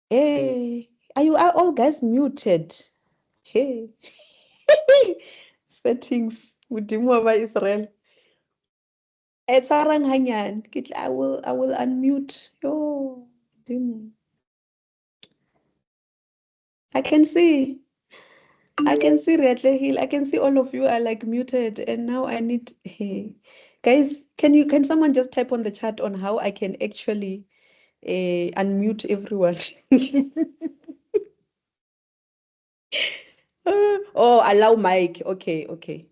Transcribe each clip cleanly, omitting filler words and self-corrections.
Hey, are all guys muted? Hey. Settings modimo wa Israel. Tshwarang hanyane. I will unmute. Yo, modimo. I can see Riatle Hill. I can see all of you are like muted, and now I need. Hey, guys, can someone just type on the chat on how I can actually unmute everyone? Oh, allow mic. Okay.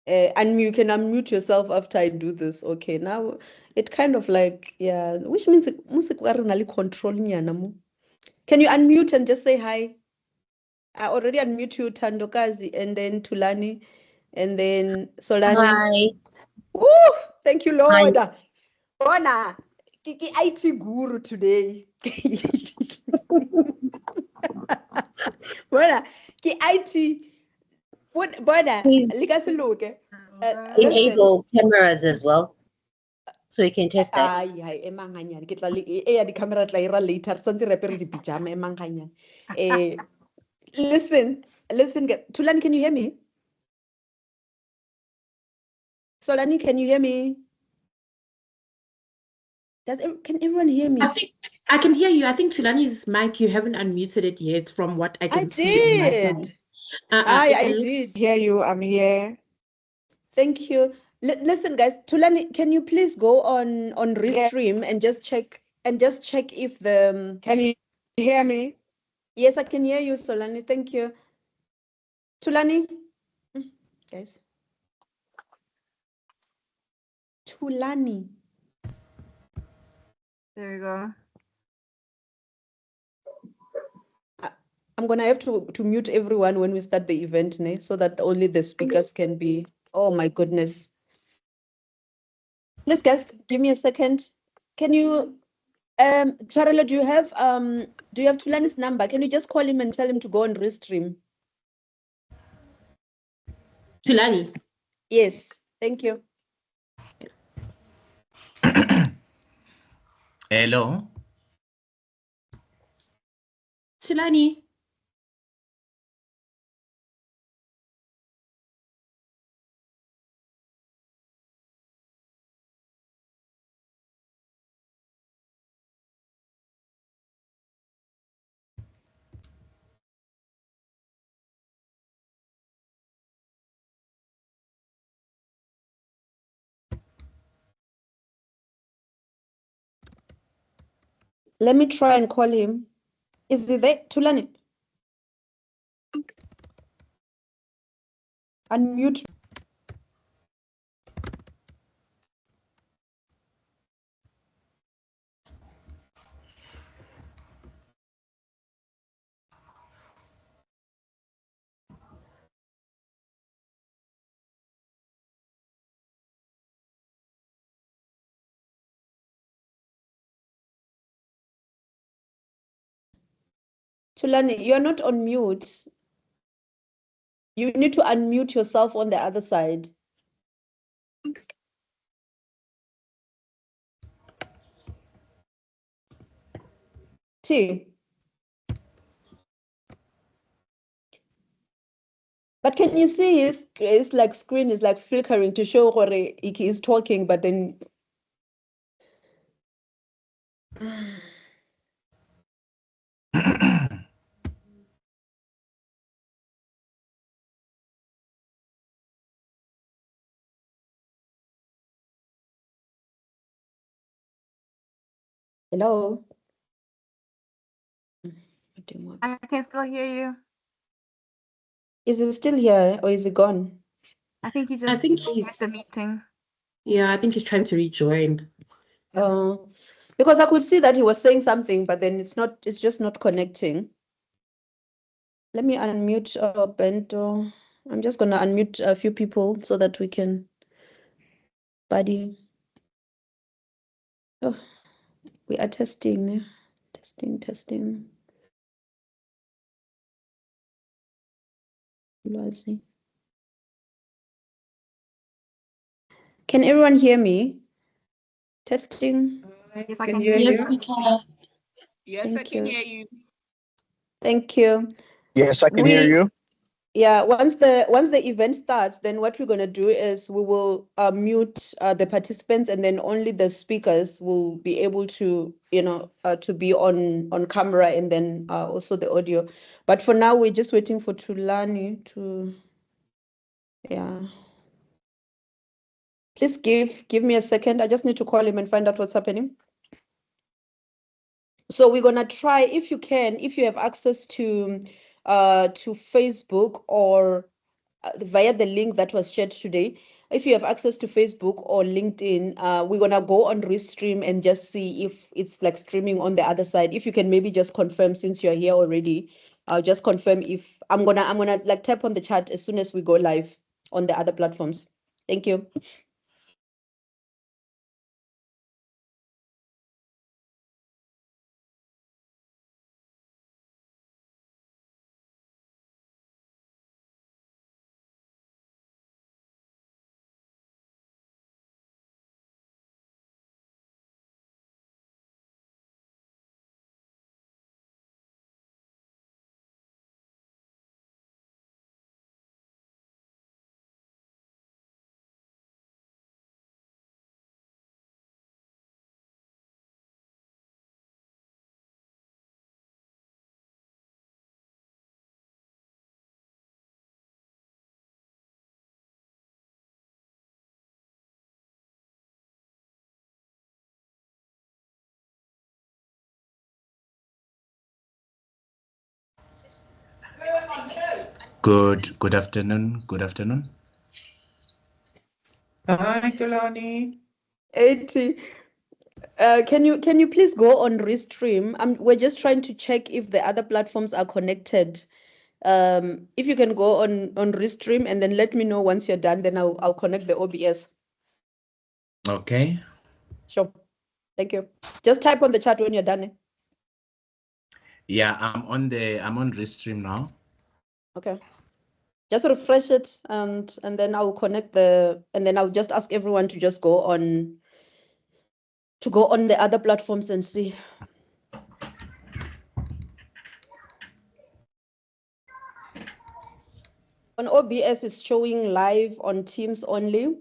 And you can unmute yourself after I do this. Okay, now it kind of like, yeah, which means music control nyana mo. Can you unmute and just say hi? I already unmute you, Tandokazi, and then Tulani, and then Solani. Hi. Woo! Thank you, Lord. Bona, Kiki IT guru today. Bona, ki IT. Bona, Please look. enable cameras as well, so you can test that. Ay, emang hanyane. Ke tla di camera tla ira later. Santse re apere di pijama emang hanyane. Listen, Tulani, can you hear me? Solani, can you hear me? Can everyone hear me? I can hear you. I think Tulani's mic, you haven't unmuted it yet from what I can see on my side. I did. Hear you, I'm here. Thank you. Listen, guys, Tulani, can you please go on Restream and just check if the Can you hear me? Yes, I can hear you, Solani. Thank you. Tulani, guys. Tulani. There we go. I'm gonna have to mute everyone when we start the event, so that only the speakers can be. Oh my goodness. Please, guys, give me a second. Can you, Charela, do you have Tulani's number? Can you just call him and tell him to go on Restream? Tulani. Yes, thank you. Hello. Tulani. Let me try and call him. Is he there? Tulani. Unmute. Tulani, you are not on mute. You need to unmute yourself on the other side. T. But can you see his like screen is like flickering to show where he is talking, but then hello? I can still hear you. Is he still here or is he gone? I think he's the meeting. Yeah, I think he's trying to rejoin. Because I could see that he was saying something, but then it's just not connecting. Let me unmute Bento. I'm just gonna unmute a few people so that we can buddy. Oh, we are testing. Testing. Can everyone hear me? Testing. Yes, I can hear you. Yes, we can. Yes, I can hear you. Thank you. Yes, I can hear you. Yeah, once the event starts, then what we're gonna do is we will mute the participants, and then only the speakers will be able to, to be on camera, and then also the audio. But for now, we're just waiting for Tulani to, yeah. Please give me a second. I just need to call him and find out what's happening. So we're gonna try, if you can, if you have access to Facebook or via the link that was shared today. If you have access to Facebook or LinkedIn, we're gonna go on Restream and just see if it's like streaming on the other side. If you can maybe just confirm, since you're here already, I'll just confirm if I'm gonna like tap on the chat as soon as we go live on the other platforms. Thank you. Good afternoon. Good afternoon. Hi, Tulani. 80. Can you please go on Restream? We're just trying to check if the other platforms are connected. If you can go on Restream and then let me know once you're done, then I'll connect the OBS. Okay. Sure. Thank you. Just type on the chat when you're done. Yeah, I'm on Restream now. Okay. Just refresh it and then I'll connect and then I'll just ask everyone to just go on the other platforms and see. On OBS, it's showing live on Teams only.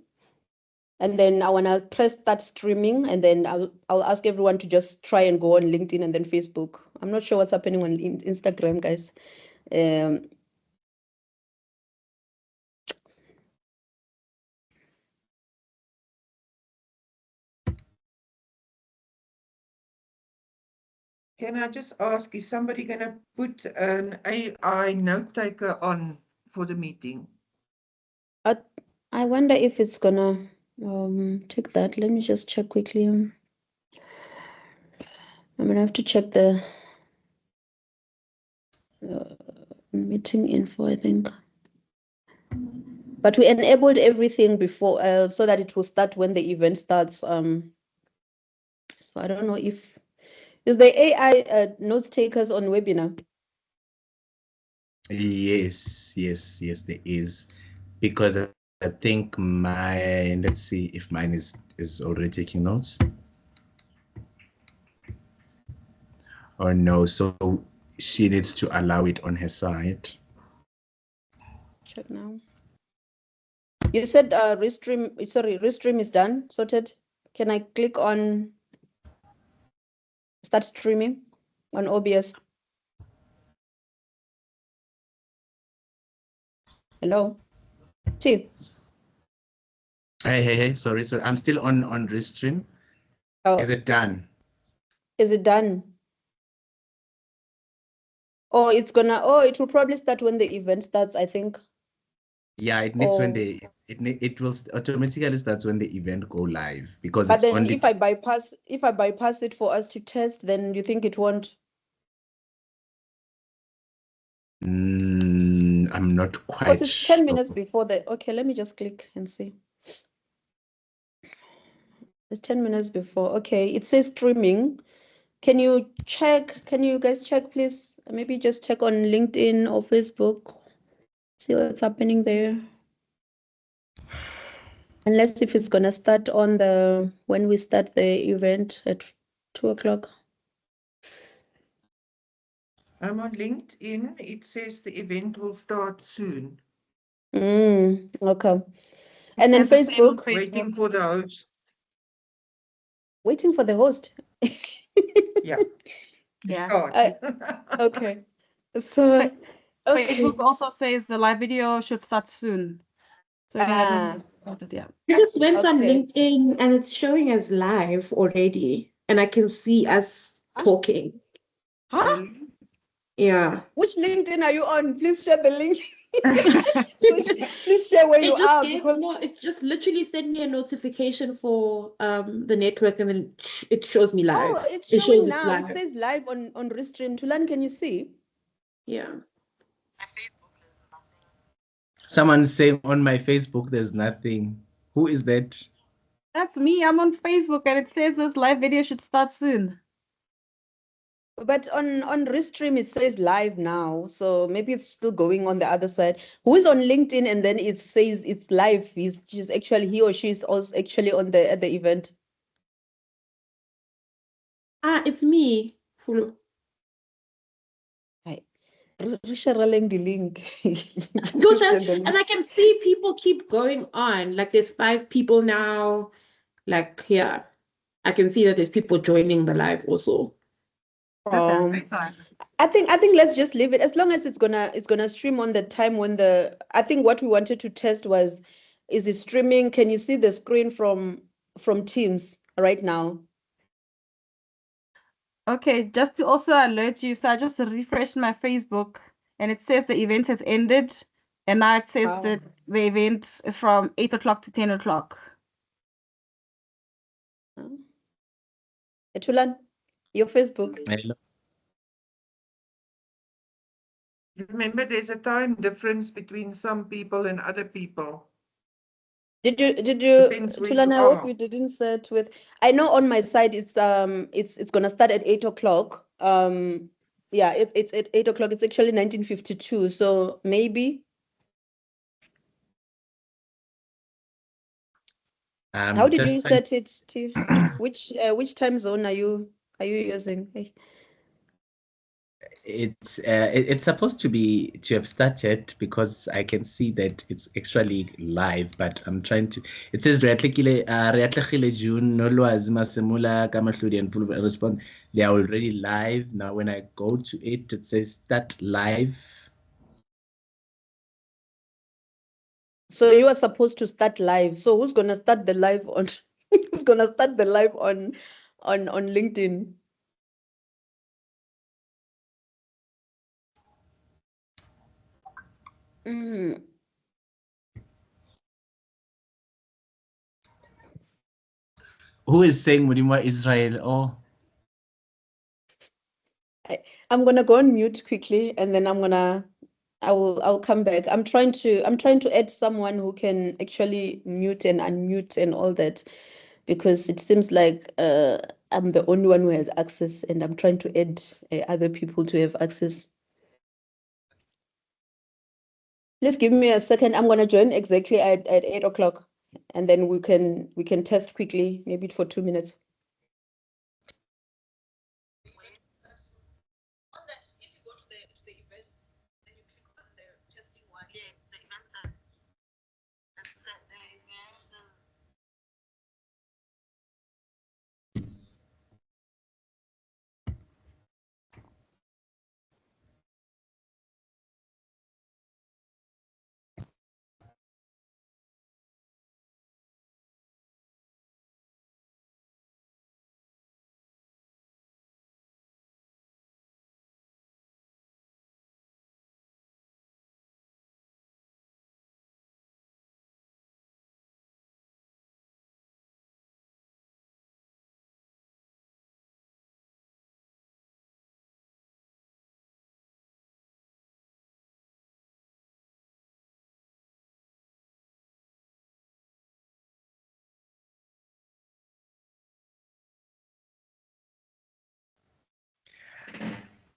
And then I want to press start streaming, and then I'll ask everyone to just try and go on LinkedIn and then Facebook. I'm not sure what's happening on Instagram, guys. Can I just ask, is somebody going to put an AI note taker on for the meeting? I wonder if it's gonna take that. Let me just check quickly. I'm gonna have to check the meeting info, I think. But we enabled everything before so that it will start when the event starts. So I don't know if is the AI note takers on webinar. Yes, there is, because I think let's see if mine is already taking notes. Or no, so she needs to allow it on her side. Check now. You said Restream is done, sorted. Can I click on start streaming on OBS? Hello? T. Hey, sorry. I'm still on Restream. Oh. Is it done? Is it done? Oh, it will probably start when the event starts, I think. Yeah, it needs when it will automatically starts when the event go live, because but it's then only if I bypass it for us to test, then you think it won't? I'm not quite because it's 10 sure. minutes before okay, let me just click and see. It's 10 minutes before. Okay, it says streaming. Can you guys check, please? Maybe just check on LinkedIn or Facebook. See what's happening there. Unless if it's gonna start when we start the event at 2 o'clock. I'm on LinkedIn. It says the event will start soon. Okay. And then There's the same on Facebook, Waiting for the host. waiting for the host. Yeah. Yeah. Start. Okay. So, okay. Facebook also says the live video should start soon. So it hasn't started yet. I just went on Okay. LinkedIn and it's showing as live already, and I can see us talking. Huh? Yeah. Which LinkedIn are you on? Please share the link. Please share where you are because it just literally sent me a notification for the network, and then it shows me live. oh, it's It showing shows now. live. It says live on Restream. Tulan, can you see? Yeah. Someone's saying on my Facebook, there's nothing. Who is that? That's me. I'm on Facebook and it says this live video should start soon. But on Restream it says live now, so maybe it's still going on the other side. Who is on LinkedIn and then it says it's live? He or she is also actually on at the event. It's me. Fulu. Sharing the link. Go share. Christian, the And I links. can see people keep going on. Like there's 5 people now. Like, yeah. I can see that there's people joining the live also. I think let's just leave it as long as it's gonna stream on the time when I think what we wanted to test was, is it streaming? Can you see the screen from Teams right now? Okay, just to also alert you, so I just refreshed my Facebook and it says the event has ended. And now it says that the event is from 8 o'clock to 10 o'clock. Etulan, your Facebook. Hello. Remember, there's a time difference between some people and other people. Did you Depends where Tulan, you I hope are. you didn't set with, I know on my side it's gonna start at 8 o'clock. Yeah, it's at 8 o'clock. It's actually 1952, so maybe. How did you set it to which time zone are you using? Hey. It's supposed to have started because I can see that it's actually live, but I'm trying to. It says re atlegile June nolwazi masemula kamahludi and full respond. They are already live now. When I go to it, it says start live. So you are supposed to start live. So who's gonna start the live on? Who's gonna start the live on LinkedIn? Who is saying Mudimwa Israel? Oh, I'm gonna go on mute quickly, and then I'll come back. I'm trying to add someone who can actually mute and unmute and all that, because it seems like I'm the only one who has access, and I'm trying to add other people to have access. Please give me a second. I'm gonna join exactly at 8 o'clock, and then we can test quickly, maybe for 2 minutes.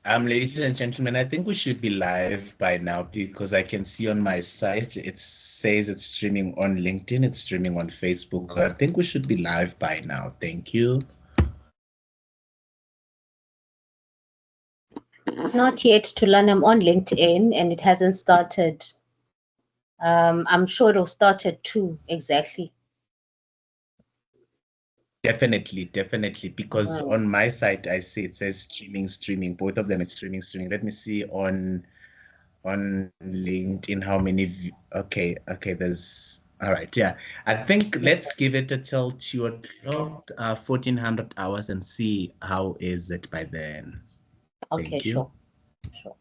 ladies and gentlemen, I think we should be live by now because I can see on my site it says it's streaming on LinkedIn, it's streaming on Facebook. I think we should be live by now. Thank you. Not yet to learn. I'm on LinkedIn and it hasn't started. I'm sure it'll start at 2 exactly. Definitely, because on my site I see it says streaming. Both of them it's streaming. Let me see on LinkedIn how many. Okay, there's. All right, yeah. I think let's give it until 2 o'clock, 1400 hours, and see how is it by then. Okay, Thank you. Sure.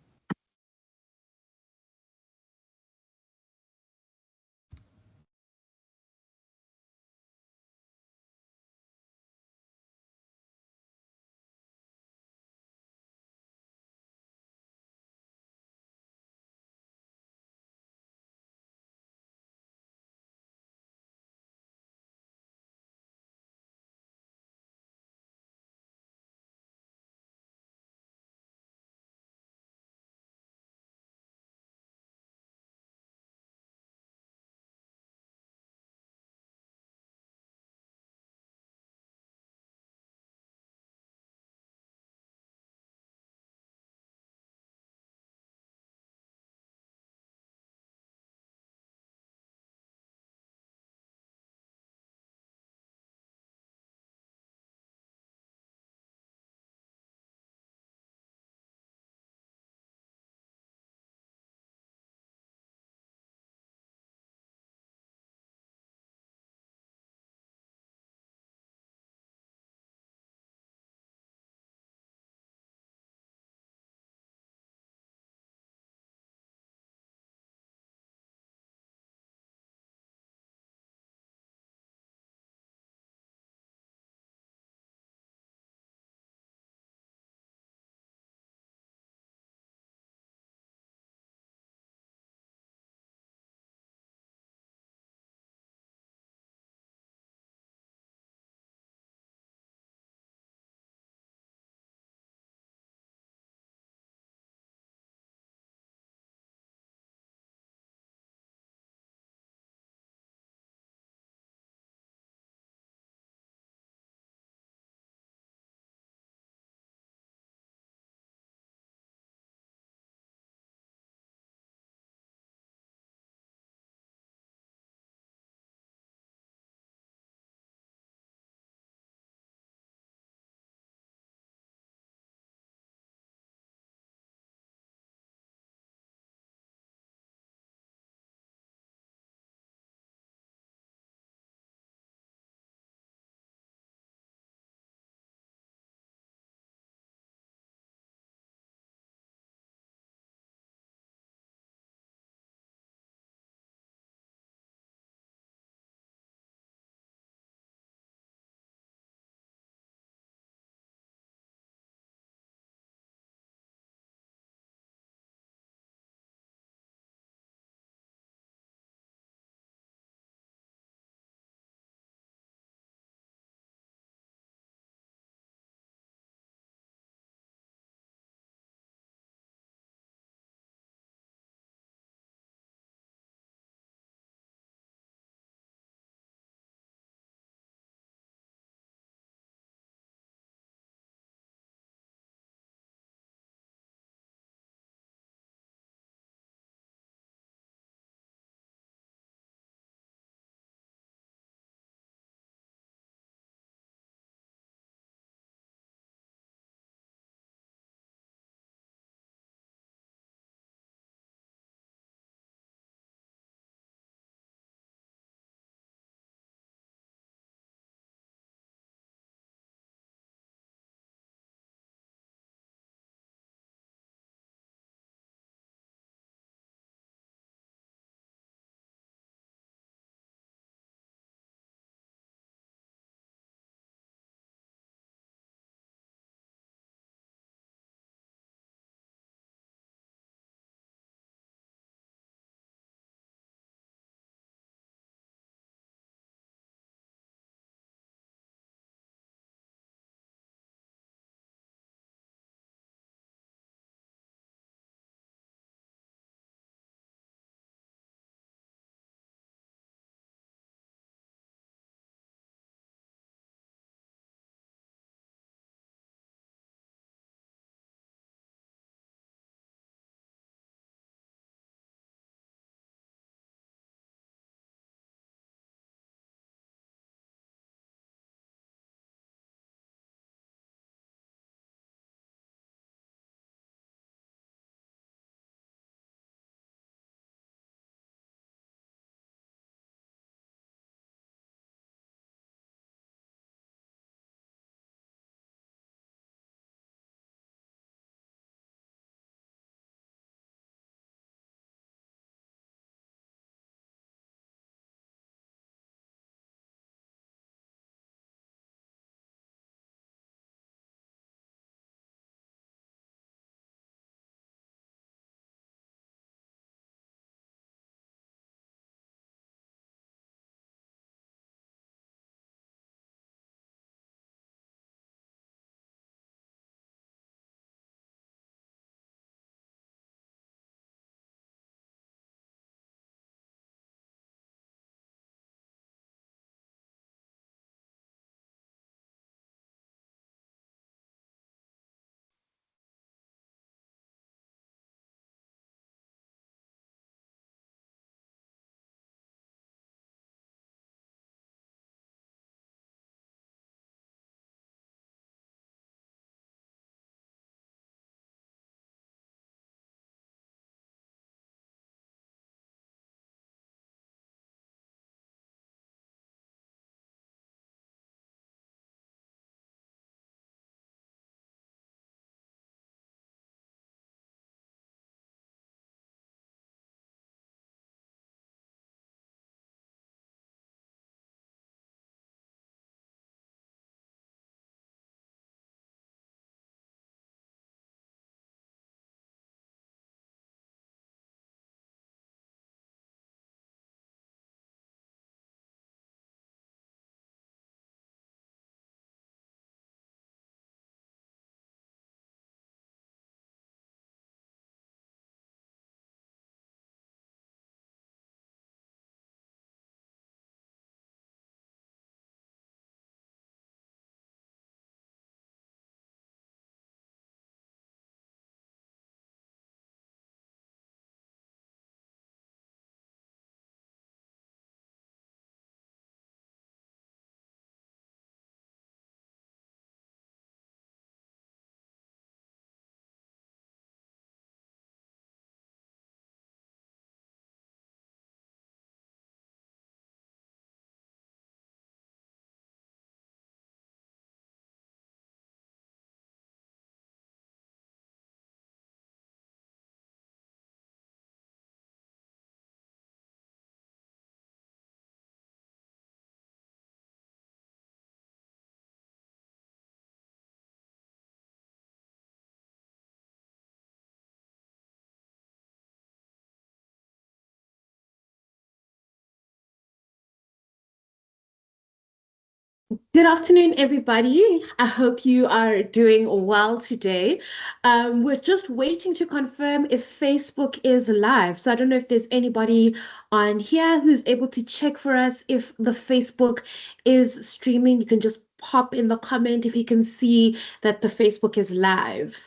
Good afternoon, everybody. I hope you are doing well today. We're just waiting to confirm if Facebook is live. So I don't know if there's anybody on here who's able to check for us if the Facebook is streaming. You can just pop in the comment if you can see that the Facebook is live.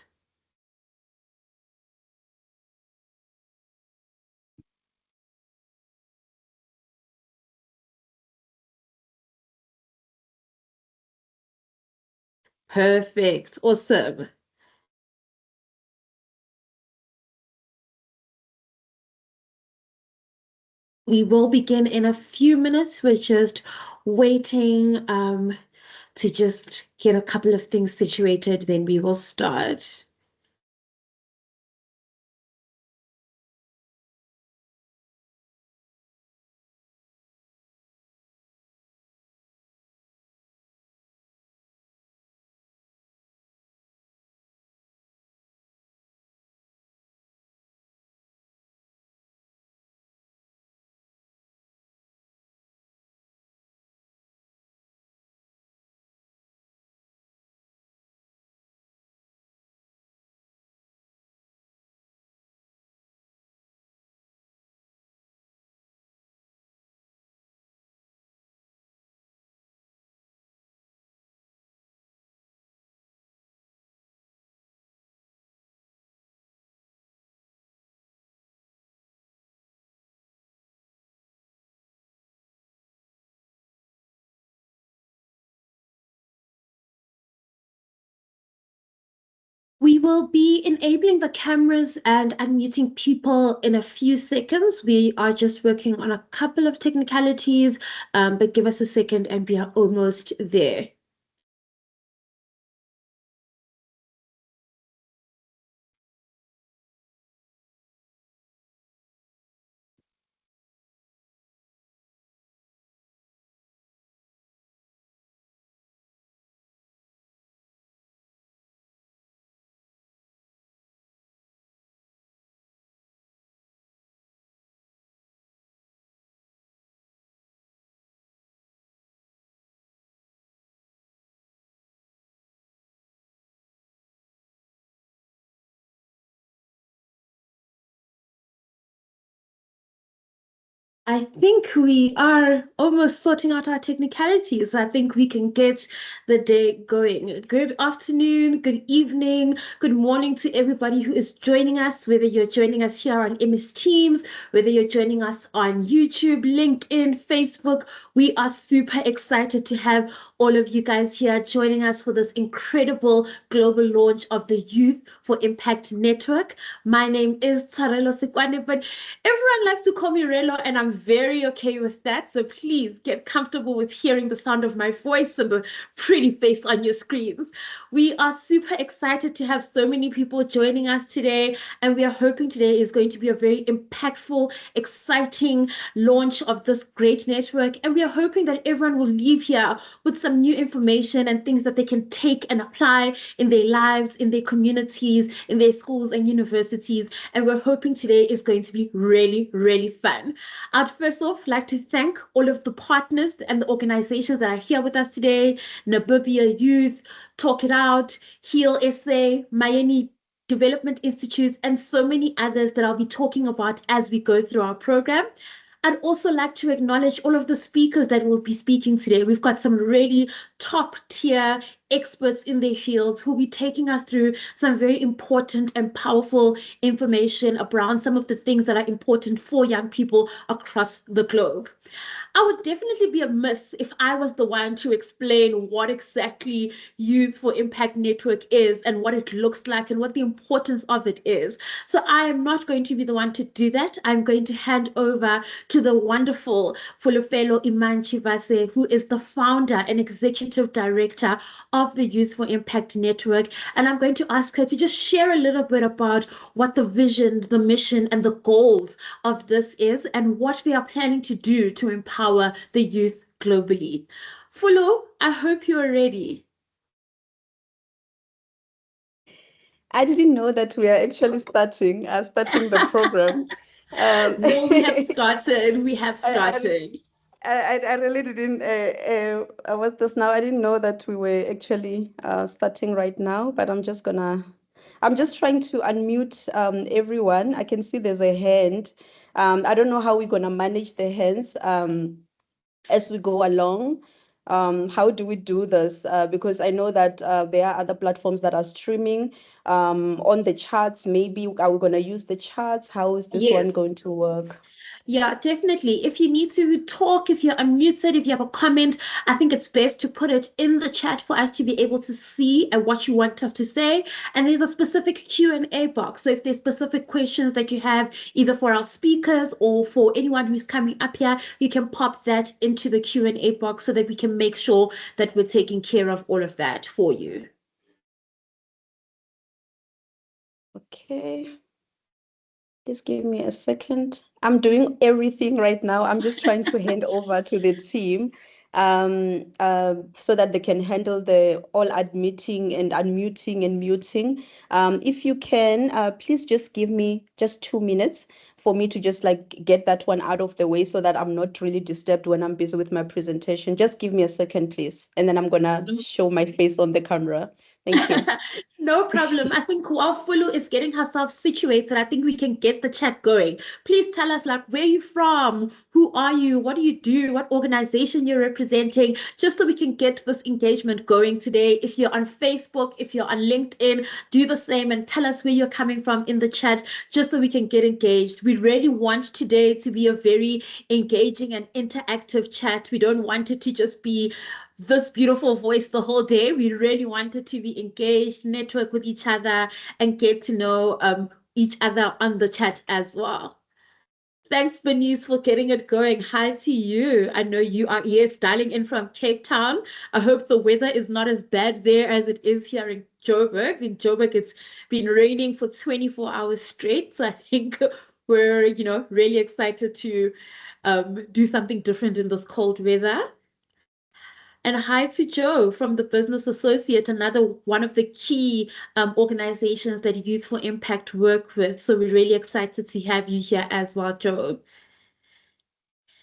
Perfect. Awesome. We will begin in a few minutes. We're just waiting to just get a couple of things situated, then we will start. We will be enabling the cameras and unmuting people in a few seconds. We are just working on a couple of technicalities, but give us a second and we are almost there. I think we are almost sorting out our technicalities. I think we can get the day going. Good afternoon, good evening, good morning to everybody who is joining us, whether you're joining us here on MS Teams, whether you're joining us on YouTube, LinkedIn, Facebook. We are super excited to have all of you guys here joining us for this incredible global launch of the Youth for Impact Network. My name is Tsarelo Sikwane, but everyone likes to call me Relo, and I'm very okay with that. So please get comfortable with hearing the sound of my voice and the pretty face on your screens. We are super excited to have so many people joining us today, and we are hoping today is going to be a very impactful, exciting launch of this great network. And we are hoping that everyone will leave here with some new information and things that they can take and apply in their lives, in their communities, in their schools and universities. And we're hoping today is going to be really, really fun. I'd first off like to thank all of the partners and the organizations that are here with us today: Namibia Youth, Talk It Out, Heal SA, Miami Development Institute, and so many others that I'll be talking about as we go through our program. I'd also like to acknowledge all of the speakers that will be speaking today. We've got some really top tier experts in their fields who will be taking us through some very important and powerful information around some of the things that are important for young people across the globe. I would definitely be amiss if I was the one to explain what exactly Youth for Impact Network is and what it looks like and what the importance of it is. So I am not going to be the one to do that. I'm going to hand over to the wonderful Fulufelo Imanchivase, who is the founder and executive director of the Youth for Impact Network. And I'm going to ask her to just share a little bit about what the vision, the mission, and the goals of this is and what we are planning to do to empower the youth globally. Fulu, I hope you are ready. I didn't know that we are actually starting the program. No, we have started. We have started. I really didn't. What's this now? I didn't know that we were actually starting right now, but I'm just trying to unmute everyone. I can see there's a hand. I don't know how we're gonna manage the hands as we go along. How do we do this? Because I know that there are other platforms that are streaming on the charts. Maybe are we gonna use the charts? How is this one Yes. going to work? Yeah, definitely. If you need to talk, if you're unmuted, if you have a comment, I think it's best to put it in the chat for us to be able to see and what you want us to say. And there's a specific Q&A box. So if there's specific questions that you have, either for our speakers or for anyone who's coming up here, you can pop that into the Q&A box so that we can make sure that we're taking care of all of that for you. Okay. Just give me a second. I'm doing everything right now. I'm just trying to hand over to the team so that they can handle the all admitting and unmuting and muting. If you can, please just give me just 2 minutes for me to just like get that one out of the way so that I'm not really disturbed when I'm busy with my presentation. Just give me a second, please. And then I'm gonna show my face on the camera. Thank you. No problem. I think while Fulu is getting herself situated, I think we can get the chat going. Please tell us, like, where you from? Who are you? What do you do? What organization you're representing? Just so we can get this engagement going today. If you're on Facebook, if you're on LinkedIn, do the same and tell us where you're coming from in the chat, just so we can get engaged. We really want today to be a very engaging and interactive chat. We don't want it to just be this beautiful voice the whole day. We really wanted to be engaged, network with each other, and get to know each other on the chat as well. Thanks, Bernice, for getting it going. Hi to you. I know you are, yes, dialing in from Cape Town. I hope the weather is not as bad there as it is here in Joburg. In Joburg, it's been raining for 24 hours straight. So I think we're, really excited to do something different in this cold weather. And hi to Joe from the Business Associate, another one of the key organizations that Youth4Impact work with. So we're really excited to have you here as well, Joe.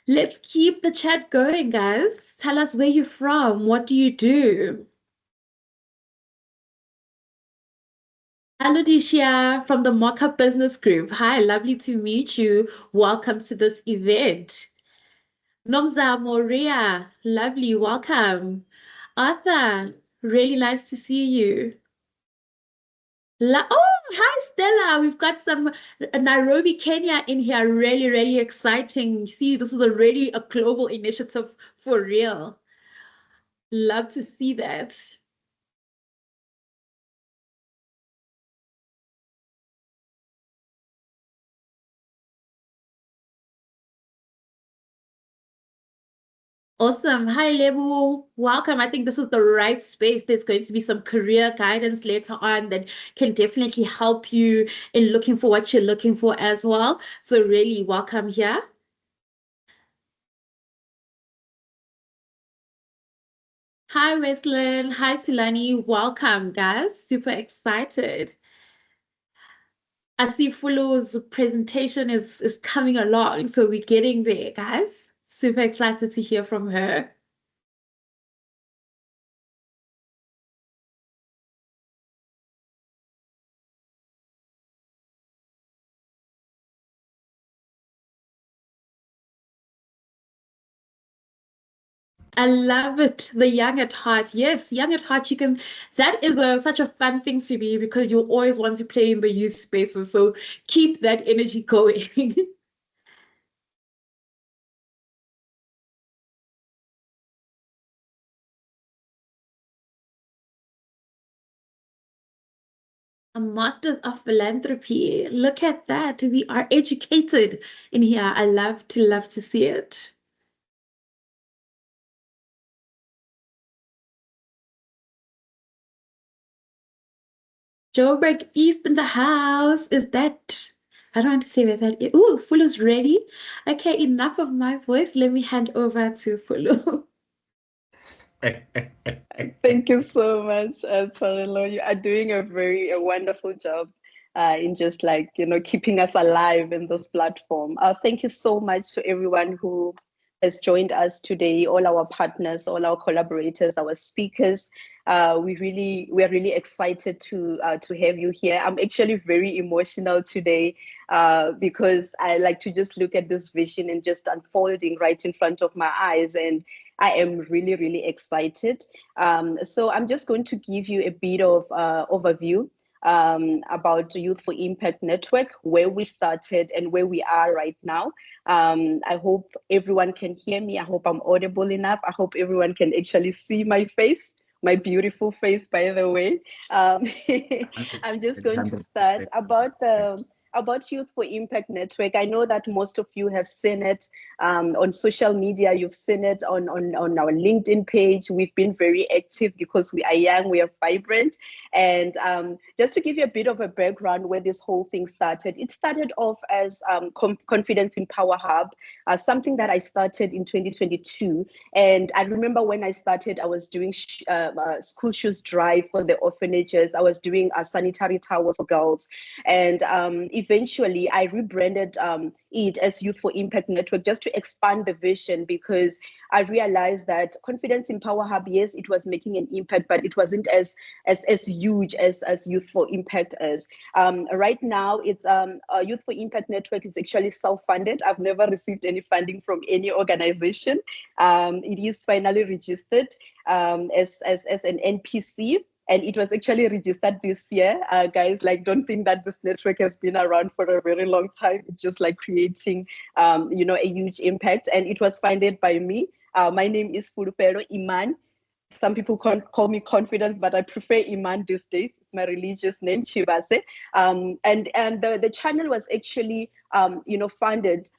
Let's keep the chat going, guys. Tell us where you're from. What do you do? Alodisha from the Mocha Business Group. Hi, lovely to meet you. Welcome to this event. Nomza Moria, lovely, welcome. Arthur, really nice to see you. Oh, hi, Stella. We've got some Nairobi, Kenya in here. Really, really exciting. See, this is a global initiative for real. Love to see that. Awesome. Hi, Lebu. Welcome. I think this is the right space. There's going to be some career guidance later on that can definitely help you in looking for what you're looking for as well. So really welcome here. Hi, Wesley. Hi, Tulani. Welcome, guys. Super excited. I see Fulu's presentation is coming along, so we're getting there, guys. Super excited to hear from her. I love it. The young at heart. Yes, young at heart. That is such a fun thing to be because you always want to play in the youth spaces. So keep that energy going. A master's of philanthropy. Look at that. We are educated in here. I love to see it. Joburg East in the house. Is that? I don't want to say where that is. Oh, Fulu's ready. Okay, enough of my voice. Let me hand over to Fulu. Thank you so much, Tshwarelo. You are doing a wonderful job in just like, keeping us alive in this platform. Thank you so much to everyone who has joined us today, all our partners, all our collaborators, our speakers. We are really excited to have you here. I'm actually very emotional today because I like to just look at this vision and just unfolding right in front of my eyes, and I am really, really excited. So I'm just going to give you a bit of overview about Youth4Impact Network, where we started and where we are right now. I hope everyone can hear me. I hope I'm audible enough. I hope everyone can actually see my face, my beautiful face, by the way. I'm just going to start about Youth4Impact Network. I know that most of you have seen it on social media. You've seen it on our LinkedIn page. We've been very active because we are young, we are vibrant. And just to give you a bit of a background where this whole thing started, it started off as Confidence in Power Hub, something that I started in 2022. And I remember when I started, I was doing school shoes drive for the orphanages. I was doing sanitary towels for girls. And eventually I rebranded it as Youth4Impact Network just to expand the vision, because I realized that Confidence in Power Hub, yes, it was making an impact, but it wasn't as huge as Youth4Impact is. Right now, it's Youth4Impact Network is actually self-funded. I've never received any funding from any organization. It is finally registered as an NPC. And it was actually registered this year. Guys, like, don't think that this network has been around for a very long time. It's just like creating, a huge impact. And it was funded by me. My name is Fulupelo Iman. Some people call me Confidence, but I prefer Iman these days. It's my religious name, Chibase. And the channel was actually, funded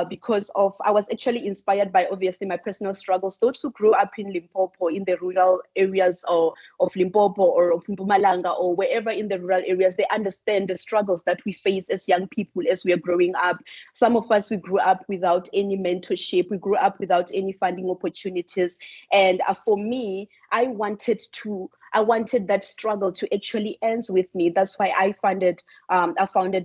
because I was actually inspired by, obviously, my personal struggles. Those who grew up in Limpopo, in the rural areas of Limpopo or of Mpumalanga or wherever in the rural areas, they understand the struggles that we face as young people as we are growing up. Some of us, we grew up without any mentorship. We grew up without any funding opportunities. And for me, I wanted that struggle to actually end with me. That's why I founded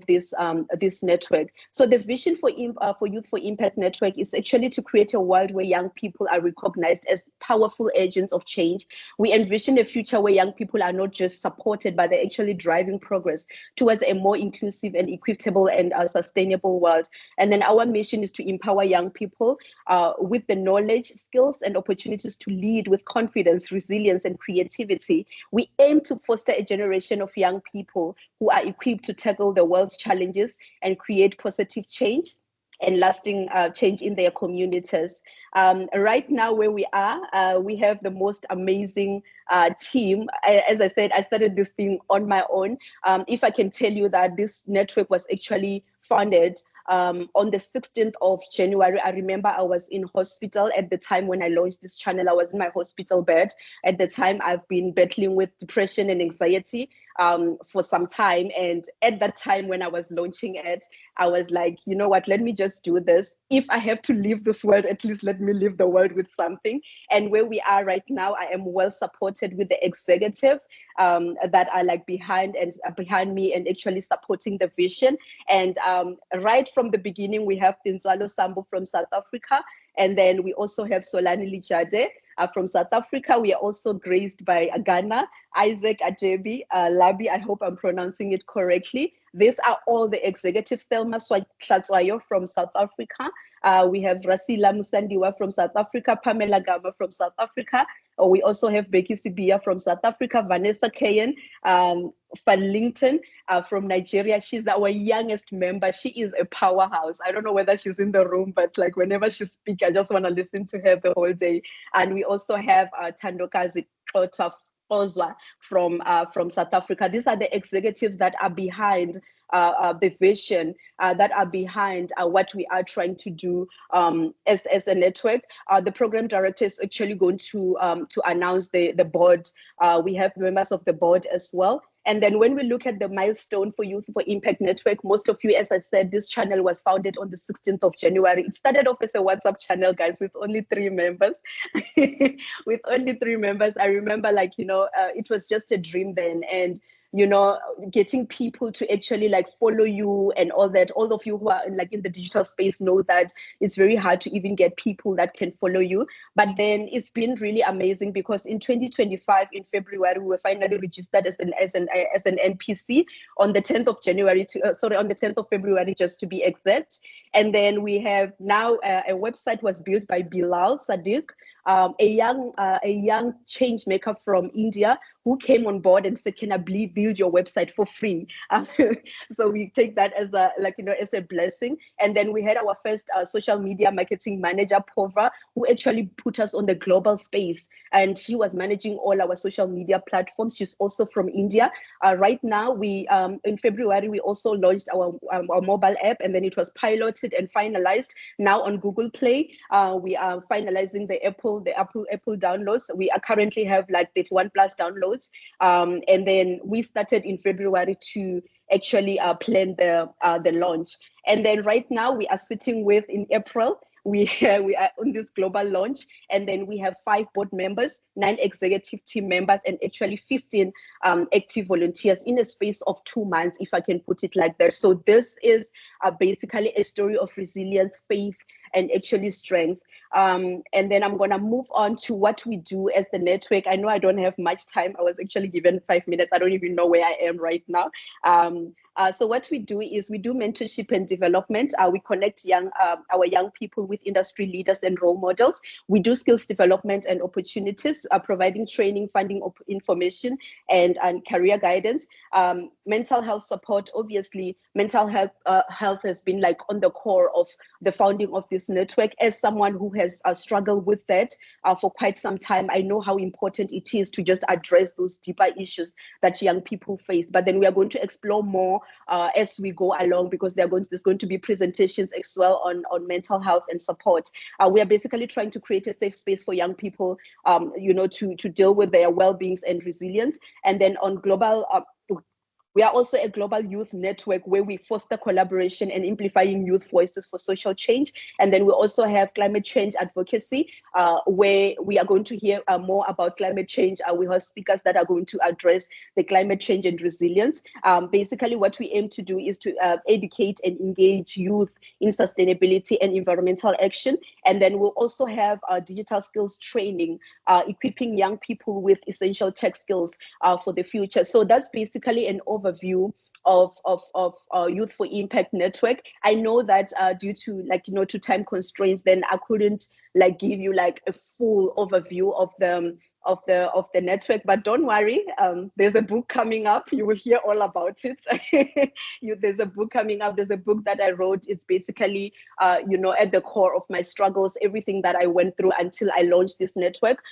this network. So the vision for Youth4Impact Network is actually to create a world where young people are recognized as powerful agents of change. We envision a future where young people are not just supported, but they're actually driving progress towards a more inclusive and equitable and sustainable world. And then our mission is to empower young people with the knowledge, skills, and opportunities to lead with confidence, resilience, and creativity. We aim to foster a generation of young people who are equipped to tackle the world's challenges and create positive change and lasting change in their communities. Right now, where we are, we have the most amazing team. As I said, I started this thing on my own. If I can tell you that this network was actually founded on the 16th of January. I remember I was in hospital at the time when I launched this channel. I was in my hospital bed. At the time, I've been battling with depression and anxiety for some time. And at that time when I was launching it, I was like, you know what, let me just do this. If I have to leave this world, at least let me leave the world with something. And where we are right now, I am well supported with the executive that are like behind me and actually supporting the vision. And right from the beginning, we have Pinzalo Sambo from South Africa. And then we also have Solani Lijade from South Africa. We are also graced by Ghana, Isaac Ajebi, Labi, I hope I'm pronouncing it correctly. These are all the executives. Thelma Tlatswayo from South Africa. We have Rasila Musandiwa from South Africa, Pamela Gama from South Africa. We also have Becky Sibia from South Africa, Vanessa Kayen, Farlington from Nigeria. She's our youngest member. She is a powerhouse. I don't know whether she's in the room, but like whenever she speaks, I just want to listen to her the whole day. And we also have Tandokazi Xotwa Ozwa from South Africa. These are the executives that are behind the vision, that are behind what we are trying to do as a network. The program director is actually going to announce the board. We have members of the board as well. And then when we look at the milestone for Youth4Impact Network, most of you, as I said, this channel was founded on the 16th of January. It started off as a WhatsApp channel, guys, with only 3 members. With only 3 members, I remember, like, it was just a dream then. And you know, getting people to actually like follow you and all that. All of you who are like in the digital space know that it's very hard to even get people that can follow you. But then it's been really amazing because in 2025, in February, we were finally registered as an NPC on the 10th of January on the 10th of February, just to be exact. And then we have now a website was built by Bilal Sadiq, a young change maker from India who came on board and said, "Can I build your website for free?" So we take that as as a blessing. And then we had our first social media marketing manager, Pova, who actually put us on the global space, and he was managing all our social media platforms. She's also from India. Right now, we in February we also launched our mobile app, and then it was piloted and finalized now on Google Play. We are finalizing the Apple downloads. We are currently have like 31 plus downloads. And then we started in February to actually plan the launch. And then right now we are sitting with, in April, we are on this global launch, and then we have 5 board members, 9 executive team members, and actually 15 active volunteers in a space of 2 months, if I can put it like that. So this is basically a story of resilience, faith, and actually strength. And then I'm gonna move on to what we do as the network. I know I don't have much time. I was actually given 5 minutes. I don't even know where I am right now. So what we do is we do mentorship and development. We connect our young people with industry leaders and role models. We do skills development and opportunities, providing training, funding, information, and career guidance. Mental health support. Obviously, mental health has been like on the core of the founding of this network. As someone who has struggled with that for quite some time, I know how important it is to just address those deeper issues that young people face. But then we are going to explore more as we go along, because there's going to be presentations as well on mental health and support. We are basically trying to create a safe space for young people, to deal with their well-beings and resilience. And then on global, we are also a global youth network where we foster collaboration and amplifying youth voices for social change. And then we also have climate change advocacy, where we are going to hear more about climate change. We have speakers that are going to address the climate change and resilience. Basically, what we aim to do is to educate and engage youth in sustainability and environmental action. And then we'll also have digital skills training, equipping young people with essential tech skills for the future. So that's basically an overview of Youth4Impact Network. I know that due to to time constraints, then I couldn't give you a full overview of the network, but don't worry, there's a book coming up. You will hear all about it. There's a book coming up. There's a book that I wrote. It's basically at the core of my struggles, everything that I went through until I launched this network.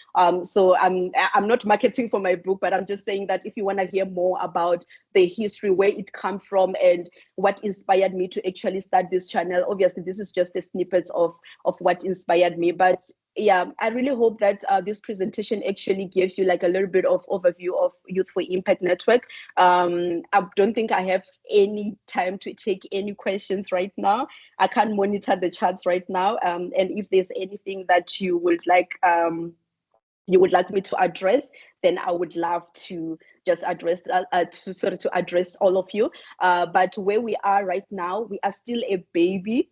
So I'm not marketing for my book, but I'm just saying that if you want to hear more about the history, where it come from, and what inspired me to actually start this channel, obviously this is just a snippet of what inspired me. But yeah, I really hope that this presentation actually gives you a little bit of overview of Youth4Impact Network. I don't think I have any time to take any questions right now. I can't monitor the charts right now. And if there's anything that you would like me to address, then I would love to just address to address all of you. But where we are right now, we are still a baby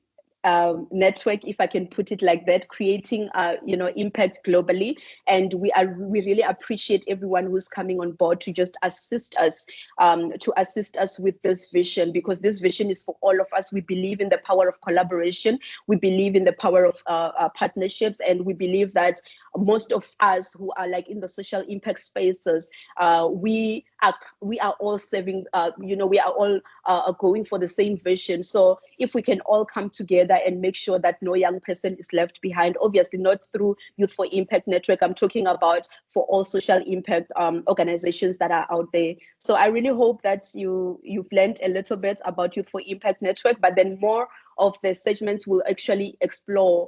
network, if I can put it like that, creating impact globally. And we really appreciate everyone who's coming on board to just assist us with this vision, because this vision is for all of us. We believe in the power of collaboration. We believe in the power of partnerships, and we believe that most of us who are in the social impact spaces, we are all serving, we are all going for the same vision. So if we can all come together and make sure that no young person is left behind, obviously not through Youth4Impact Network, I'm talking about for all social impact organizations that are out there. So I really hope that you've learned a little bit about Youth4Impact Network, but then more of the segments will actually explore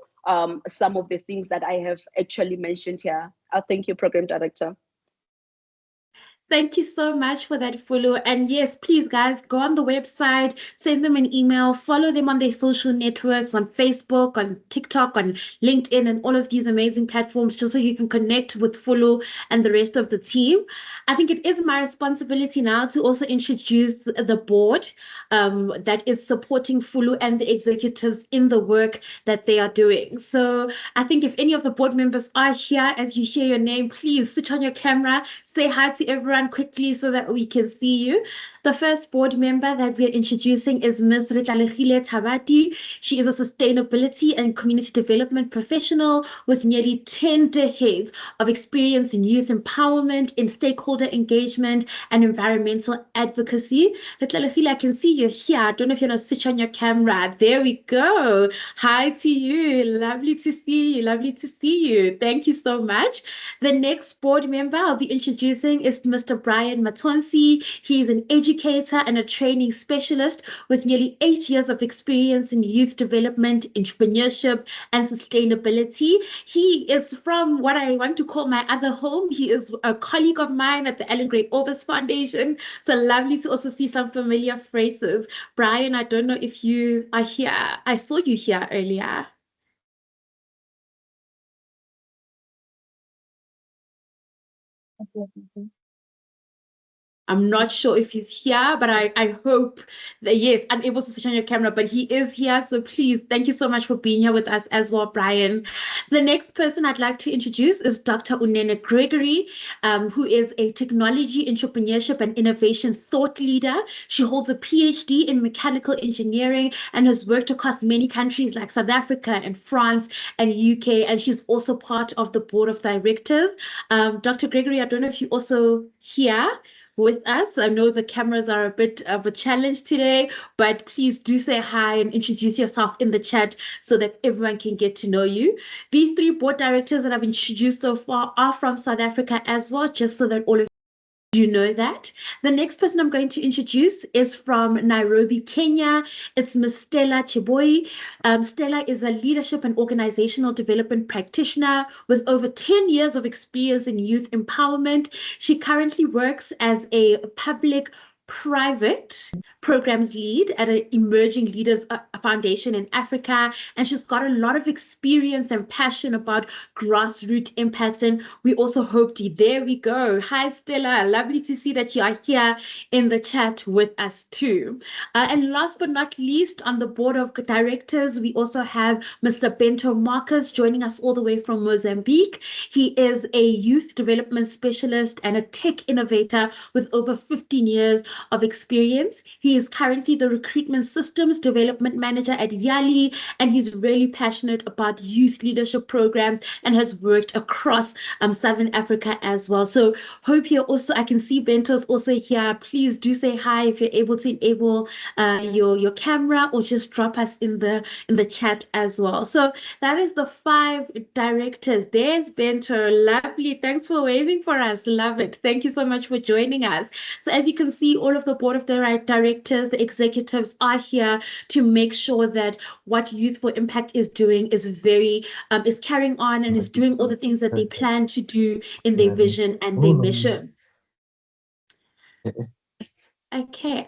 some of the things that I have actually mentioned here. Thank you, Program Director. Thank you so much for that, Fulu. And yes, please, guys, go on the website, send them an email, follow them on their social networks, on Facebook, on TikTok, on LinkedIn, and all of these amazing platforms, just so you can connect with Fulu and the rest of the team. I think it is my responsibility now to also introduce the board that is supporting Fulu and the executives in the work that they are doing. So I think if any of the board members are here, as you hear your name, please switch on your camera, say hi to everyone quickly so that we can see you. The first board member that we are introducing is Ms. Ritlalehile Tabati. She is a sustainability and community development professional with nearly 10 decades of experience in youth empowerment, in stakeholder engagement, and environmental advocacy. Ritlalehile, I can see you're here. I don't know if you're going to switch on your camera. There we go. Hi to you. Lovely to see you. Lovely to see you. Thank you so much. The next board member I'll be introducing is Mr. Brian Matonsi. He is an educator and a training specialist with nearly 8 years of experience in youth development, entrepreneurship, and sustainability. He is from what I want to call my other home. He is a colleague of mine at the Ellen Gray Orbis Foundation. So lovely to also see some familiar faces. Brian, I don't know if you are here. I saw you here earlier. I'm not sure if he's here, but I hope that, yes, unable to switch on your camera, but he is here. So please, thank you so much for being here with us as well, Brian. The next person I'd like to introduce is Dr. Unene Gregory, who is a technology, entrepreneurship, and innovation thought leader. She holds a PhD in mechanical engineering and has worked across many countries like South Africa and France and UK, and she's also part of the board of directors. Dr. Gregory, I don't know if you're also here with us. I know the cameras are a bit of a challenge today, but please do say hi and introduce yourself in the chat so that everyone can get to know you. These three board directors that I've introduced so far are from South Africa as well, just so that all of you know that. The next person I'm going to introduce is from Nairobi, Kenya. It's Ms. Stella Chiboi. Stella is a leadership and organizational development practitioner with over 10 years of experience in youth empowerment. She currently works as a public-private programs lead at an Emerging Leaders Foundation in Africa, and she's got a lot of experience and passion about grassroots impact, and we also hope to, there we go. Hi Stella, lovely to see that you are here in the chat with us too. And last but not least, on the board of directors, we also have Mr. Bento Marcus joining us all the way from Mozambique. He is a youth development specialist and a tech innovator with over 15 years of experience. He is currently the recruitment systems development manager at Yali, and he's really passionate about youth leadership programs and has worked across Southern Africa as well. So hope you're also, I can see Bento's also here. Please do say hi if you're able to enable your camera, or just drop us in the chat as well. So that is the 5 directors. There's Bento. Lovely. Thanks for waving for us. Love it. Thank you so much for joining us. So as you can see, all of the board of directors, the executives are here to make sure that what Youth4Impact is doing is is carrying on and is doing all the things that they plan to do in their vision and their mission. Okay,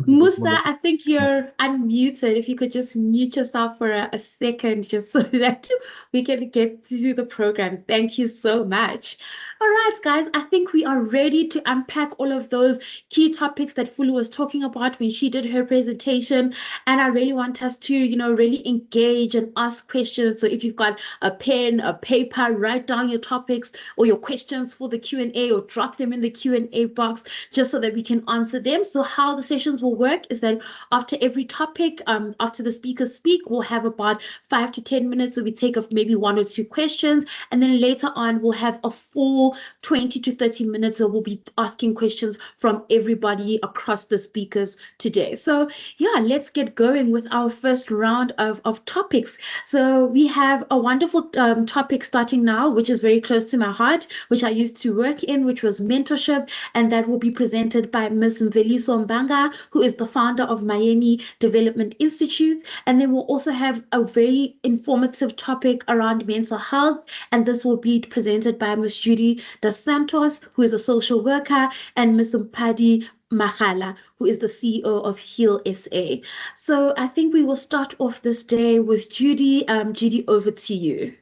Musa, I think you're unmuted. If you could just mute yourself for a second, just so that we can get to do the program. Thank you so much. All right, guys, I think we are ready to unpack all of those key topics that Fulu was talking about when she did her presentation. And I really want us to, really engage and ask questions. So if you've got a pen, a paper, write down your topics or your questions for the Q&A, or drop them in the Q&A box just so that we can answer them. So how the sessions will work is that after every topic, after the speakers speak, we'll have about 5 to 10 minutes where we take off maybe 1 or 2 questions. And then later on, we'll have a full 20 to 30 minutes where we'll be asking questions from everybody across the speakers today. So yeah, let's get going with our first round of topics. So we have a wonderful topic starting now, which is very close to my heart, which I used to work in, which was mentorship, and that will be presented by Ms. Mveliso Mbanga. Mahela, who is the founder of Mayeni Development Institute. And then we'll also have a very informative topic around mental health, and this will be presented by Ms. Judy Dos Santos, who is a social worker, and Ms. Mpadi Magala, who is the CEO of Heal SA. So I think we will start off this day with Judy. Judy, over to you.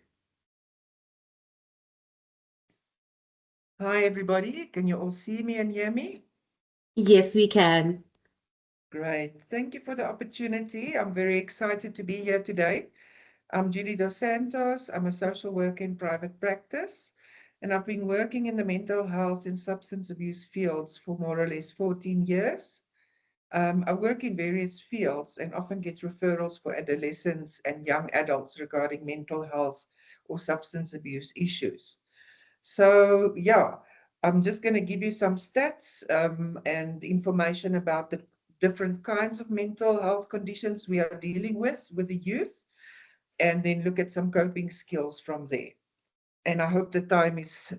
Hi, everybody. Can you all see me and hear me? Yes, we can. Great. Thank you for the opportunity. I'm very excited to be here today. I'm Judy Dos Santos. I'm a social worker in private practice, and I've been working in the mental health and substance abuse fields for more or less 14 years. I work in various fields and often get referrals for adolescents and young adults regarding mental health or substance abuse issues. So, yeah, I'm just going to give you some stats and information about the different kinds of mental health conditions we are dealing with the youth, and then look at some coping skills from there. And I hope the time is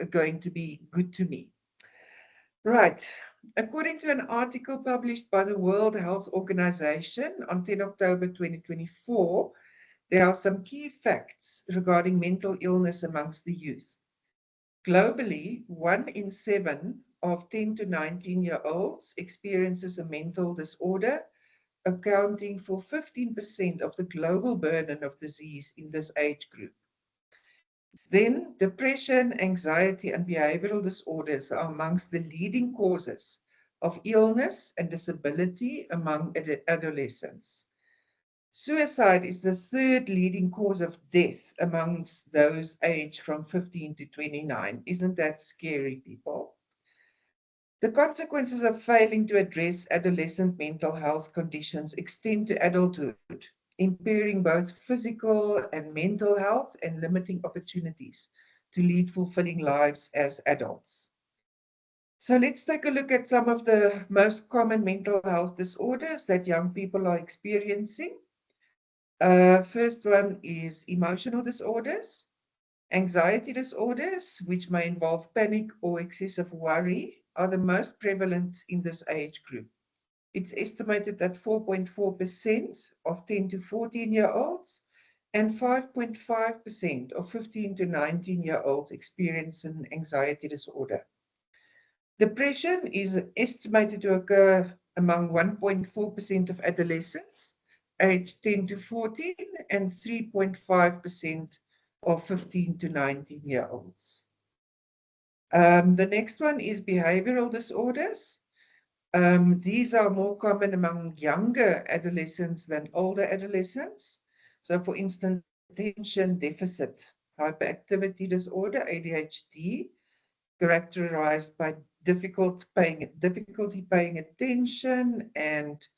going to be good to me. Right. According to an article published by the World Health Organization on 10 October 2024, there are some key facts regarding mental illness amongst the youth. Globally, 1 in 7 of 10 to 19-year-olds experiences a mental disorder, accounting for 15% of the global burden of disease in this age group. Then, depression, anxiety, and behavioral disorders are amongst the leading causes of illness and disability among adolescents. Suicide is the third leading cause of death amongst those aged from 15 to 29. Isn't that scary, people? The consequences of failing to address adolescent mental health conditions extend to adulthood, impairing both physical and mental health and limiting opportunities to lead fulfilling lives as adults. So let's take a look at some of the most common mental health disorders that young people are experiencing. First one is emotional disorders. Anxiety disorders, which may involve panic or excessive worry, are the most prevalent in this age group. It's estimated that 4.4% of 10 to 14-year-olds and 5.5% of 15 to 19-year-olds experience an anxiety disorder. Depression is estimated to occur among 1.4% of adolescents aged 10 to 14 and 3.5% of 15 to 19-year-olds. The next one is behavioral disorders. These are more common among younger adolescents than older adolescents. So, for instance, attention deficit hyperactivity disorder, ADHD, characterized by difficulty paying attention and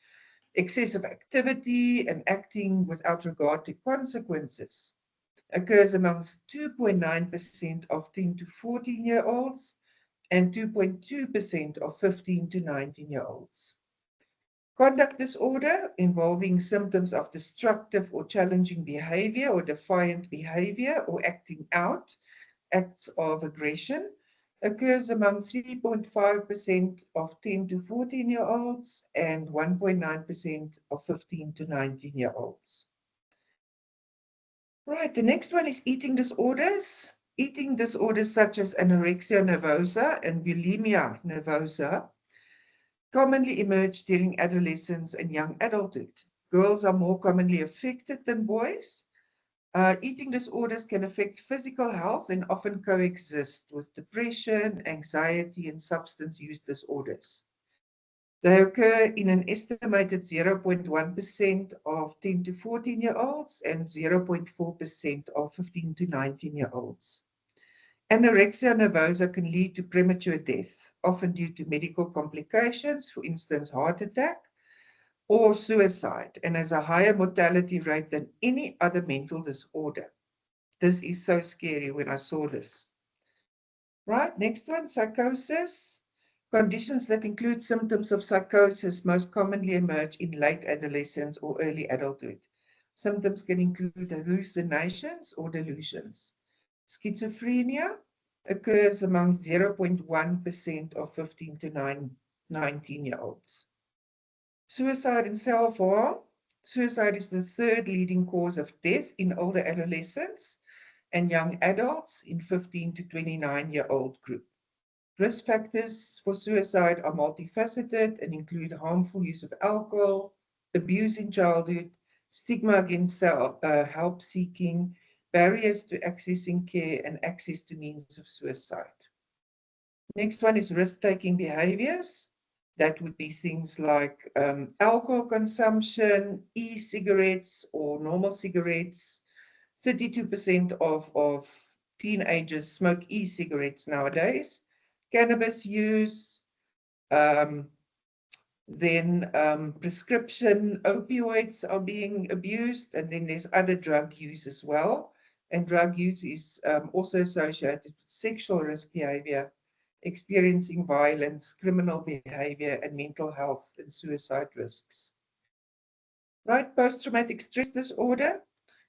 excessive activity and acting without regard to consequences, occurs amongst 2.9% of 10 to 14-year-olds and 2.2% of 15 to 19-year-olds. Conduct disorder involving symptoms of destructive or challenging behavior or defiant behavior or acting out, acts of aggression, occurs among 3.5% of 10 to 14-year-olds and 1.9% of 15 to 19-year-olds. Right, the next one is eating disorders. Eating disorders such as anorexia nervosa and bulimia nervosa commonly emerge during adolescence and young adulthood. Girls are more commonly affected than boys. Eating disorders can affect physical health and often coexist with depression, anxiety, and substance use disorders. They occur in an estimated 0.1% of 10 to 14-year-olds and 0.4% of 15 to 19-year-olds. Anorexia nervosa can lead to premature death, often due to medical complications, for instance, heart attack, or suicide, and has a higher mortality rate than any other mental disorder. This is so scary when I saw this. Right, next one, psychosis. Conditions that include symptoms of psychosis most commonly emerge in late adolescence or early adulthood. Symptoms can include hallucinations or delusions. Schizophrenia occurs among 0.1% of 15 to 19-year-olds. Suicide and self-harm. Suicide is the third leading cause of death in older adolescents and young adults in 15 to 29-year-old group. Risk factors for suicide are multifaceted and include harmful use of alcohol, abuse in childhood, stigma against help seeking, barriers to accessing care, and access to means of suicide. Next one is risk-taking behaviors. That would be things like alcohol consumption, e-cigarettes or normal cigarettes. 32% of teenagers smoke e-cigarettes nowadays. Cannabis use, prescription opioids are being abused, and then there's other drug use as well. And drug use is also associated with sexual risk behavior, experiencing violence, criminal behavior, and mental health and suicide risks. Right, post-traumatic stress disorder.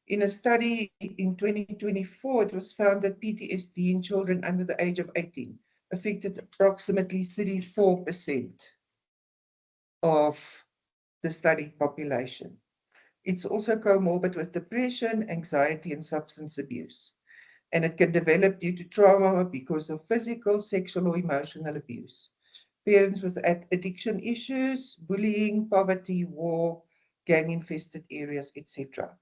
In a study in 2024, it was found that PTSD in children under the age of 18 affected approximately 34% of the study population. It's also comorbid with depression, anxiety, and substance abuse. And it can develop due to trauma because of physical, sexual, or emotional abuse. Parents with addiction issues, bullying, poverty, war, gang-infested areas, etc.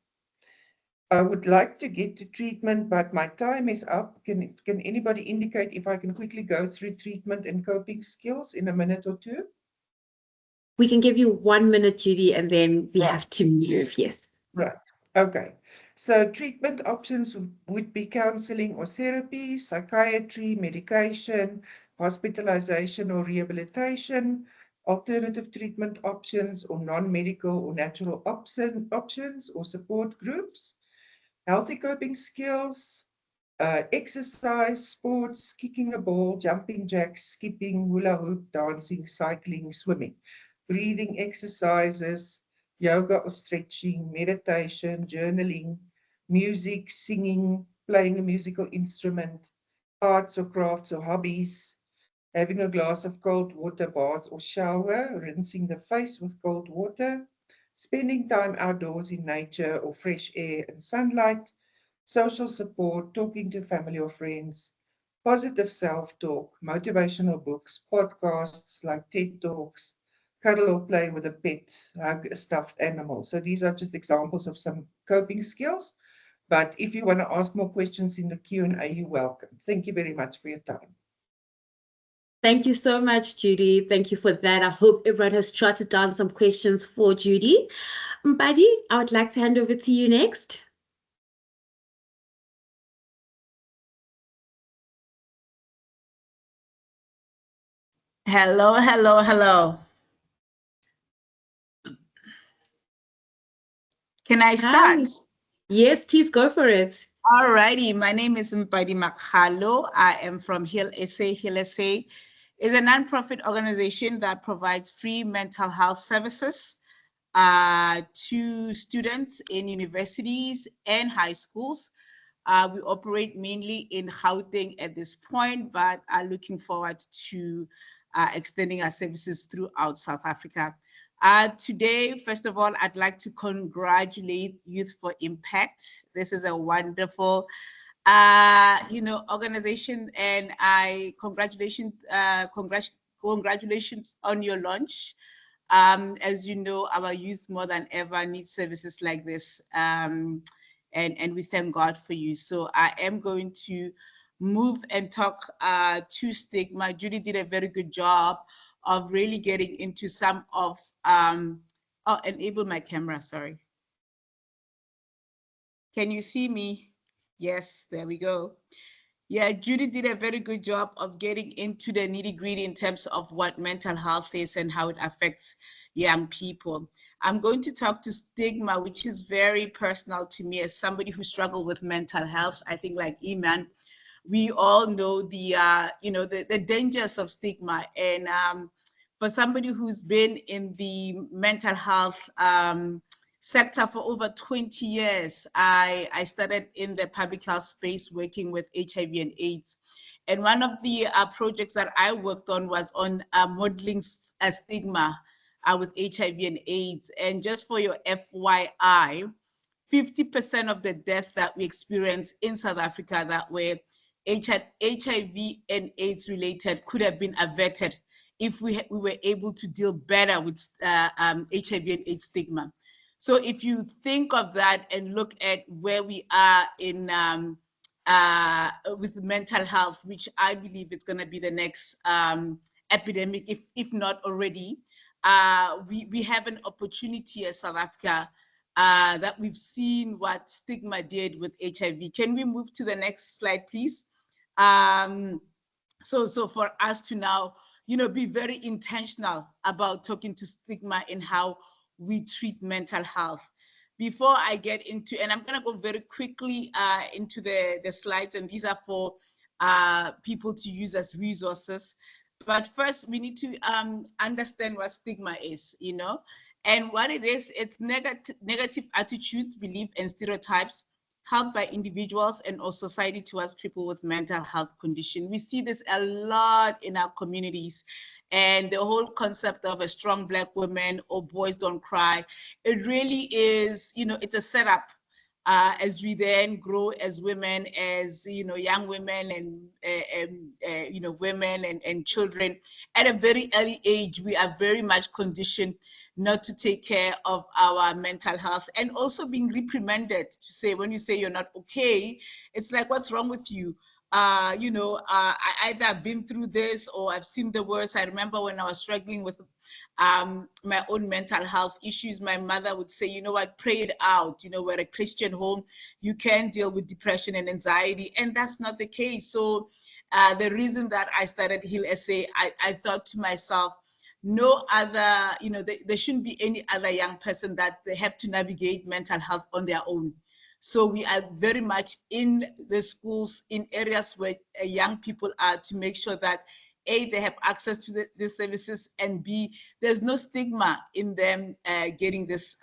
I would like to get to treatment, but my time is up. Can anybody indicate if I can quickly go through treatment and coping skills in a minute or two? We can give you 1 minute, Judy, and then we have to move. Yes. Right. Okay. So treatment options would be counseling or therapy, psychiatry, medication, hospitalization or rehabilitation, alternative treatment options or non-medical or natural options or support groups, healthy coping skills, exercise, sports, kicking a ball, jumping jacks, skipping, hula hoop, dancing, cycling, swimming, breathing exercises, yoga or stretching, meditation, journaling, music, singing, playing a musical instrument, arts or crafts or hobbies, having a glass of cold water bath or shower, rinsing the face with cold water, spending time outdoors in nature or fresh air and sunlight, social support, talking to family or friends, positive self-talk, motivational books, podcasts like TED Talks, cuddle or play with a pet, hug a stuffed animal. So these are just examples of some coping skills. But if you want to ask more questions in the Q&A, you're welcome. Thank you very much for your time. Thank you so much, Judy. Thank you for that. I hope everyone has jotted down some questions for Judy. Mbadi, I would like to hand over to you next. Hello, hello, hello. Can I start? Hi. Yes, please go for it. All righty. My name is Mpadi Makhalo. I am from Hill SA. Hill SA is a nonprofit organization that provides free mental health services to students in universities and high schools. We operate mainly in Gauteng at this point, but are looking forward to extending our services throughout South Africa. Today, first of all, I'd like to congratulate Youth4Impact. This is a wonderful, organization, and congratulations on your launch. As you know, our youth more than ever need services like this, and we thank God for you. So I am going to move and talk to stigma. Judy did a very good job of really getting into some of, enable my camera, sorry. Can you see me? Yes, there we go. Yeah, Judy did a very good job of getting into the nitty-gritty in terms of what mental health is and how it affects young people. I'm going to talk to stigma, which is very personal to me as somebody who struggled with mental health. I think like Iman, we all know the dangers of stigma. And for somebody who's been in the mental health sector for over 20 years, I started in the public health space working with HIV and AIDS. And one of the projects that I worked on was on modeling stigma with HIV and AIDS. And just for your FYI, 50% of the deaths that we experience in South Africa that were HIV and AIDS related could have been averted if we were able to deal better with HIV and AIDS stigma. So if you think of that and look at where we are in with mental health, which I believe is going to be the next epidemic, if not already, we have an opportunity as South Africa that we've seen what stigma did with HIV. Can we move to the next slide, please? So for us to now, be very intentional about talking to stigma and how we treat mental health. Before I get into, and I'm going to go very quickly into the slides, and these are for people to use as resources. But first, we need to understand what stigma is, and what it is. It's negative attitudes, beliefs, and stereotypes held by individuals and or society towards people with mental health condition. We see this a lot in our communities, and the whole concept of a strong Black woman or boys don't cry, it really is, it's a setup as we then grow as women, as young women and women and children. At a very early age, we are very much conditioned not to take care of our mental health, and also being reprimanded to say, when you say you're not okay, it's like, what's wrong with you? I either I've been through this or I've seen the worst. I remember when I was struggling with my own mental health issues, my mother would say, you know what, pray it out. We're a Christian home. You can deal with depression and anxiety. And that's not the case. So the reason that I started Heal SA, I thought to myself, no other, there shouldn't be any other young person that they have to navigate mental health on their own. So we are very much in the schools, in areas where young people are, to make sure that A, they have access to the services, and B, there's no stigma in them getting this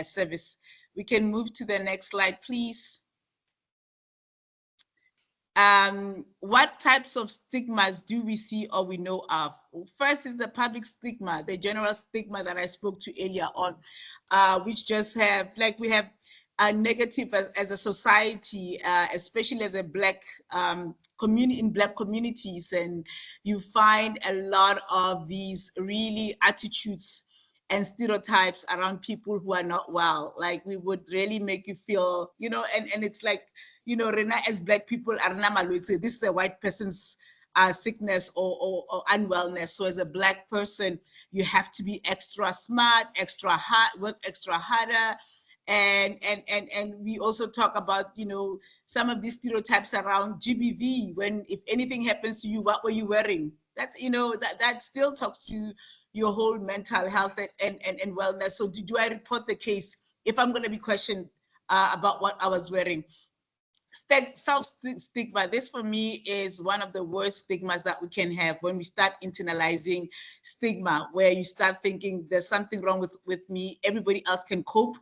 service. We can move to the next slide, please. What types of stigmas do we see or we know of? First is the public stigma, the general stigma that I spoke to earlier on, which just have, like, we have a negative as a society, especially as a Black community, in Black communities, and you find a lot of these really attitudes and stereotypes around people who are not well. Like, we would really make you feel, and it's like, Rena, as Black people, this is a white person's sickness or unwellness. So as a Black person, you have to be extra smart, extra hard, work extra harder. And we also talk about, some of these stereotypes around GBV. If anything happens to you, what were you wearing? That's, that still talks to your whole mental health and wellness. So do I report the case if I'm going to be questioned about what I was wearing? Self-stigma, this for me is one of the worst stigmas that we can have, when we start internalizing stigma, where you start thinking there's something wrong with me, everybody else can cope,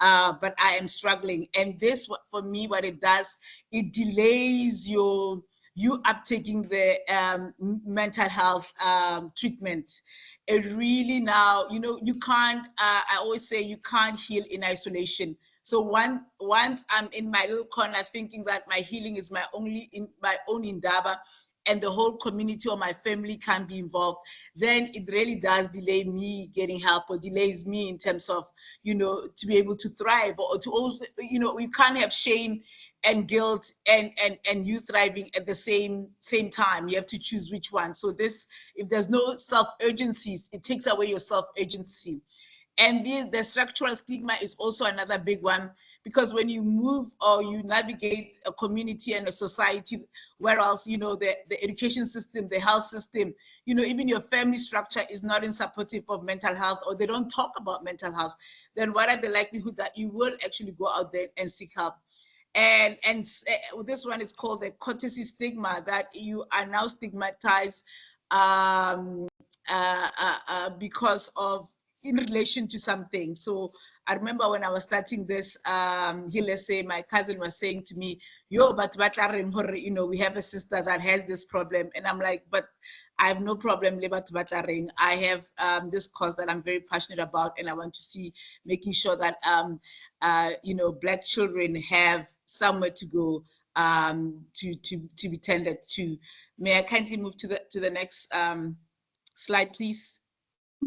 but I am struggling. And this, for me, what it does, it delays you uptaking the mental health treatment. It really now, you can't, I always say, you can't heal in isolation. So once I'm in my little corner thinking that my healing is my own endeavor, and the whole community or my family can't be involved, then it really does delay me getting help, or delays me in terms of, to be able to thrive, or to also, you can't have shame and guilt and you thriving at the same time. You have to choose which one. So this, if there's no self-urgencies, it takes away your self-urgency. And the structural stigma is also another big one, because when you move or you navigate a community and a society where else, the education system, the health system, even your family structure is not in supportive of mental health, or they don't talk about mental health, then what are the likelihood that you will actually go out there and seek help? And this one is called the courtesy stigma, that you are now stigmatized because of, in relation to something. So I remember when I was starting this, my cousin was saying to me, yo, but we have a sister that has this problem. And I'm like, but I have no problem ring. I have this cause that I'm very passionate about, and I want to see making sure that Black children have somewhere to go to be tended to. May I kindly move to the next slide, please?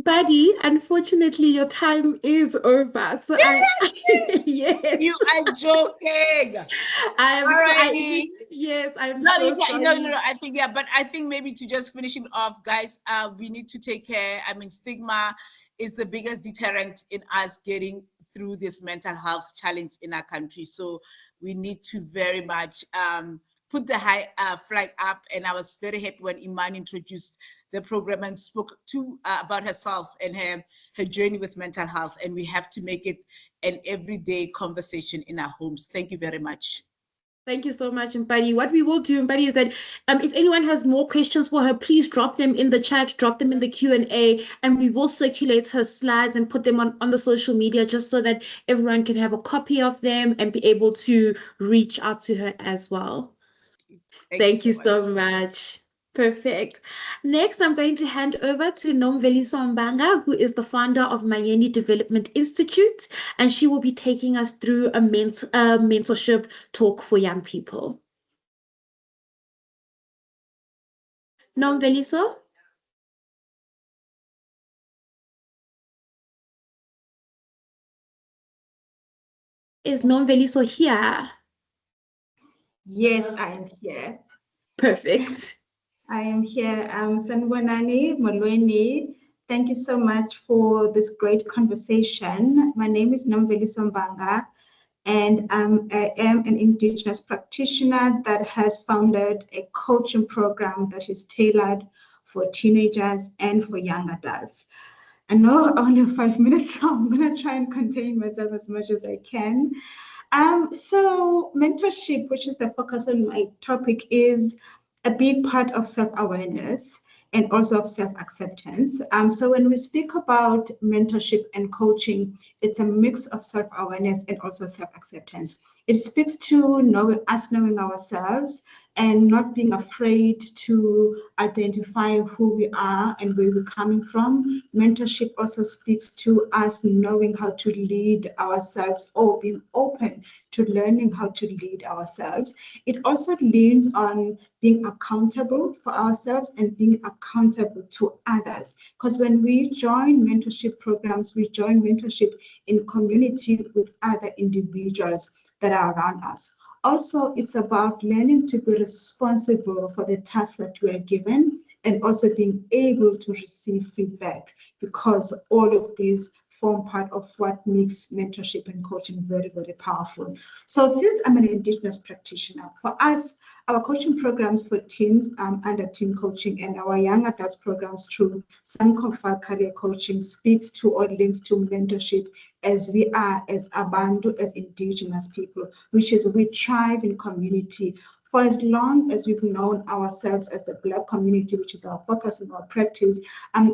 Buddy, unfortunately, your time is over. So yes. You are joking. I'm Alrighty. yes, I'm no, so sorry. No, I think, yeah, but I think maybe to just finish it off, guys, we need to take care. I mean, stigma is the biggest deterrent in us getting through this mental health challenge in our country. So we need to very much put the high flag up. And I was very happy when Iman introduced the program and spoke about herself and her journey with mental health. And we have to make it an everyday conversation in our homes. Thank you very much. Thank you so much, Mpadi. What we will do, Mpadi, is that if anyone has more questions for her, please drop them in the chat, drop them in the Q&A, and we will circulate her slides and put them on the social media just so that everyone can have a copy of them and be able to reach out to her as well. Thank you so much. Perfect. Next, I'm going to hand over to Nomveliso Mbanga, who is the founder of Mayeni Development Institute, and she will be taking us through a mentorship talk for young people. Nomveliso? Is Nomveliso here? Yes, I am here. Perfect. I am here. Sanibonani Molweni. Thank you so much for this great conversation. My name is Nomveliso Mbanga, and I am an Indigenous practitioner that has founded a coaching program that is tailored for teenagers and for young adults. I know I only have 5 minutes, so I'm going to try and contain myself as much as I can. So mentorship, which is the focus on my topic, is a big part of self-awareness and also of self-acceptance. So when we speak about mentorship and coaching, it's a mix of self-awareness and also self-acceptance. It speaks to knowing ourselves and not being afraid to identify who we are and where we're coming from. Mentorship also speaks to us knowing how to lead ourselves or being open to learning how to lead ourselves. It also leans on being accountable for ourselves and being accountable to others. Because when we join mentorship programs, we join mentorship in community with other individuals that are around us. Also, it's about learning to be responsible for the tasks that we are given and also being able to receive feedback, because all of these form part of what makes mentorship and coaching very, very powerful. So since I'm an Indigenous practitioner, for us, our coaching programs for teens under teen coaching and our young adults programs through Sankofa career coaching speaks to or links to mentorship, as we are as Abantu, as Indigenous people, which is we thrive in community. For as long as we've known ourselves as the Black community, which is our focus and our practice,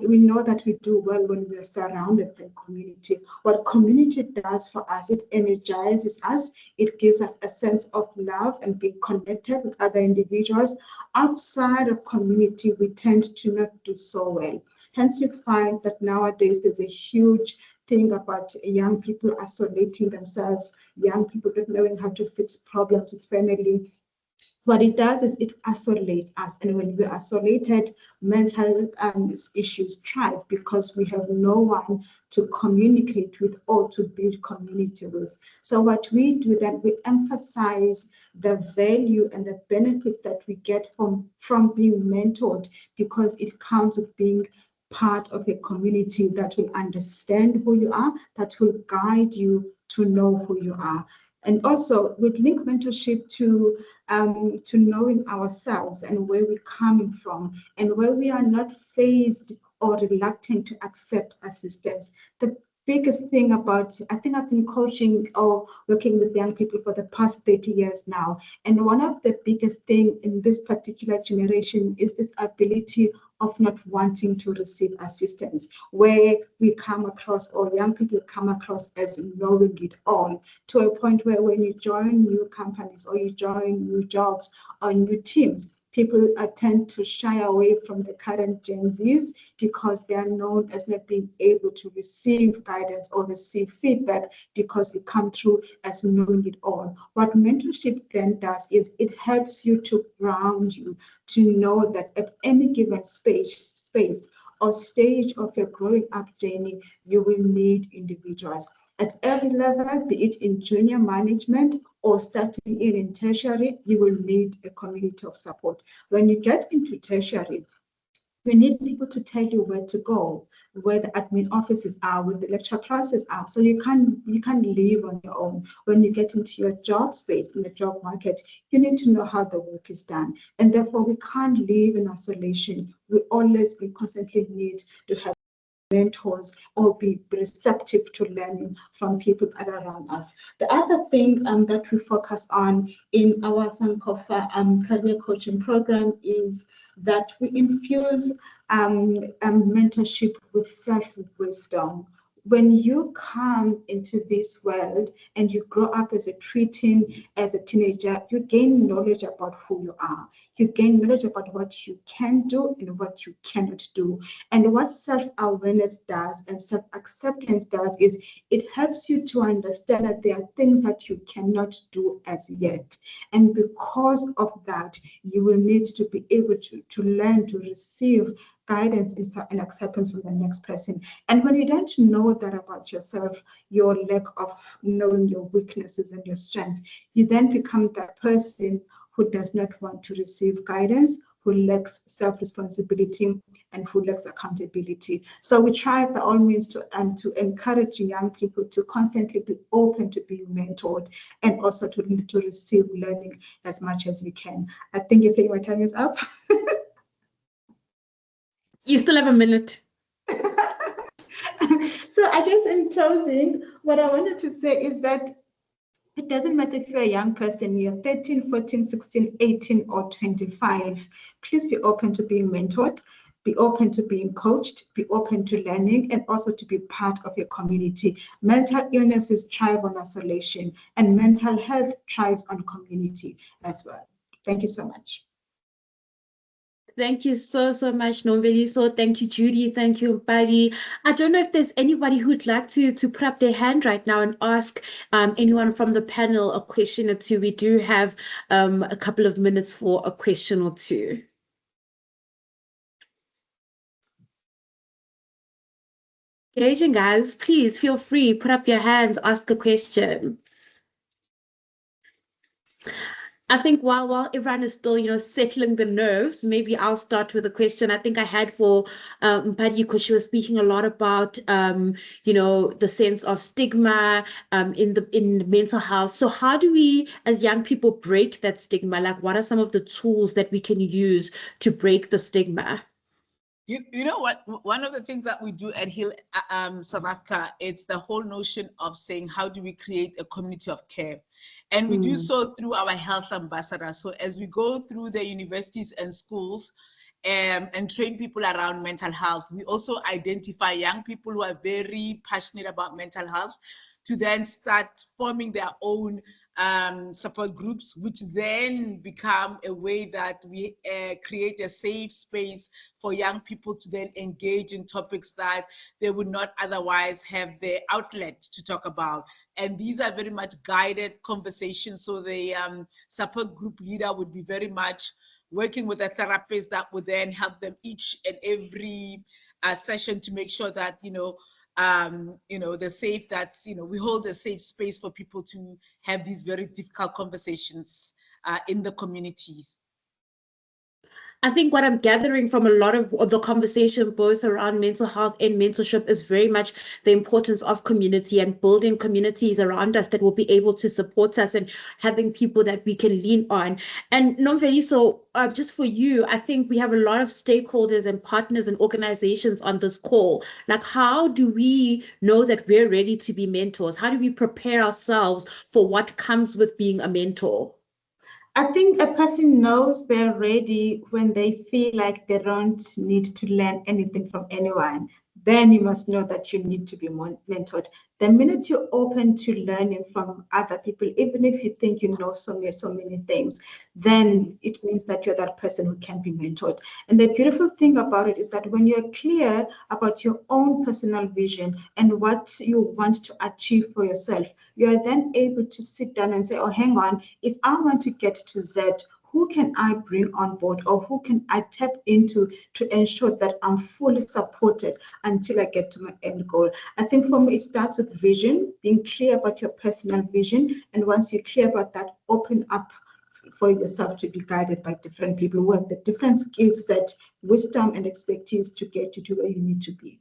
we know that we do well when we are surrounded by community. What community does for us, it energizes us, it gives us a sense of love and being connected with other individuals. Outside of community, we tend to not do so well. Hence, you find that nowadays there's a huge thing about young people isolating themselves, young people not knowing how to fix problems with family. What it does is it isolates us, and when we're isolated, mental issues thrive because we have no one to communicate with or to build community with. So what we do then, we emphasize the value and the benefits that we get from being mentored, because it comes with being part of a community that will understand who you are, that will guide you to know who you are. And also, we link mentorship to knowing ourselves and where we're coming from, and where we are not phased or reluctant to accept assistance. The biggest thing about, I think I've been coaching or working with young people for the past 30 years now, and one of the biggest things in this particular generation is this ability of not wanting to receive assistance, where we come across, or young people come across, as knowing it all, to a point where when you join new companies or you join new jobs or new teams, people tend to shy away from the current Gen Zs because they are known as not being able to receive guidance or receive feedback because we come through as knowing it all. What mentorship then does is it helps you to ground you, to know that at any given space or stage of your growing up journey, you will need individuals. At every level, be it in junior management or starting in tertiary, you will need a community of support. When you get into tertiary, we need people to tell you where to go, where the admin offices are, where the lecture classes are. So you can't live on your own. When you get into your job space in the job market, you need to know how the work is done. And therefore, we can't live in isolation. We constantly need to have mentors or be receptive to learning from people other around us. The other thing that we focus on in our Sankofa career coaching program is that we infuse mentorship with self-wisdom. When you come into this world and you grow up as a preteen, as a teenager, you gain knowledge about who you are. You gain knowledge about what you can do and what you cannot do. And what self-awareness does and self-acceptance does is it helps you to understand that there are things that you cannot do as yet. And because of that, you will need to be able to learn to receive guidance and acceptance from the next person. And when you don't know that about yourself, your lack of knowing your weaknesses and your strengths, you then become that person who does not want to receive guidance, who lacks self-responsibility, and who lacks accountability. So we try by all means to encourage young people to constantly be open to being mentored and also to receive learning as much as you can. I think you think my time is up. You still have a minute. So I guess in closing, what I wanted to say is that it doesn't matter if you're a young person, you're 13, 14, 16, 18, or 25. Please be open to being mentored, be open to being coached, be open to learning, and also to be part of your community. Mental illnesses thrive on isolation, and mental health thrives on community as well. Thank you so much. Thank you so much, Nomveliso. Thank you, Judy. Thank you, Mpadi. I don't know if there's anybody who'd like to put up their hand right now and ask anyone from the panel a question or two. We do have a couple of minutes for a question or two. Engaging, guys, please feel free, put up your hands, ask a question. I think while everyone is still, settling the nerves, maybe I'll start with a question I think I had for Mpadi, because she was speaking a lot about, the sense of stigma in mental health. So how do we, as young people, break that stigma? Like, what are some of the tools that we can use to break the stigma? You know what? One of the things that we do at Heal South Africa, it's the whole notion of saying, how do we create a community of care? And we do so through our health ambassadors. So as we go through the universities and schools and train people around mental health, we also identify young people who are very passionate about mental health to then start forming their own support groups, which then become a way that we create a safe space for young people to then engage in topics that they would not otherwise have the outlet to talk about. And these are very much guided conversations. So the support group leader would be very much working with a therapist that would then help them each and every session to make sure that, the safe, that's, we hold a safe space for people to have these very difficult conversations in the communities. I think what I'm gathering from a lot of the conversation, both around mental health and mentorship, is very much the importance of community and building communities around us that will be able to support us and having people that we can lean on. And Nomveliso, just for you, I think we have a lot of stakeholders and partners and organizations on this call. Like, how do we know that we're ready to be mentors? How do we prepare ourselves for what comes with being a mentor? I think a person knows they're ready when they feel like they don't need to learn anything from anyone. then you must know that you need to be mentored. The minute you're open to learning from other people, even if you think you know so many things, then it means that you're that person who can be mentored. And the beautiful thing about it is that when you're clear about your own personal vision and what you want to achieve for yourself, you are then able to sit down and say, oh, hang on, if I want to get to Z, who can I bring on board, or who can I tap into to ensure that I'm fully supported until I get to my end goal? I think for me, it starts with vision, being clear about your personal vision. And once you're clear about that, open up for yourself to be guided by different people who have the different skill set, wisdom, and expertise to get you to where you need to be.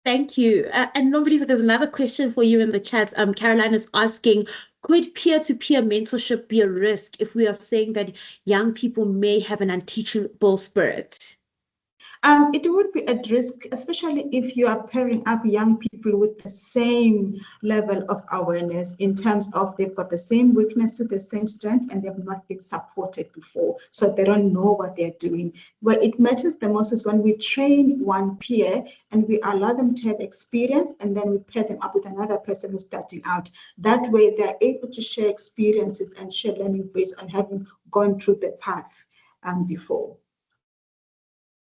Thank you. And nobody, there's another question for you in the chat. Caroline is asking, could peer-to-peer mentorship be a risk if we are saying that young people may have an unteachable spirit? It would be a risk, especially if you are pairing up young people with the same level of awareness in terms of they've got the same weaknesses, the same strength, and they've not been supported before. So they don't know what they're doing. Where it matters the most is when we train one peer and we allow them to have experience, and then we pair them up with another person who's starting out. That way, they're able to share experiences and share learning based on having gone through the path before.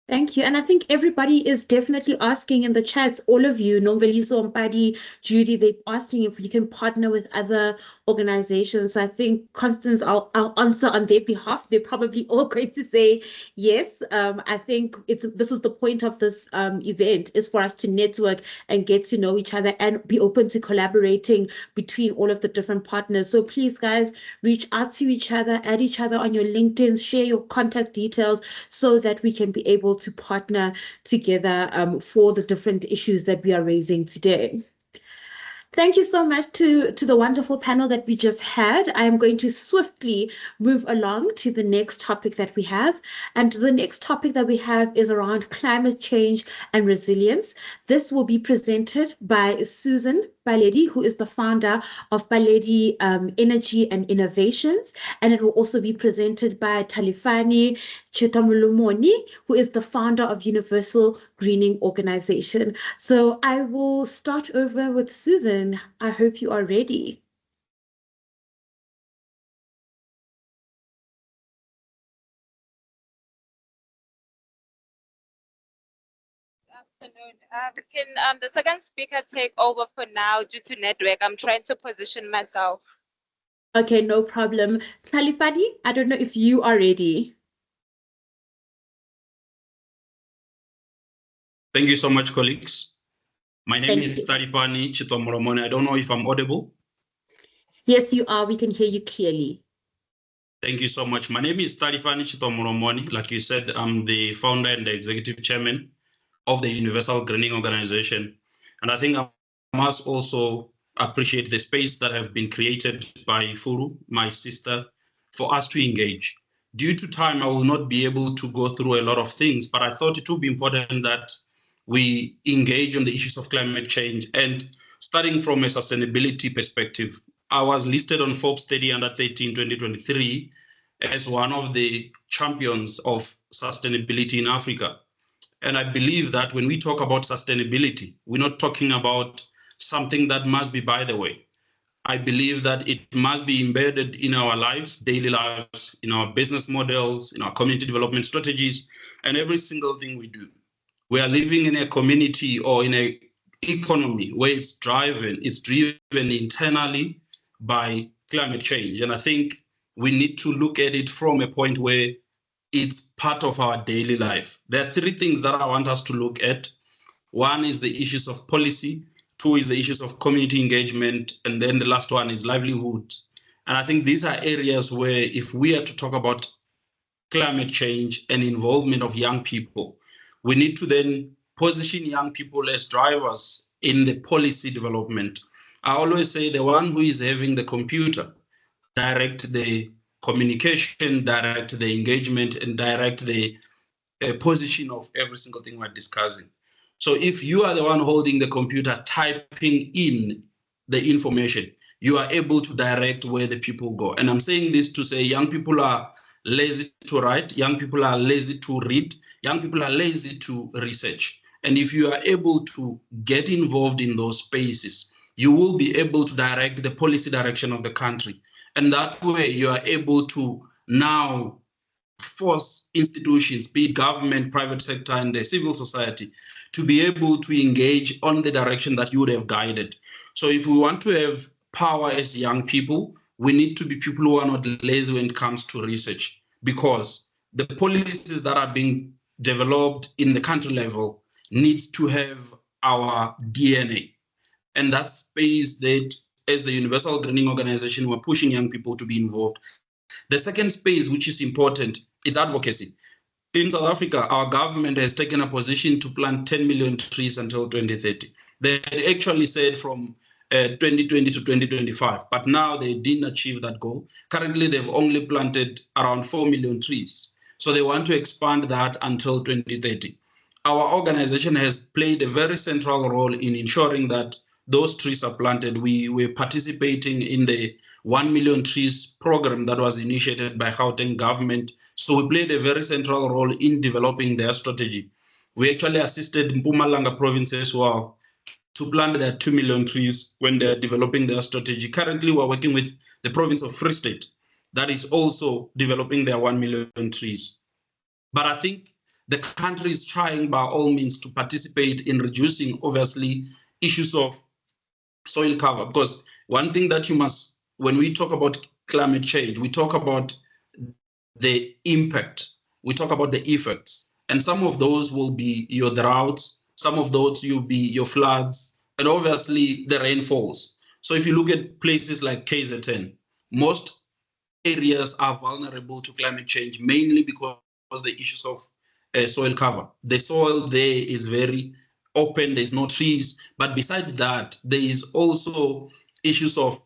Thank you. And I think everybody is definitely asking in the chats, all of you, Nomveliso, Mpadi, Judy, they're asking if you can partner with other organizations. I think, Constance, I'll answer on their behalf. They're probably all going to say yes. I think this is the point of this event, is for us to network and get to know each other and be open to collaborating between all of the different partners. So please, guys, reach out to each other, add each other on your LinkedIn, share your contact details so that we can be able to partner together for the different issues that we are raising today. Thank you so much to the wonderful panel that we just had. I am going to swiftly move along to the next topic that we have. And the next topic that we have is around climate change and resilience. This will be presented by Susan Baledi, who is the founder of Baledi Energy and Innovations. And it will also be presented by Talifani Chitamulumoni, who is the founder of Universal Greening Organization. So I will start over with Susan. I hope you are ready. Afternoon. Can the second speaker take over for now due to network? I'm trying to position myself. Okay, no problem. Talifani, I don't know if you are ready. Thank you so much, colleagues. My name is Talifani Chitomoromone. I don't know if I'm audible. Yes, you are. We can hear you clearly. Thank you so much. My name is Talifani Chitomoromone. Like you said, I'm the founder and the executive chairman of the Universal Greening Organization. And I think I must also appreciate the space that have been created by Furu, my sister, for us to engage. Due to time, I will not be able to go through a lot of things, but I thought it would be important that we engage on the issues of climate change. And starting from a sustainability perspective, I was listed on Forbes 30 Under 13 2023 as one of the champions of sustainability in Africa. And I believe that when we talk about sustainability, we're not talking about something that must be by the way. I believe that it must be embedded in our lives, daily lives, in our business models, in our community development strategies, and every single thing we do. We are living in a community or in an economy where it's driven internally by climate change. And I think we need to look at it from a point where it's part of our daily life. There are three things that I want us to look at. One is the issues of policy, two is the issues of community engagement, and then the last one is livelihood. And I think these are areas where if we are to talk about climate change and involvement of young people, we need to then position young people as drivers in the policy development. I always say the one who is having the computer direct the communication, direct the engagement, and direct the position of every single thing we're discussing. So if you are the one holding the computer, typing in the information, you are able to direct where the people go. And I'm saying this to say young people are lazy to write, young people are lazy to read, young people are lazy to research. And if you are able to get involved in those spaces, you will be able to direct the policy direction of the country. And that way you are able to now force institutions, be it government, private sector, and the civil society, to be able to engage on the direction that you would have guided. So if we want to have power as young people, we need to be people who are not lazy when it comes to research, because the policies that are being developed in the country level needs to have our DNA. And that space that, as the Universal Greening Organization, we're pushing young people to be involved. The second space, which is important, is advocacy. In South Africa, our government has taken a position to plant 10 million trees until 2030. They had actually said from 2020 to 2025, but now they didn't achieve that goal. Currently, they've only planted around 4 million trees. So they want to expand that until 2030. Our organization has played a very central role in ensuring that those trees are planted. We're participating in the 1 million trees program that was initiated by Gauteng government. So we played a very central role in developing their strategy. We actually assisted Mpumalanga province as well to plant their 2 million trees when they're developing their strategy. Currently, we're working with the province of Free State that is also developing their 1 million trees. But I think the country is trying by all means to participate in reducing, obviously, issues of soil cover. Because one thing that you must, when we talk about climate change, we talk about the impact, we talk about the effects. And some of those will be your droughts, some of those will be your floods, and obviously the rainfalls. So if you look at places like KZN, most areas are vulnerable to climate change, mainly because the issues of soil cover. The soil there is very open, there's no trees. But besides that, there is also issues of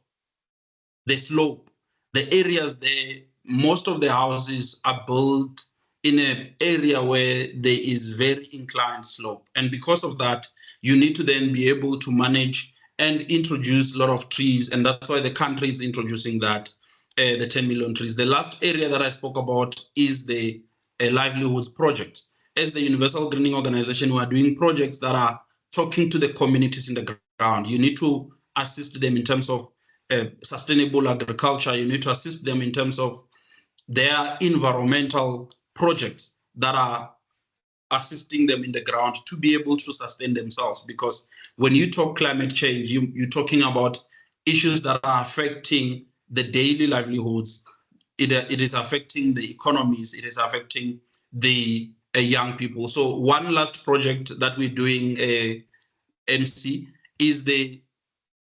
the slope. The areas there, most of the houses are built in an area where there is very inclined slope. And because of that, you need to then be able to manage and introduce a lot of trees. And that's why the country is introducing that, the 10 million trees. The last area that I spoke about is the livelihoods projects. As the Universal Greening Organization, we are doing projects that are talking to the communities in the ground. You need to assist them in terms of sustainable agriculture. You need to assist them in terms of their environmental projects that are assisting them in the ground to be able to sustain themselves. Because when you talk climate change, you're talking about issues that are affecting the daily livelihoods. It is affecting the economies. It is affecting the young people. So one last project that we're doing, MC, is the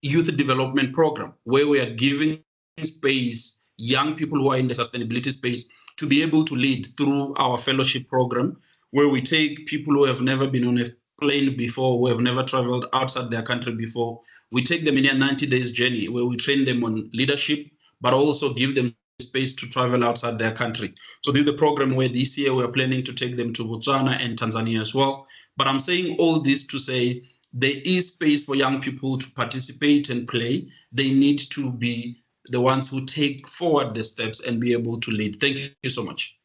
youth development program, where we are giving space young people who are in the sustainability space to be able to lead through our fellowship program, where we take people who have never been on a plane before, who have never traveled outside their country before. We take them in a 90 days journey where we train them on leadership, but also give them space to travel outside their country. So this is the program where this year we're planning to take them to Botswana and Tanzania as well. But I'm saying all this to say there is space for young people to participate and play. They need to be the ones who take forward the steps and be able to lead. Thank you so much.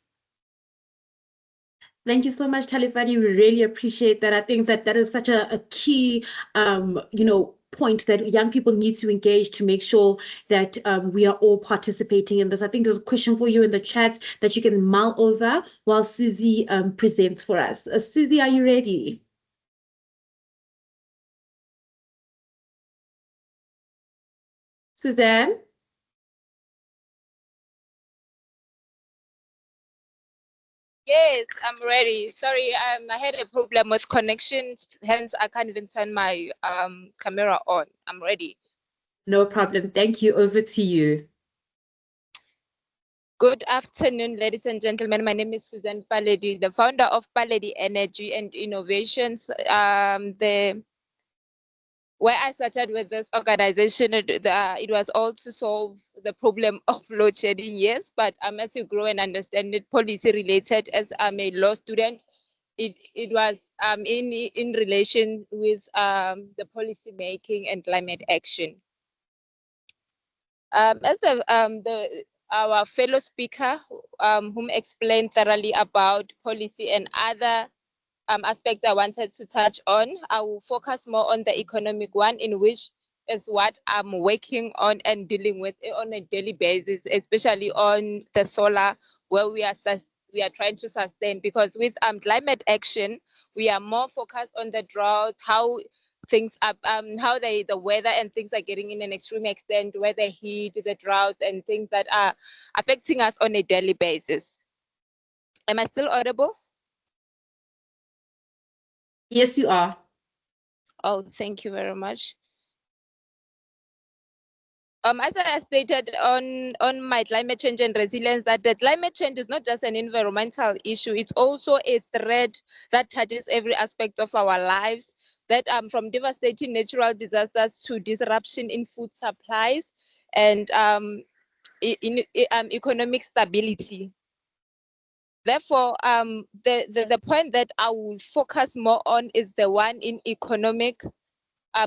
Thank you so much, Talifani. We really appreciate that. I think that that is such a key, point that young people need to engage to make sure that we are all participating in this. I think there's a question for you in the chat that you can mull over while Susie presents for us. Susie, are you ready? Suzanne? Yes, I'm ready. Sorry, I had a problem with connections, hence I can't even turn my camera on. I'm ready. No problem. Thank you. Over to you. Good afternoon, ladies and gentlemen. My name is Suzanne Paledi, the founder of Paledi Energy and Innovations. Where I started with this organization, it was all to solve the problem of load shedding, yes, but as you grow and understand it, policy related, as I'm a law student, it was in relation with the policy making and climate action. As our fellow speaker, whom explained thoroughly about policy and other aspect I wanted to touch on. I will focus more on the economic one, in which is what I'm working on and dealing with on a daily basis, especially on the solar, where we are trying to sustain, because with climate action, we are more focused on the drought, how things are, how the weather and things are getting in an extreme extent, where the heat, the drought, and things that are affecting us on a daily basis. Am I still audible? Yes, you are. Oh, thank you very much. As I stated on my climate change and resilience, that the climate change is not just an environmental issue, it's also a threat that touches every aspect of our lives, that from devastating natural disasters to disruption in food supplies and economic stability. Therefore, the point that I will focus more on is the one in economic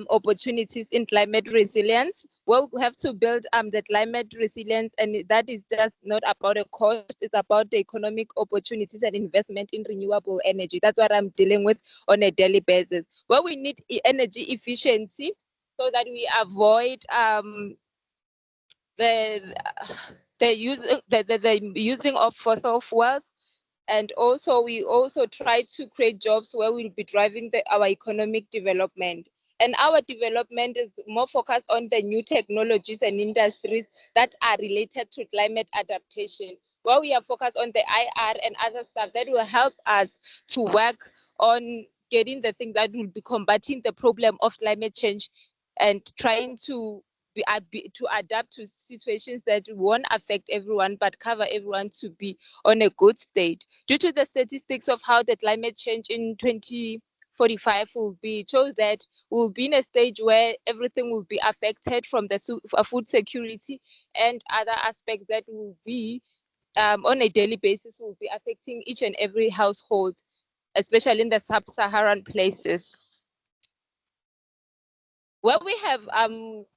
opportunities in climate resilience, where we have to build the climate resilience, and that is just not about a cost, it's about the economic opportunities and investment in renewable energy. That's what I'm dealing with on a daily basis, where we need energy efficiency so that we avoid the using of fossil fuels. And also, we also try to create jobs where we'll be driving our economic development. And our development is more focused on the new technologies and industries that are related to climate adaptation, where we are focused on the IR and other stuff that will help us to work on getting the things that will be combating the problem of climate change and trying to adapt to situations that won't affect everyone but cover everyone to be on a good state. Due to the statistics of how the climate change in 2045 will be, it shows that we'll be in a stage where everything will be affected, from the food security and other aspects that will be on a daily basis, will be affecting each and every household, especially in the sub-Saharan places, where we have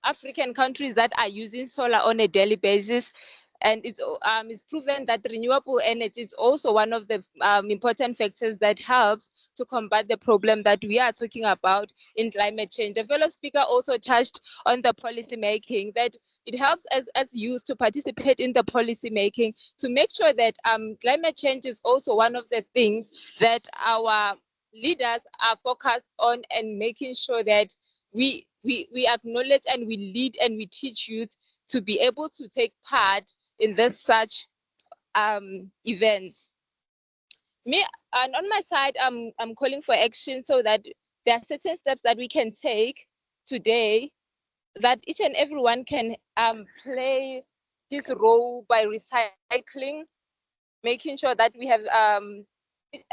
African countries that are using solar on a daily basis. And it's proven that renewable energy is also one of the important factors that helps to combat the problem that we are talking about in climate change. The fellow speaker also touched on the policy making, that it helps as youth to participate in the policy making, to make sure that climate change is also one of the things that our leaders are focused on, and making sure that we acknowledge and we lead and we teach youth to be able to take part in such events. And on my side, I'm calling for action, so that there are certain steps that we can take today, that each and everyone can play this role by recycling, making sure that we have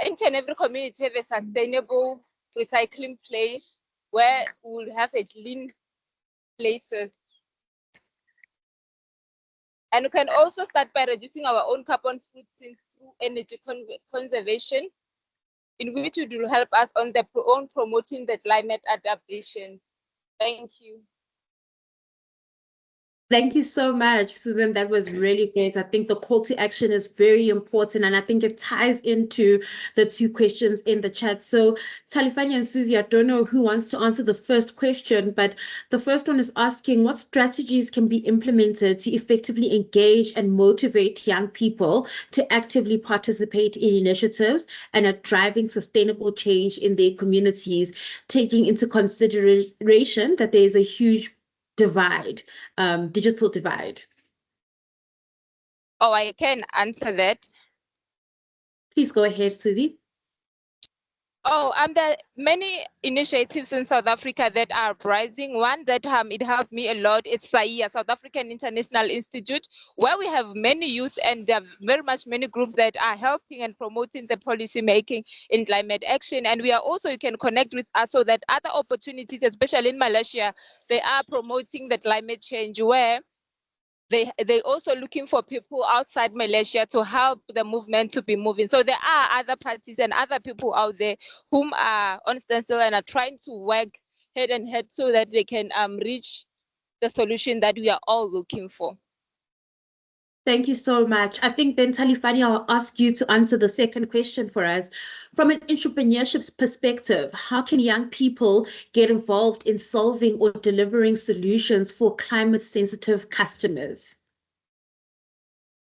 each and every community have a sustainable recycling place where we will have a clean places. And we can also start by reducing our own carbon footprint through energy conservation, in which it will help us on promoting the climate adaptation. Thank you. Thank you so much, Susan. That was really great. I think the call to action is very important, and I think it ties into the two questions in the chat. So Talifani and Susie, I don't know who wants to answer the first question, but the first one is asking what strategies can be implemented to effectively engage and motivate young people to actively participate in initiatives and at driving sustainable change in their communities, taking into consideration that there is a huge divide, digital divide. Oh, I can answer that. Please go ahead, Susie. Oh, there are many initiatives in South Africa that are rising. One that it helped me a lot is SAIA, South African International Institute, where we have many youth, and there are very much many groups that are helping and promoting the policy making in climate action. And we are also, you can connect with us, so that other opportunities, especially in Malaysia, they are promoting the climate change, where they also looking for people outside Malaysia to help the movement to be moving. So there are other parties and other people out there whom are on standstill and are trying to work head and head, so that they can reach the solution that we are all looking for. Thank you so much. I think then, Talifani, I'll ask you to answer the second question for us. From an entrepreneurship perspective, how can young people get involved in solving or delivering solutions for climate-sensitive customers?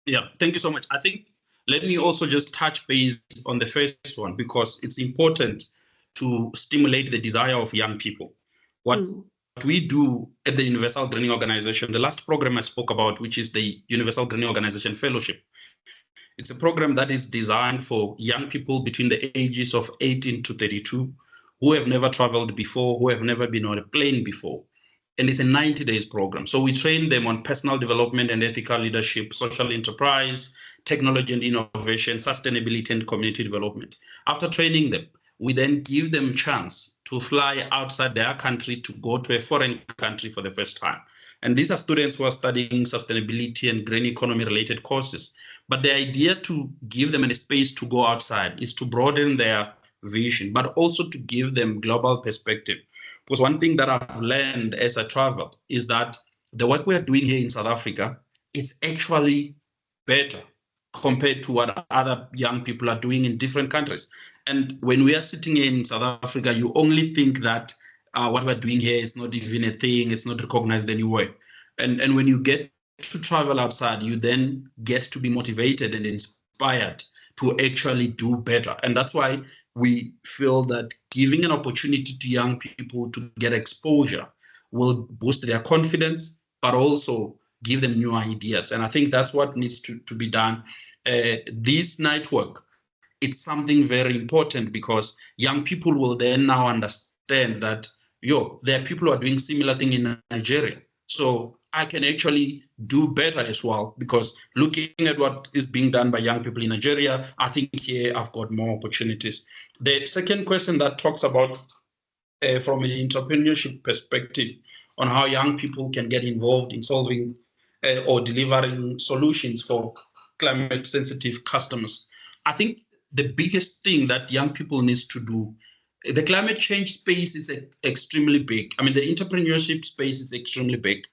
Yeah, thank you so much. I think let me also just touch base on the first one, because it's important to stimulate the desire of young people. What we do at the Universal Greening Organization, the last program I spoke about, which is the Universal Greening Organization Fellowship, it's a program that is designed for young people between the ages of 18 to 32 who have never traveled before, who have never been on a plane before. And it's a 90 days program. So we train them on personal development and ethical leadership, social enterprise, technology and innovation, sustainability and community development. After training them, we then give them a chance to fly outside their country to go to a foreign country for the first time. And these are students who are studying sustainability and green economy related courses. But the idea to give them a space to go outside is to broaden their vision, but also to give them global perspective. Because one thing that I've learned as I travel is that the work we're doing here in South Africa, it's actually better compared to what other young people are doing in different countries. And when we are sitting here in South Africa, you only think that what we're doing here is not even a thing, it's not recognized anywhere. And when you get to travel outside, you then get to be motivated and inspired to actually do better. And that's why we feel that giving an opportunity to young people to get exposure will boost their confidence, but also give them new ideas. And I think that's what needs to be done. This night work, it's something very important, because young people will then now understand that, there are people who are doing similar thing in Nigeria. So I can actually do better as well, because looking at what is being done by young people in Nigeria, I think here I've got more opportunities. The second question that talks about from an entrepreneurship perspective on how young people can get involved in solving or delivering solutions for climate sensitive customers. I think the biggest thing that young people need to do, the climate change space is extremely big. I mean, the entrepreneurship space is extremely big.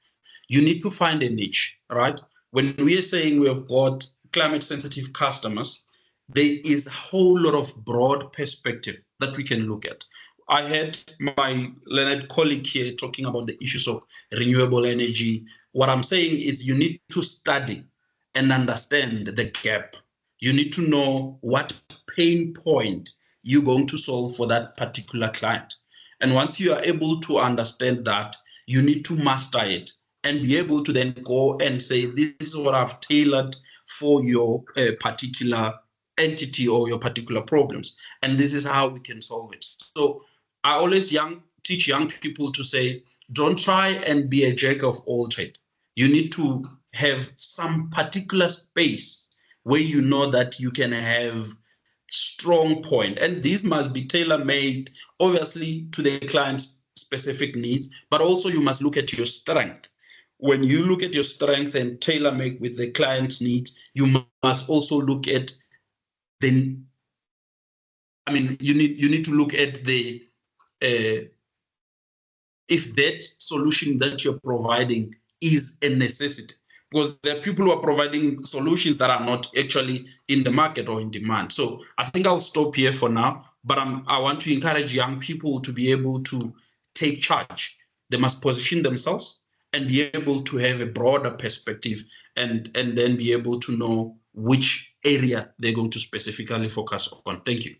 You need to find a niche, right? When we are saying we have got climate sensitive customers, there is a whole lot of broad perspective that we can look at. I had my learned colleague here talking about the issues of renewable energy. What I'm saying is you need to study and understand the gap. You need to know what pain point you're going to solve for that particular client. And once you are able to understand that, you need to master it and be able to then go and say, this is what I've tailored for your particular entity or your particular problems. And this is how we can solve it. So I always teach young people to say, don't try and be a jack of all trade. You need to have some particular space where you know that you can have strong point. And these must be tailor-made, obviously, to the client's specific needs, but also you must look at your strength. When you look at your strength and tailor-make with the client's needs, you must also look at you need to look at the if that solution that you're providing is a necessity, because there are people who are providing solutions that are not actually in the market or in demand. So I think I'll stop here for now, but I want to encourage young people to be able to take charge. They must position themselves and be able to have a broader perspective and then be able to know which area they're going to specifically focus on. Thank you.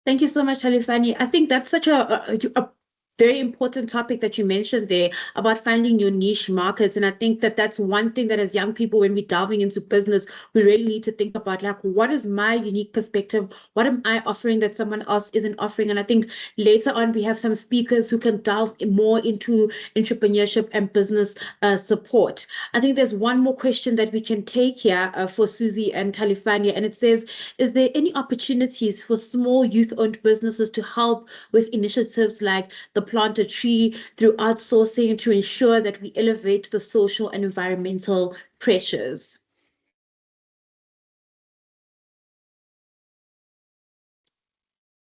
Thank you so much, Talifani. I think that's such a very important topic that you mentioned there about finding your niche markets. And I think that that's one thing that as young people, when we're delving into business, we really need to think about, like, what is my unique perspective? What am I offering that someone else isn't offering? And I think later on, we have some speakers who can delve more into entrepreneurship and business support. I think there's one more question that we can take here for Susie and Talifani. And it says, is there any opportunities for small youth-owned businesses to help with initiatives like the Plant a Tree through outsourcing to ensure that we elevate the social and environmental pressures?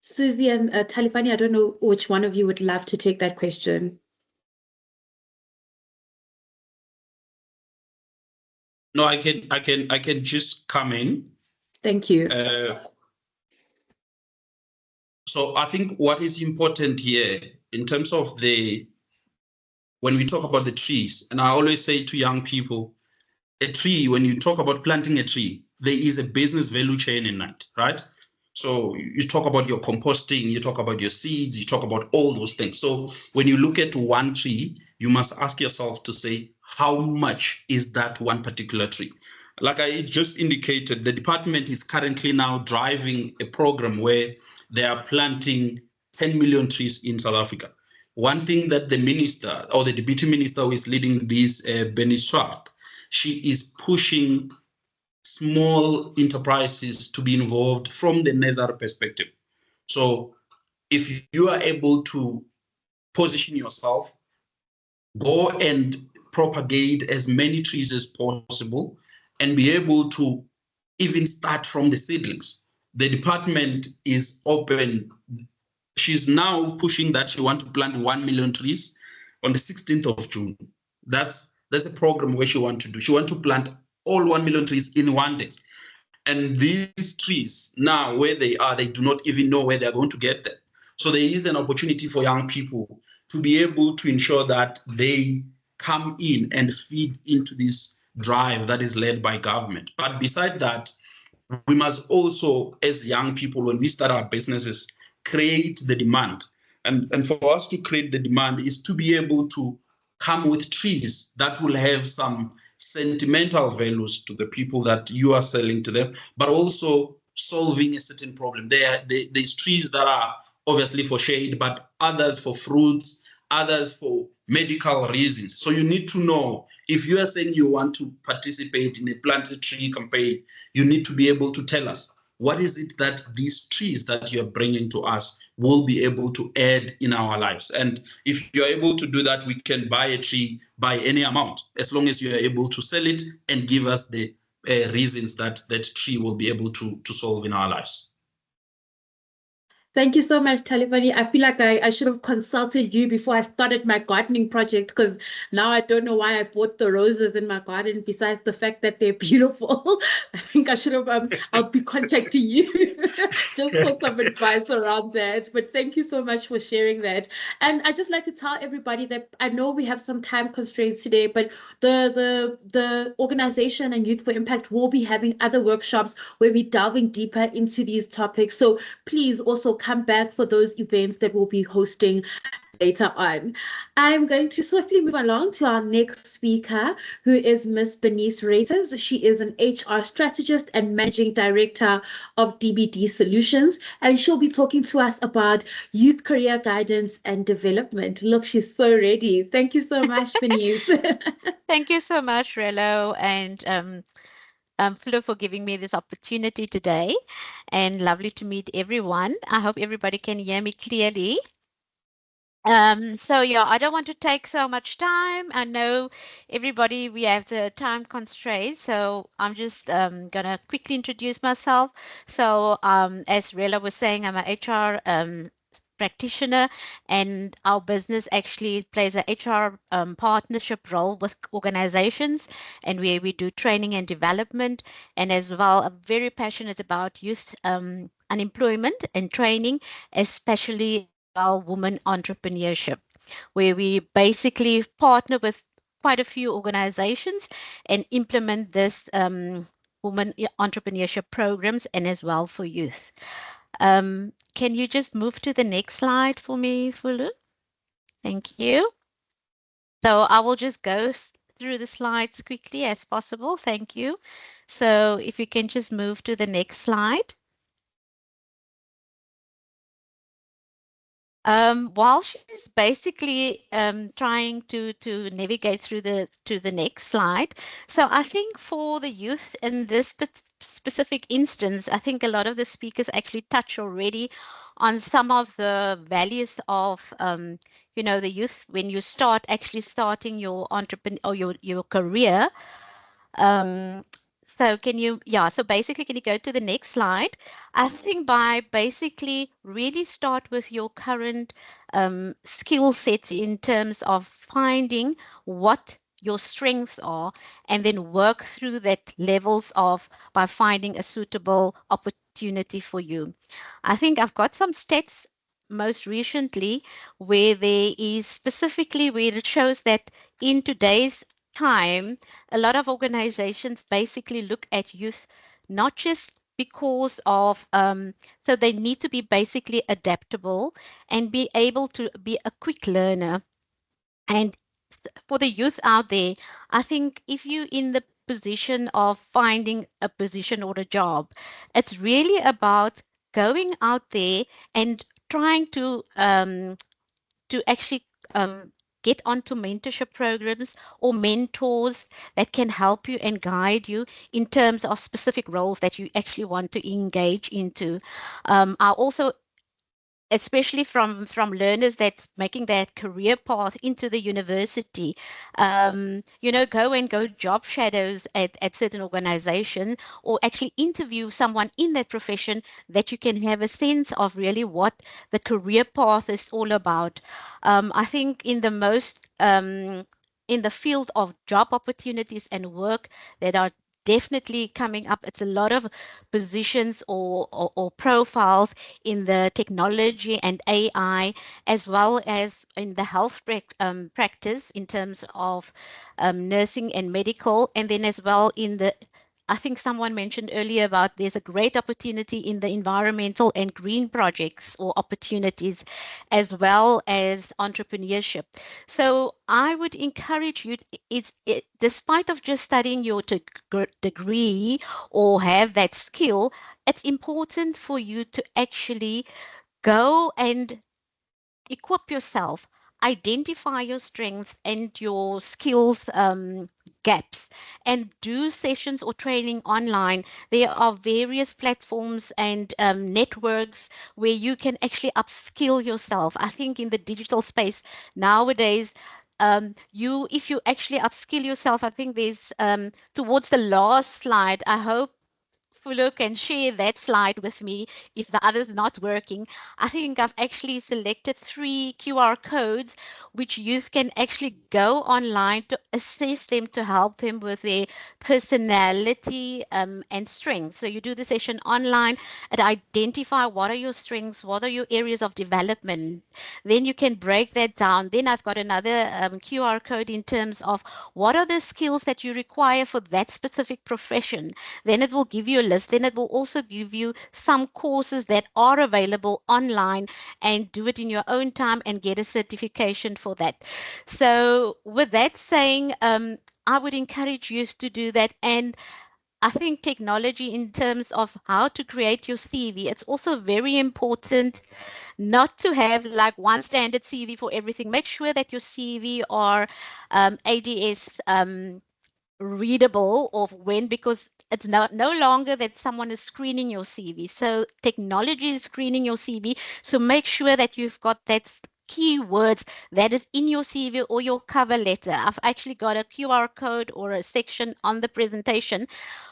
Susie and Talifani, I don't know which one of you would love to take that question. No, I can just come in. Thank you. So I think what is important here in terms of when we talk about the trees, and I always say to young people, a tree, when you talk about planting a tree, there is a business value chain in that, right? So you talk about your composting, you talk about your seeds, you talk about all those things. So when you look at one tree, you must ask yourself to say, how much is that one particular tree? Like I just indicated, the department is currently now driving a program where they are planting 10 million trees in South Africa. One thing that the minister or the deputy minister who is leading this, Benny Swart, she is pushing small enterprises to be involved from the NESAR perspective. So if you are able to position yourself, go and propagate as many trees as possible, and be able to even start from the seedlings. The department is open. She's now pushing that she wants to plant 1 million trees on the 16th of June. That's a program where she wants to do. She wants to plant all 1 million trees in one day. And these trees, now where they are, they do not even know where they're going to get them. So there is an opportunity for young people to be able to ensure that they come in and feed into this drive that is led by government. But beside that, we must also, as young people, when we start our businesses, create the demand. And for us to create the demand is to be able to come with trees that will have some sentimental values to the people that you are selling to them, but also solving a certain problem. There's trees that are obviously for shade, but others for fruits, others for medical reasons. So you need to know, if you are saying you want to participate in a planted tree campaign, you need to be able to tell us, what is it that these trees that you're bringing to us will be able to add in our lives? And if you're able to do that, we can buy a tree by any amount, as long as you're able to sell it and give us the reasons that that tree will be able to solve in our lives. Thank you so much, Talipani. I feel like I should have consulted you before I started my gardening project, because now I don't know why I bought the roses in my garden, besides the fact that they're beautiful. I think I should have, I'll be contacting you just for some advice around that. But thank you so much for sharing that. And I'd just like to tell everybody that I know we have some time constraints today, but the organization and Youth4Impact will be having other workshops where we're delving deeper into these topics. So please also come back for those events that we'll be hosting later on. I'm going to swiftly move along to our next speaker, who is Miss Bernice Reiters. She is an HR strategist and managing director of DBD Solutions, and she'll be talking to us about youth career guidance and development. Look, she's so ready. Thank you so much, Bernice. Thank you so much, Relo, and Flo, for giving me this opportunity today, and lovely to meet everyone. I hope everybody can hear me clearly. So yeah, I don't want to take so much time. I know everybody, we have the time constraints, so I'm just gonna quickly introduce myself. So as Rela was saying, I'm an HR practitioner, and our business actually plays a HR partnership role with organizations, and where we do training and development, and as well, I'm very passionate about youth unemployment and training, especially women entrepreneurship, where we basically partner with quite a few organizations and implement this women entrepreneurship programs, and as well for youth. Can you just move to the next slide for me, Fulu? Thank you. So I will just go through the slides quickly as possible. Thank you. So if you can just move to the next slide. While she's basically trying to navigate through to the next slide, so I think for the youth in this specific instance, I think a lot of the speakers actually touch already on some of the values of you know, the youth when you start actually starting your entrepreneur or your career. So can you, yeah, so basically, can you go to the next slide? I think by basically really start with your current skill sets in terms of finding what your strengths are, and then work through that levels of by finding a suitable opportunity for you. I think I've got some stats most recently where there is specifically where it shows that in today's time, a lot of organizations basically look at youth not just because of so they need to be basically adaptable and be able to be a quick learner. And for the youth out there, I think if you're in the position of finding a position or a job, it's really about going out there and trying to actually get onto mentorship programs or mentors that can help you and guide you in terms of specific roles that you actually want to engage into. I also especially from learners that's making that career path into the university, go job shadows at certain organizations or actually interview someone in that profession that you can have a sense of really what the career path is all about. I think in the field of job opportunities and work that are definitely coming up, it's a lot of positions or profiles in the technology and AI, as well as in the health practice in terms of nursing and medical, and then as well in the I think someone mentioned earlier about there's a great opportunity in the environmental and green projects or opportunities, as well as entrepreneurship. So I would encourage you, despite of just studying your degree or have that skill, it's important for you to actually go and equip yourself, identify your strengths and your skills gaps, and do sessions or training online. There are various platforms and networks where you can actually upskill yourself. I think in the digital space nowadays, if you actually upskill yourself, I think there's towards the last slide, I hope Fulo can share that slide with me if the other's not working. I think I've actually selected 3 QR codes which youth can actually go online to assess them, to help them with their personality and strengths. So you do the session online and identify what are your strengths, what are your areas of development. Then you can break that down. Then I've got another QR code in terms of what are the skills that you require for that specific profession. Then it will give you a list. Then it will also give you some courses that are available online, and do it in your own time and get a certification for that. So with that saying, I would encourage you to do that. And I think technology in terms of how to create your CV, it's also very important not to have like one standard CV for everything. Make sure that your CV are ADS readable of when, because it's no longer that someone is screening your CV. So technology is screening your CV. So make sure that you've got that keywords that is in your CV or your cover letter. I've actually got a QR code or a section on the presentation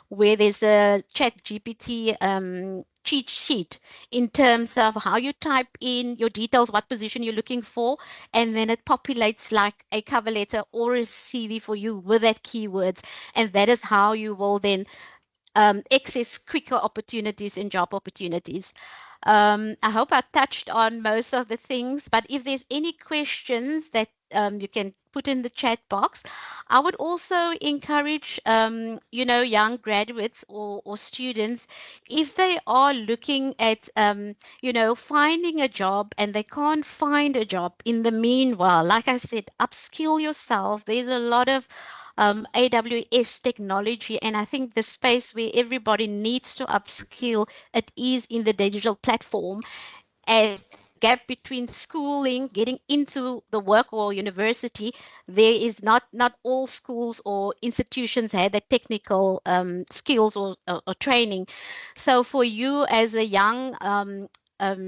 where there's a ChatGPT cheat sheet in terms of how you type in your details, what position you're looking for, and then it populates like a cover letter or a CV for you with that keywords. And that is how you will then access quicker opportunities and job opportunities. I hope I touched on most of the things, but if there's any questions that you can put in the chat box. I would also encourage, young graduates or students, if they are looking at, finding a job and they can't find a job in the meanwhile, like I said, upskill yourself. There's a lot of AWS technology, and I think the space where everybody needs to upskill, it is in the digital platform, as gap between schooling, getting into the work or university, there is not all schools or institutions have the technical skills or training. So for you as a young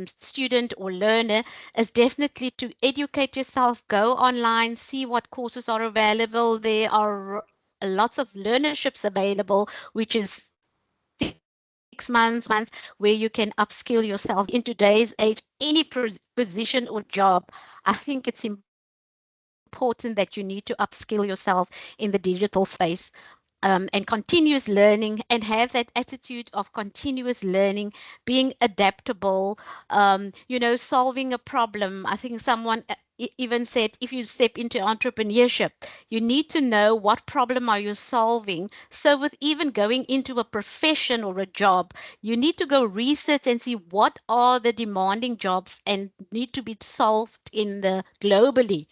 student or learner, is definitely to educate yourself, go online, see what courses are available. There are lots of learnerships available, which is 6 months, where you can upskill yourself. In today's age, any position or job, I think it's important important that you need to upskill yourself in the digital space. And continuous learning, and have that attitude of continuous learning, being adaptable, solving a problem. I think someone even said, if you step into entrepreneurship, you need to know what problem are you solving. So with even going into a profession or a job, you need to go research and see what are the demanding jobs and need to be solved in the globally,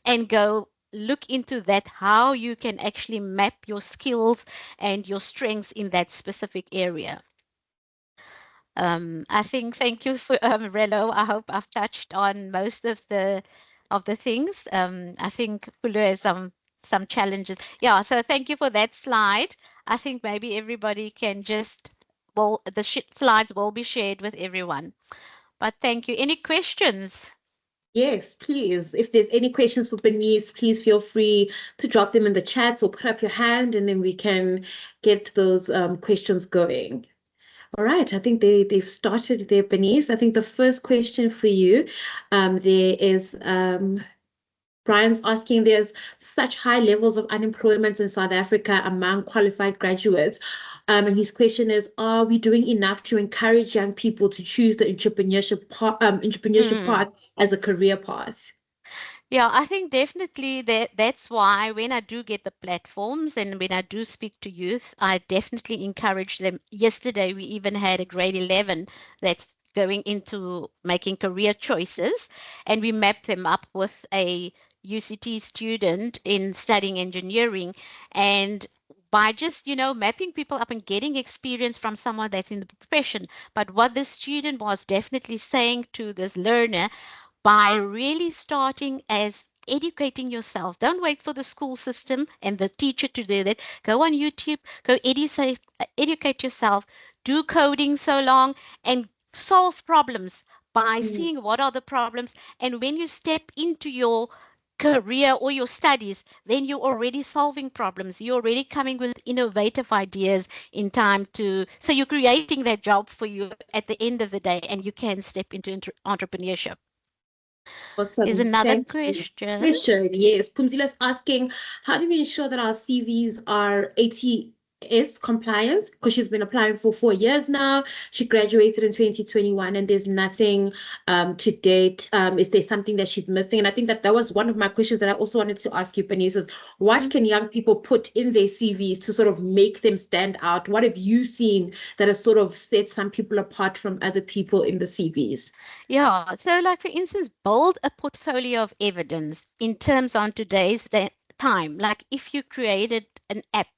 and go look into that, how you can actually map your skills and your strengths in that specific area. I think, thank you for Relo. I hope I've touched on most of the things. I think Fulo has some challenges. Yeah, so thank you for that slide. I think maybe everybody can just, well, the slides will be shared with everyone. But thank you. Any questions? Yes, please. If there's any questions for Bernice, please feel free to drop them in the chat or put up your hand, and then we can get those questions going. All right, I think they've started there, Bernice. I think the first question for you, there is Brian's asking, there's such high levels of unemployment in South Africa among qualified graduates. And his question is, are we doing enough to encourage young people to choose the entrepreneurship path as a career path? Yeah, I think definitely that's why when I do get the platforms and when I do speak to youth, I definitely encourage them. Yesterday, we even had a grade 11 that's going into making career choices, and we mapped them up with a UCT student in studying engineering. And by just, mapping people up and getting experience from someone that's in the profession. But what this student was definitely saying to this learner, by really starting as educating yourself. Don't wait for the school system and the teacher to do that. Go on YouTube, go educate yourself, do coding so long, and solve problems by seeing what are the problems. And when you step into your career or your studies, then you're already solving problems. You're already coming with innovative ideas in time so you're creating that job for you at the end of the day, and you can step into entrepreneurship. Awesome. Is another Thank question. Yes. Pumzila's asking, how do we ensure that our CVs are ATS compliant? Because she's been applying for 4 years now. She graduated in 2021 and there's nothing to date. Is there something that she's missing? And I think that was one of my questions that I also wanted to ask you, Bernice, is what can young people put in their CVs to sort of make them stand out? What have you seen that has sort of set some people apart from other people in the CVs? Yeah, so like for instance, build a portfolio of evidence in terms on today's time. Like if you created an app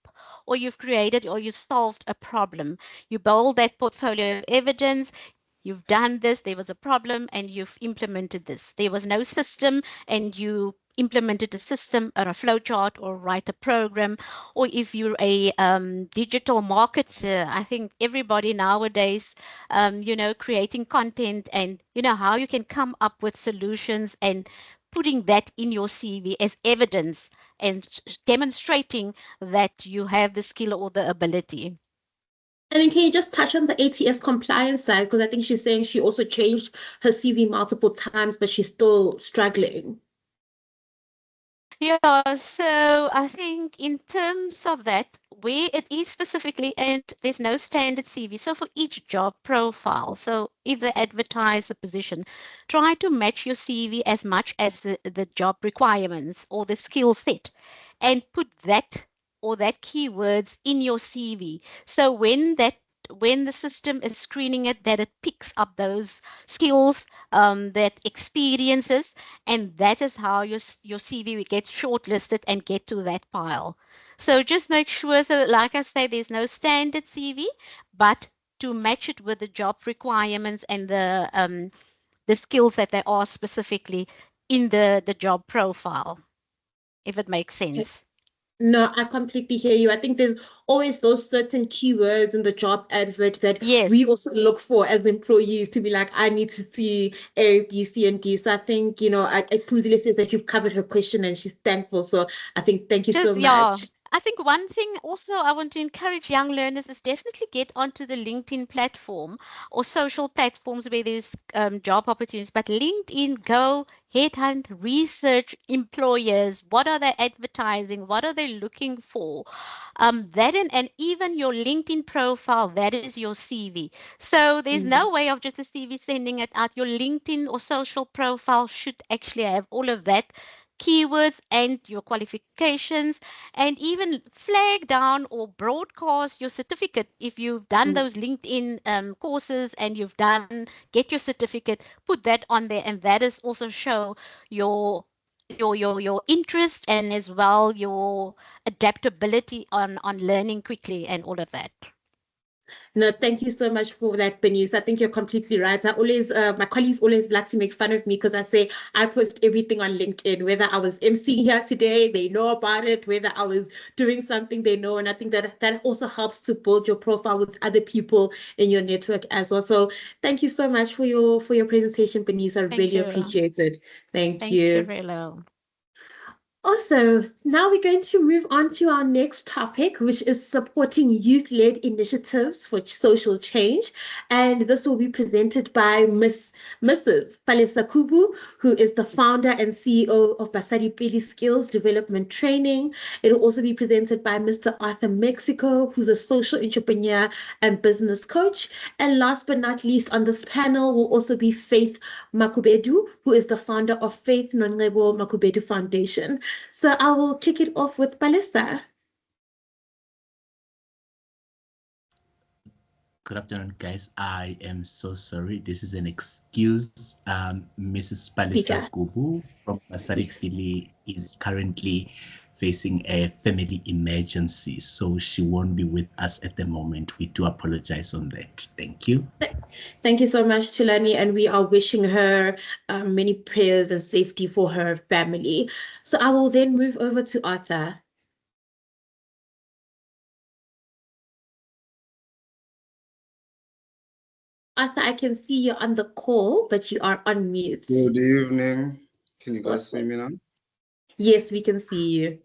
or you've created or you solved a problem, you build that portfolio of evidence. You've done this, there was a problem, and you've implemented this. There was no system, and you implemented a system or a flowchart or write a program. Or if you're a digital marketer, I think everybody nowadays, creating content and, how you can come up with solutions and putting that in your CV as evidence and demonstrating that you have the skill or the ability. And then can you just touch on the ATS compliance side? Because I think she's saying she also changed her CV multiple times, but she's still struggling. Yeah, so I think in terms of that, where it is specifically, and there's no standard CV. So for each job profile, so if they advertise the position, try to match your CV as much as the job requirements or the skill set, and put that or that keywords in your CV. So when the system is screening it, that it picks up those skills, that experiences, and that is how your CV gets shortlisted and get to that pile. So just make sure, so like I say, there's no standard CV, but to match it with the job requirements and the skills that they are specifically in the job profile, if it makes sense. No, I completely hear you. I think there's always those certain keywords in the job advert that we also look for as employees to be like, I need to see A, B, C, and D. So I think, Pumzile says that you've covered her question and she's thankful. So I think thank you so much. I think one thing also I want to encourage young learners is definitely get onto the LinkedIn platform or social platforms where there's job opportunities. But LinkedIn, go headhunt, research employers. What are they advertising? What are they looking for? That and even your LinkedIn profile, that is your CV. So there's no way of just a CV sending it out. Your LinkedIn or social profile should actually have all of that keywords and your qualifications, and even flag down or broadcast your certificate. If you've done those LinkedIn courses and you've done, get your certificate, put that on there, and that is also show your interest and as well your adaptability on learning quickly and all of that. No, thank you so much for that, Bernice. I think you're completely right. I always, my colleagues always like to make fun of me because I say I post everything on LinkedIn. Whether I was emceeing here today, they know about it. Whether I was doing something, they know. And I think that also helps to build your profile with other people in your network as well. So thank you so much for your presentation, Bernice. I really appreciate it. Thank you. Thank you, Relo. Also, now we're going to move on to our next topic, which is supporting youth-led initiatives for social change. And this will be presented by Mrs. Palesa Kubu, who is the founder and CEO of Basadi Pili Skills Development Training. It will also be presented by Mr. Arthur Mexico, who's a social entrepreneur and business coach. And last but not least on this panel will also be Faith Makubedu, who is the founder of Faith Nonlebo Makubedu Foundation. So I will kick it off with Palesa. Good afternoon, guys. I am so sorry. This is an excuse. Mrs. Palesa Kubu from Basadi Pili is currently facing a family emergency, so she won't be with us at the moment. We do apologize on that. Thank you. Thank you so much, Chilani, and we are wishing her many prayers and safety for her family. So I will then move over to Arthur. Arthur, I can see you're on the call, but you are on mute. Good evening. Can you guys see me now? Yes, we can see you.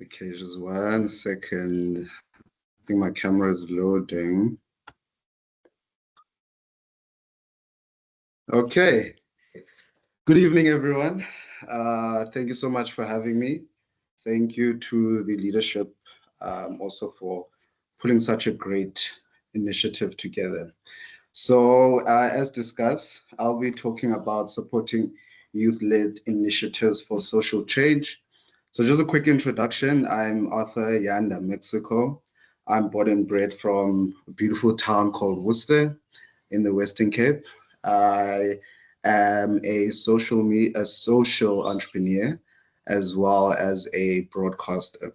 Okay, just 1 second. I think my camera is loading. Okay. Good evening, everyone. Thank you so much for having me. Thank you to the leadership also for putting such a great initiative together. So as discussed, I'll be talking about supporting youth-led initiatives for social change. So just a quick introduction. I'm Arthur Yanda, Mexico. I'm born and bred from a beautiful town called Worcester in the Western Cape. I am a social entrepreneur as well as a broadcaster.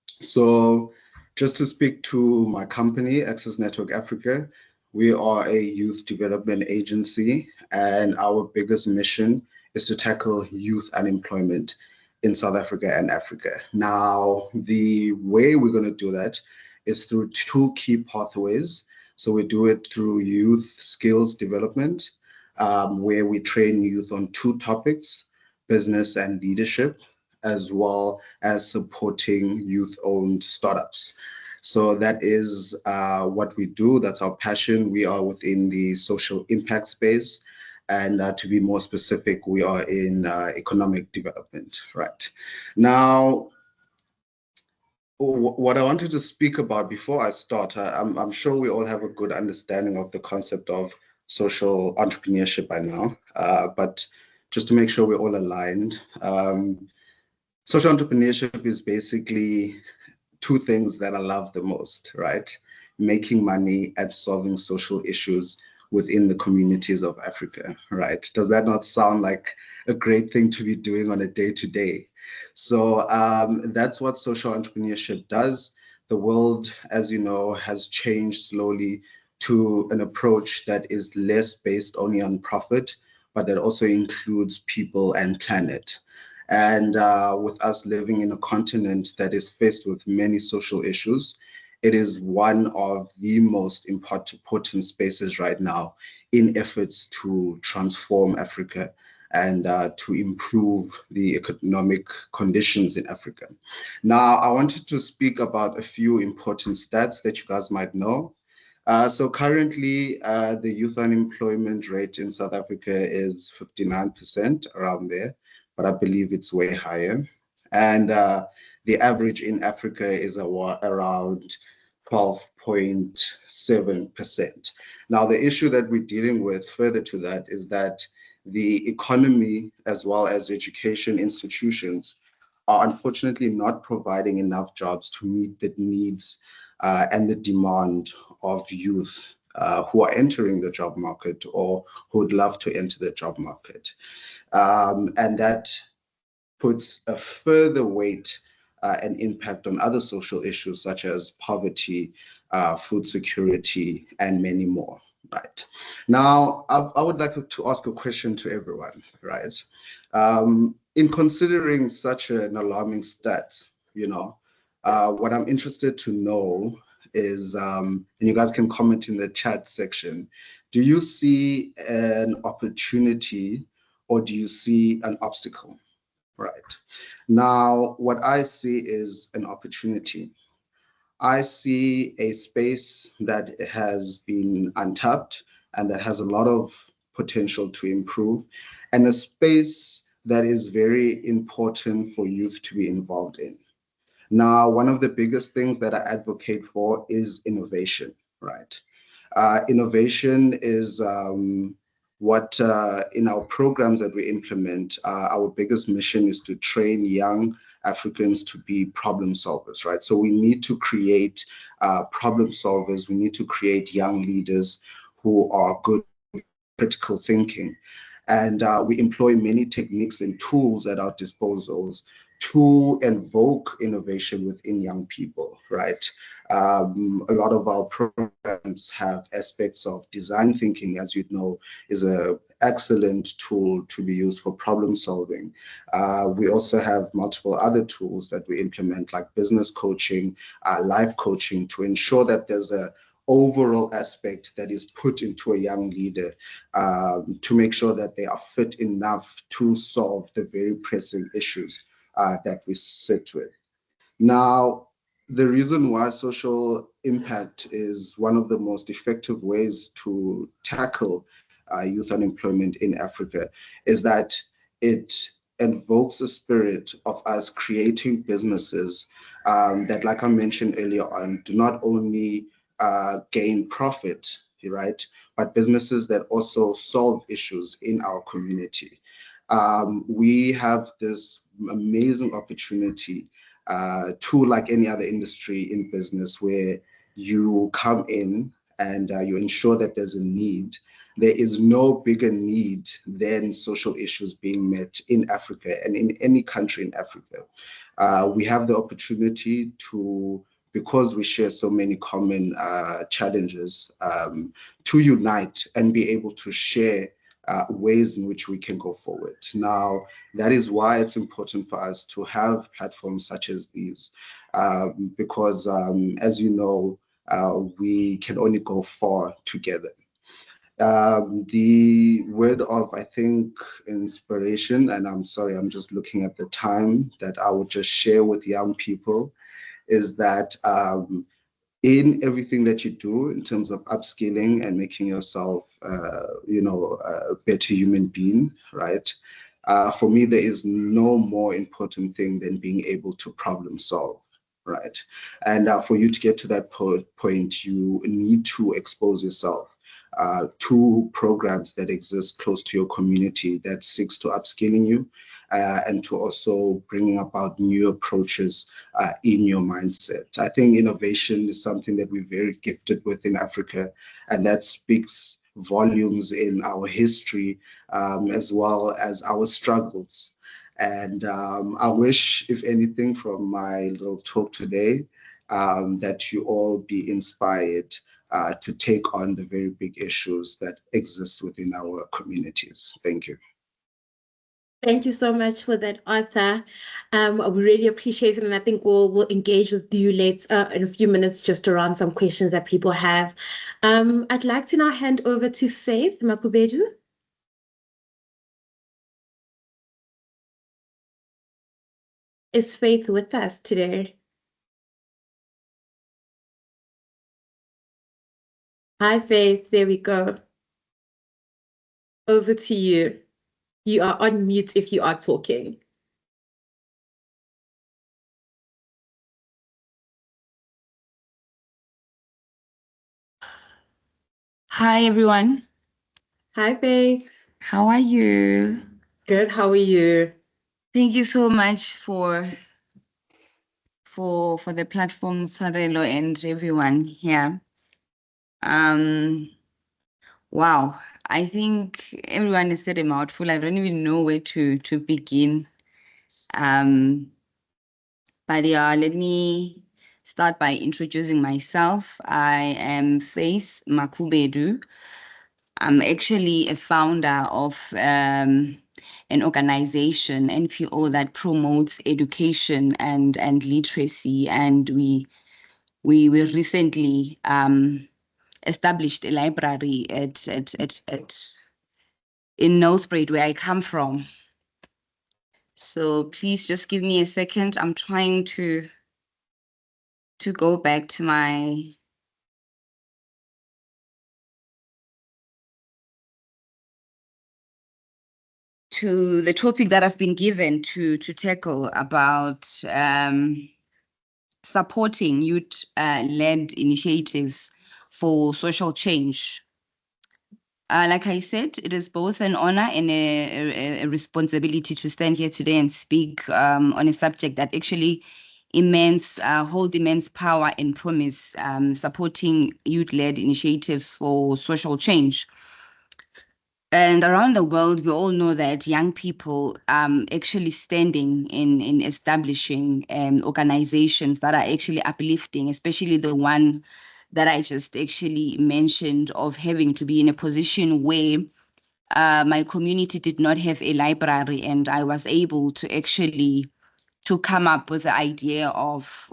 So just to speak to my company, Access Network Africa, we are a youth development agency, and our biggest mission is to tackle youth unemployment in South Africa and Africa. Now, the way we're going to do that is through two key pathways. So we do it through youth skills development, where we train youth on two topics, business and leadership, as well as supporting youth-owned startups. So that is what we do. That's our passion. We are within the social impact space. And to be more specific, we are in economic development, right? Now, what I wanted to speak about before I start, I'm sure we all have a good understanding of the concept of social entrepreneurship by now, but just to make sure we're all aligned, social entrepreneurship is basically two things that I love the most, right? Making money at solving social issues within the communities of Africa, right? Does that not sound like a great thing to be doing on a day-to-day? So that's what social entrepreneurship does. The world, as you know, has changed slowly to an approach that is less based only on profit, but that also includes people and planet. And with us living in a continent that is faced with many social issues, it is one of the most important spaces right now in efforts to transform Africa and to improve the economic conditions in Africa. Now, I wanted to speak about a few important stats that you guys might know. So currently, the youth unemployment rate in South Africa is 59%, around there, but I believe it's way higher. And the average in Africa is around 12.7%. Now, the issue that we're dealing with further to that is that the economy, as well as education institutions, are unfortunately not providing enough jobs to meet the needs and the demand of youth who are entering the job market or who would love to enter the job market. And that puts a further weight and impact on other social issues such as poverty, food security, and many more. Right. Now, I would like to ask a question to everyone, right? In considering such an alarming stat, what I'm interested to know is, and you guys can comment in the chat section, do you see an opportunity or do you see an obstacle? Right. Now, what I see is an opportunity. I see a space that has been untapped and that has a lot of potential to improve, and a space that is very important for youth to be involved in. Now, one of the biggest things that I advocate for is innovation, right? Innovation is what in our programs that we implement, our biggest mission is to train young Africans to be problem solvers, right? So we need to create problem solvers. We need to create young leaders who are good at critical thinking. And we employ many techniques and tools at our disposals to invoke innovation within young people, right? A lot of our programs have aspects of design thinking, as you know, is an excellent tool to be used for problem solving. We also have multiple other tools that we implement, like business coaching, life coaching, to ensure that there's a overall aspect that is put into a young leader to make sure that they are fit enough to solve the very pressing issues that we sit with. Now, the reason why social impact is one of the most effective ways to tackle youth unemployment in Africa is that it invokes the spirit of us creating businesses that, like I mentioned earlier on, do not only gain profit, right, but businesses that also solve issues in our community. We have this amazing opportunity to, like any other industry in business, where you come in and you ensure that there's a need. There is no bigger need than social issues being met in Africa and in any country in Africa. We have the opportunity to, because we share so many common challenges, to unite and be able to share ways in which we can go forward. Now, that is why it's important for us to have platforms such as these, because as you know, we can only go far together. The word of, I think, inspiration, and I'm sorry, I'm just looking at the time, that I would just share with young people is that in everything that you do in terms of upskilling and making yourself, a better human being, right? For me, there is no more important thing than being able to problem solve, right? And for you to get to that point, you need to expose yourself to programs that exist close to your community that seeks to upskilling you and to also bringing about new approaches in your mindset. I think innovation is something that we're very gifted with in Africa, and that speaks volumes in our history as well as our struggles. And I wish, if anything, from my little talk today, that you all be inspired to take on the very big issues that exist within our communities. Thank you. Thank you so much for that, Arthur. We really appreciate it, and I think we'll engage with you later in a few minutes just around some questions that people have. I'd like to now hand over to Faith Makubedu. Is Faith with us today? Hi, Faith. There we go. Over to you. You are on mute if you are talking. Hi, everyone. Hi, Faith. How are you? Good. How are you? Thank you so much for the platform, Sarelo, and everyone here. Wow, I think everyone has said a mouthful. I don't even know where to begin. But yeah, let me start by introducing myself. I am Faith Makubedu. I'm actually a founder of an organization, NPO, that promotes education and literacy. And we recently established a library at in Nelspruit, where I come from. So please just give me a second. I'm trying to go back to my the topic that I've been given to tackle about supporting youth-led initiatives for social change. Like I said, it is both an honor and a responsibility to stand here today and speak on a subject that actually hold immense power and promise, supporting youth-led initiatives for social change. And around the world, we all know that young people actually standing in establishing organizations that are actually uplifting, especially the one that I just actually mentioned, of having to be in a position where my community did not have a library, and I was able to actually come up with the idea of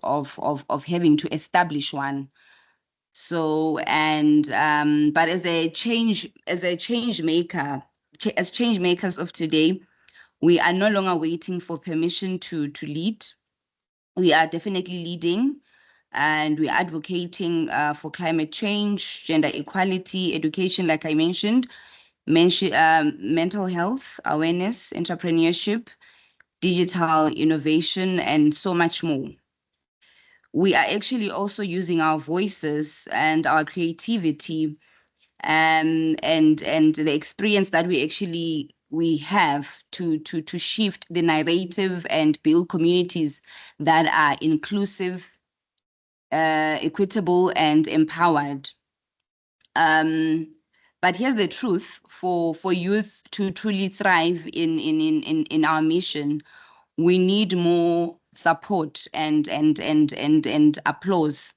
having to establish one. So, and but as change makers of today, we are no longer waiting for permission to lead. We are definitely leading, and we are advocating for climate change, gender equality, education, like I mentioned, mental health awareness, entrepreneurship, digital innovation, and so much more. We are actually also using our voices and our creativity and the experience that we have to shift the narrative and build communities that are inclusive, equitable, and empowered. But here's the truth: for youth to truly thrive in our mission, we need more support and applause.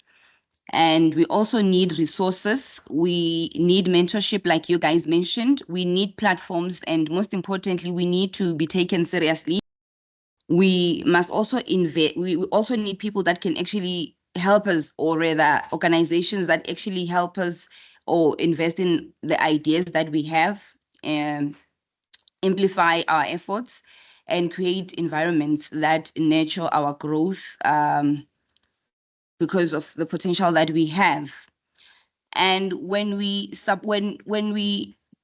And we also need resources. We need mentorship, like you guys mentioned. We need platforms, and most importantly, we need to be taken seriously. We must also invest. We also need people that can actually help us, or rather organizations that actually help us or invest in the ideas that we have and amplify our efforts and create environments that nurture our growth because of the potential that we have. And when we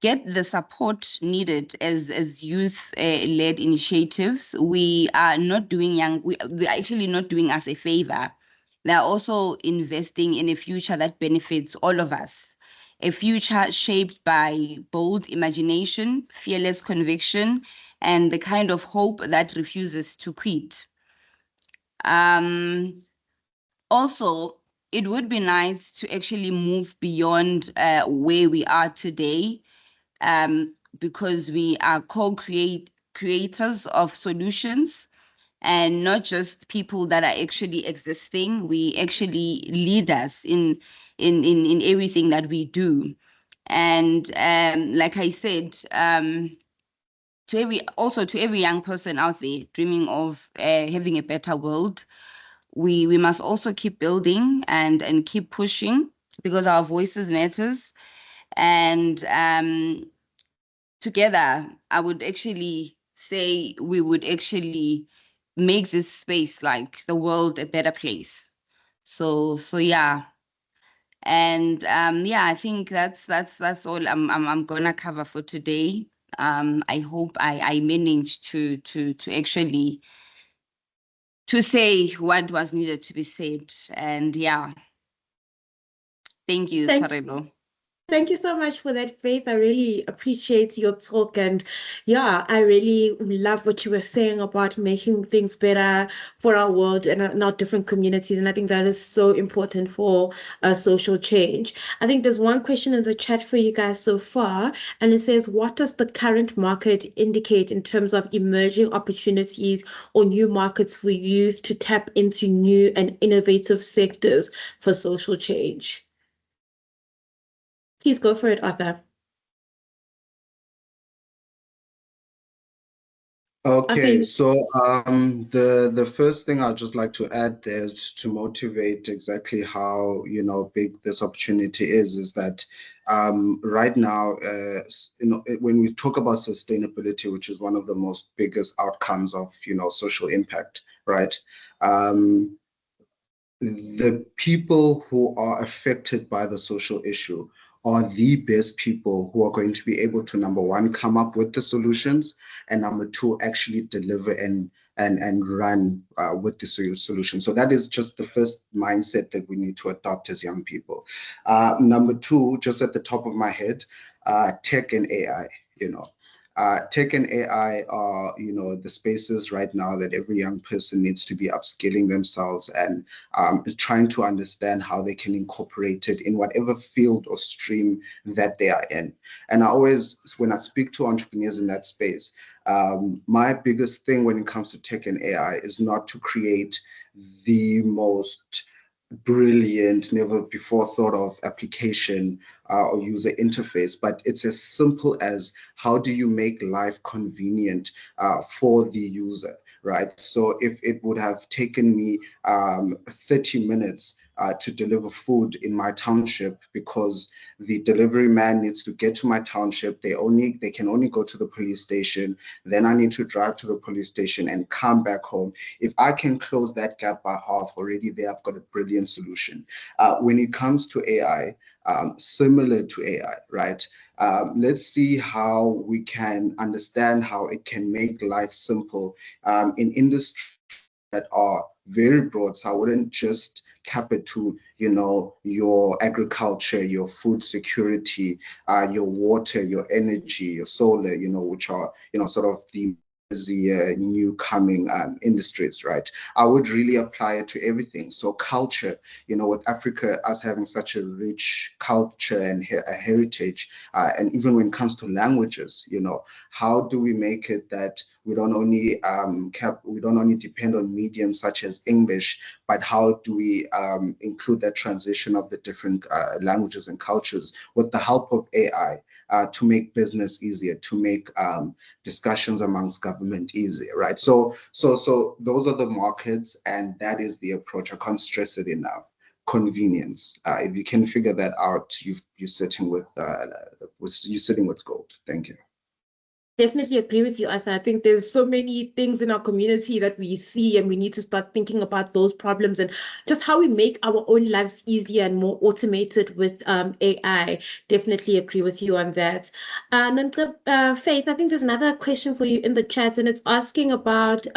get the support needed as youth-led initiatives, we are actually not doing us a favor. They're also investing in a future that benefits all of us, a future shaped by bold imagination, fearless conviction, and the kind of hope that refuses to quit. Also, it would be nice to actually move beyond where we are today, because we are co-creators of solutions and not just people that are actually existing. We actually leaders in everything that we do. And like I said, to every young person out there dreaming of having a better world, we must also keep building and keep pushing, because our voices matters. And together, I would actually say we would actually make this space, like the world, a better place. So yeah. And yeah, I think that's all I'm gonna cover for today. I hope I managed to actually to say what was needed to be said. And yeah, thank you, Tshwarelo. Thank you so much for that, Faith. I really appreciate your talk. And yeah, I really love what you were saying about making things better for our world and our different communities. And I think that is so important for social change. I think there's one question in the chat for you guys so far. And it says, what does the current market indicate in terms of emerging opportunities or new markets for youth to tap into new and innovative sectors for social change? Please go for it, Arthur. Okay, so the first thing I'd just like to add there is to motivate exactly how big this opportunity is that right now when we talk about sustainability, which is one of the most biggest outcomes of social impact, right? The people who are affected by the social issue are the best people who are going to be able to, number one, come up with the solutions, and number two, actually deliver and run with the solution. So that is just the first mindset that we need to adopt as young people. Number two, just at the top of my head, tech and AI, tech and AI are, the spaces right now that every young person needs to be upskilling themselves and trying to understand how they can incorporate it in whatever field or stream that they are in. And I always, when I speak to entrepreneurs in that space, my biggest thing when it comes to tech and AI is not to create the most brilliant, never before thought of application or user interface, but it's as simple as how do you make life convenient for the user, right? So if it would have taken me 30 minutes to deliver food in my township because the delivery man needs to get to my township, they can only go to the police station, then I need to drive to the police station and come back home. If I can close that gap by half, already there I've got a brilliant solution. When it comes to AI, similar to AI, right? Let's see how we can understand how it can make life simple in industries that are very broad. So I wouldn't just cap it to, your agriculture, your food security, your water, your energy, your solar, which are, sort of the new coming industries, right? I would really apply it to everything. So culture, with Africa, us having such a rich culture and a heritage, and even when it comes to languages, how do we make it that we don't only depend on mediums such as English, but how do we include that transition of the different languages and cultures with the help of AI to make business easier, to make discussions amongst government easier, right? So those are the markets, and that is the approach. I can't stress it enough. Convenience. If you can figure that out, you're sitting with gold. Thank you. Definitely agree with you, Asa. I think there's so many things in our community that we see, and we need to start thinking about those problems and just how we make our own lives easier and more automated with AI. Definitely agree with you on that. Faith, I think there's another question for you in the chat, and it's asking about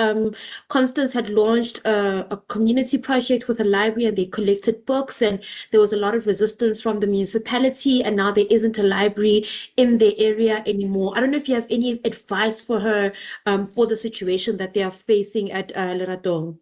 Constance had launched a community project with a library, and they collected books, and there was a lot of resistance from the municipality, and now there isn't a library in the area anymore. I don't know if you have any advice for her for the situation that they are facing at Leratong.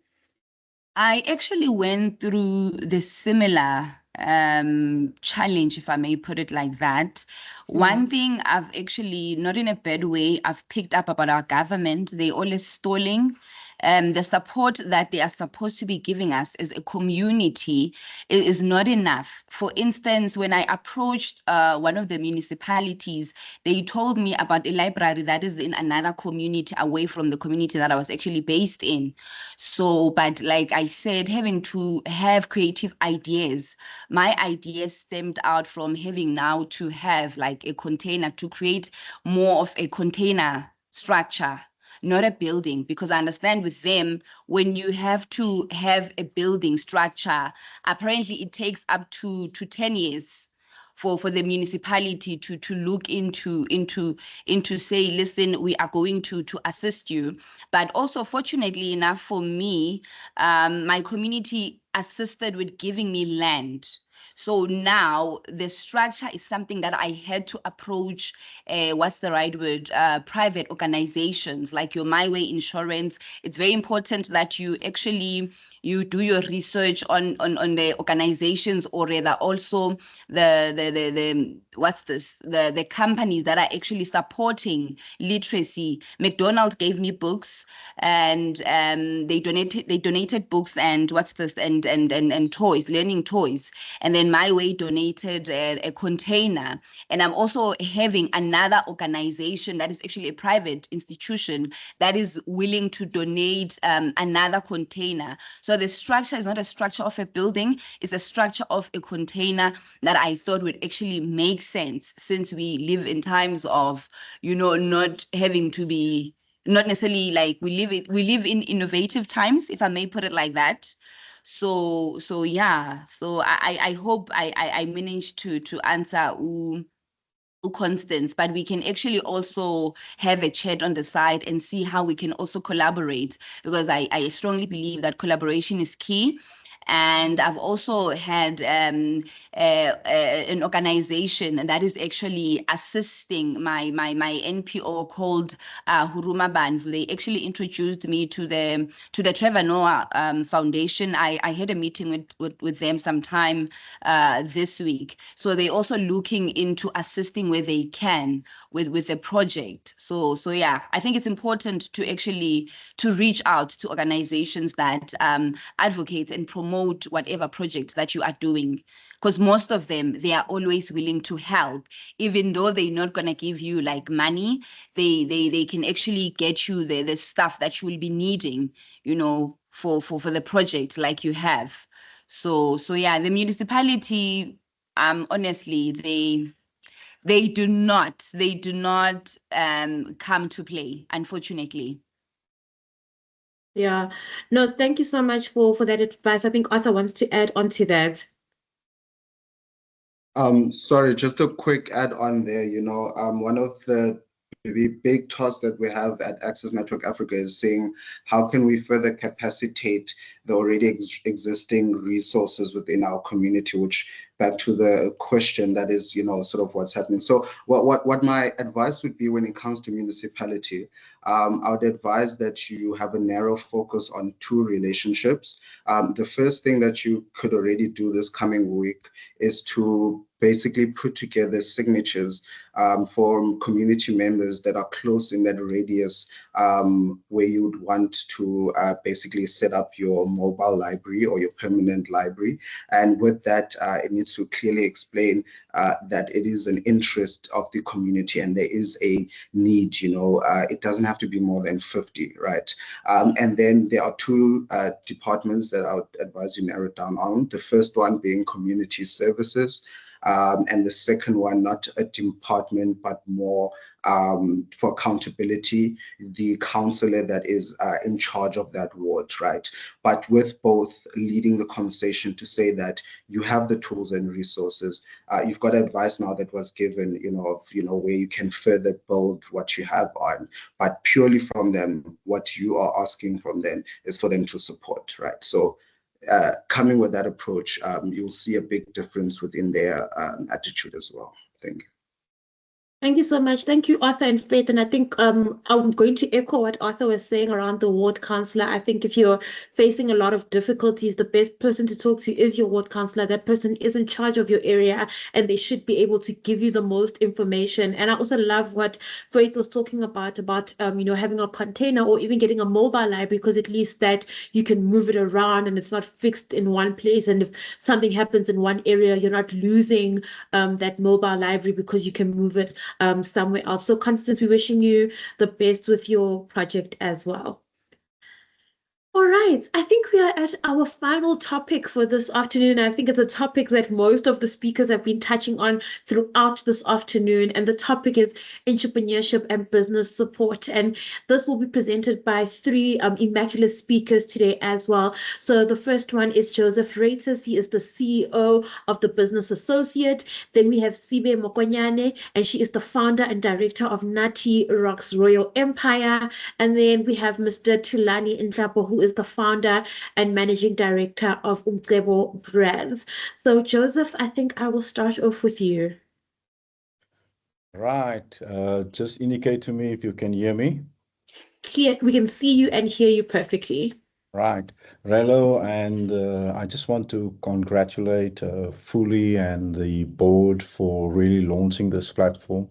I actually went through the similar challenge, if I may put it like that. One thing I've actually, not in a bad way, I've picked up about our government, they always stalling. The support that they are supposed to be giving us as a community is not enough. For instance, when I approached one of the municipalities, they told me about a library that is in another community away from the community that I was actually based in. So, but like I said, having to have creative ideas, my ideas stemmed out from having now to have like a container, to create more of a container structure not a building, because I understand with them, when you have to have a building structure, apparently it takes up to 10 years for the municipality to look into say, listen, we are going to assist you. But also, fortunately enough for me, my community assisted with giving me land. So now the structure is something that I had to approach, what's the right word, private organizations like your My Way Insurance. It's very important that you actually do your research on the organizations, or rather also the companies that are actually supporting literacy. McDonald's gave me books, and they donated books and and toys, learning toys. And then My Way donated a container. And I'm also having another organization that is actually a private institution that is willing to donate another container. So the structure is not a structure of a building, it's a structure of a container that I thought would actually make sense, since we live in times of, not having to be, not necessarily like we live in innovative times, if I may put it like that. So yeah, so I hope I managed to answer Constance, but we can actually also have a chat on the side and see how we can also collaborate, because I strongly believe that collaboration is key. And I've also had an organization that is actually assisting my NPO called Huruma Banvu. They actually introduced me to the Trevor Noah Foundation. I had a meeting with them sometime this week. So they're also looking into assisting where they can with the project. So yeah, I think it's important to actually reach out to organizations that advocate and promote whatever project that you are doing, because most of them, they are always willing to help. Even though they're not going to give you like money, they can actually get you the stuff that you will be needing, for the project like you have. So yeah, the municipality, honestly, they do not come to play, unfortunately. Yeah. No, thank you so much for that advice. I think Arthur wants to add on to that. Sorry, just a quick add on there. One of the big tasks that we have at Access Network Africa is saying, how can we further capacitate the already existing resources within our community, which back to the question that is, sort of what's happening. So what my advice would be when it comes to municipality, I would advise that you have a narrow focus on two relationships. The first thing that you could already do this coming week is to basically put together signatures for community members that are close in that radius where you would want to basically set up your mobile library or your permanent library. And with that, it needs to clearly explain that it is an interest of the community and there is a need. It doesn't have to be more than 50, right? And then there are two departments that I would advise you narrow down on. The first one being community services, and the second one, not a department, but more for accountability, the counselor that is in charge of that ward, right? But with both leading the conversation to say that you have the tools and resources. You've got advice now that was given, of where you can further build what you have on, but purely from them, what you are asking from them is for them to support, right? So coming with that approach, you'll see a big difference within their attitude as well. Thank you. Thank you so much. Thank you, Arthur and Faith. And I think I'm going to echo what Arthur was saying around the ward counselor. I think if you're facing a lot of difficulties, the best person to talk to is your ward counselor. That person is in charge of your area and they should be able to give you the most information. And I also love what Faith was talking about having a container or even getting a mobile library, because at least that you can move it around and it's not fixed in one place. And if something happens in one area, you're not losing that mobile library because you can move it somewhere else. So Constance, we're wishing you the best with your project as well. All right, I think we are at our final topic for this afternoon. I think it's a topic that most of the speakers have been touching on throughout this afternoon, and the topic is entrepreneurship and business support. And this will be presented by three immaculate speakers today as well. So the first one is Joseph Reitzes. He is the CEO of the Business Associate. Then we have Sibe Mokonyane, and she is the founder and director of Nati Rocks Royal Empire. And then we have Mr. Tulani Nhlapo, who is the founder and managing director of Umcebo Brands. So Joseph, I think I will start off with you. Right. Just indicate to me if you can hear me. Clear. We can see you and hear you perfectly. Right. Relo, and I just want to congratulate Fully and the board for really launching this platform.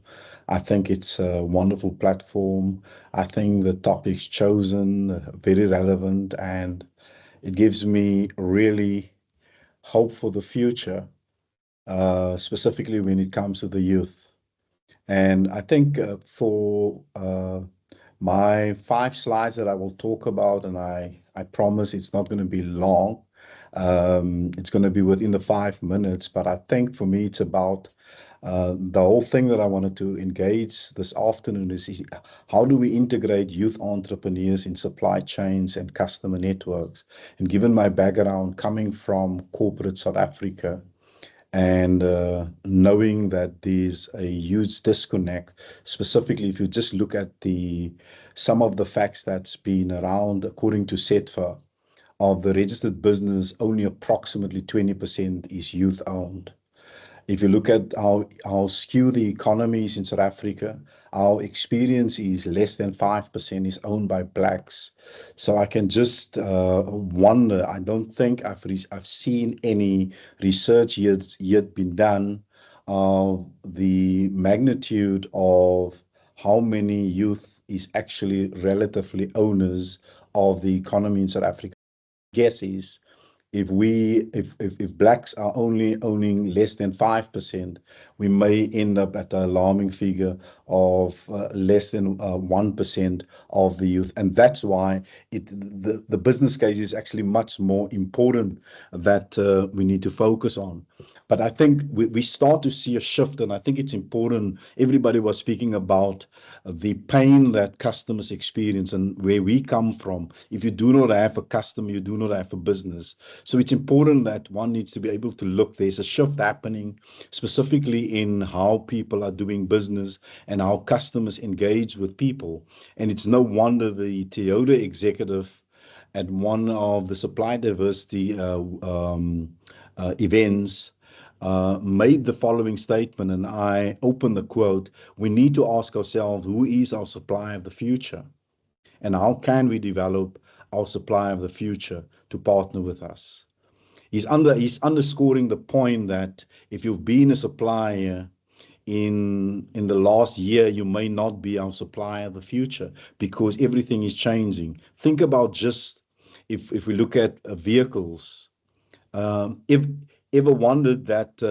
I think it's a wonderful platform. I think the topics chosen very relevant, and it gives me really hope for the future, specifically when it comes to the youth. And I think for my 5 slides that I will talk about, and I promise it's not going to be long. It's going to be within the 5 minutes, but I think for me it's about the whole thing that I wanted to engage this afternoon is how do we integrate youth entrepreneurs in supply chains and customer networks? And given my background coming from corporate South Africa, and knowing that there's a huge disconnect, specifically if you just look at some of the facts that's been around, according to SETFA, of the registered business, only approximately 20% is youth owned. If you look at how skewed the economy is in South Africa, our experience is less than 5% is owned by blacks. So I can just wonder, I don't think I've seen any research yet been done of the magnitude of how many youth is actually relatively owners of the economy in South Africa. Guess is if blacks are only owning less than 5%, we may end up at an alarming figure of less than 1% of the youth. And that's why the business case is actually much more important that we need to focus on. But I think we start to see a shift, and I think it's important. Everybody was speaking about the pain that customers experience and where we come from. If you do not have a customer, you do not have a business. So it's important that one needs to be able to look. There's a shift happening, specifically in how people are doing business and how customers engage with people. And it's no wonder the Toyota executive at one of the supply diversity events made the following statement, and I open the quote: "We need to ask ourselves, who is our supplier of the future? And how can we develop our supplier of the future to partner with us?" He's underscoring the point that if you've been a supplier in the last year, you may not be our supplier of the future because everything is changing. Think about just if we look at vehicles, if ever wondered that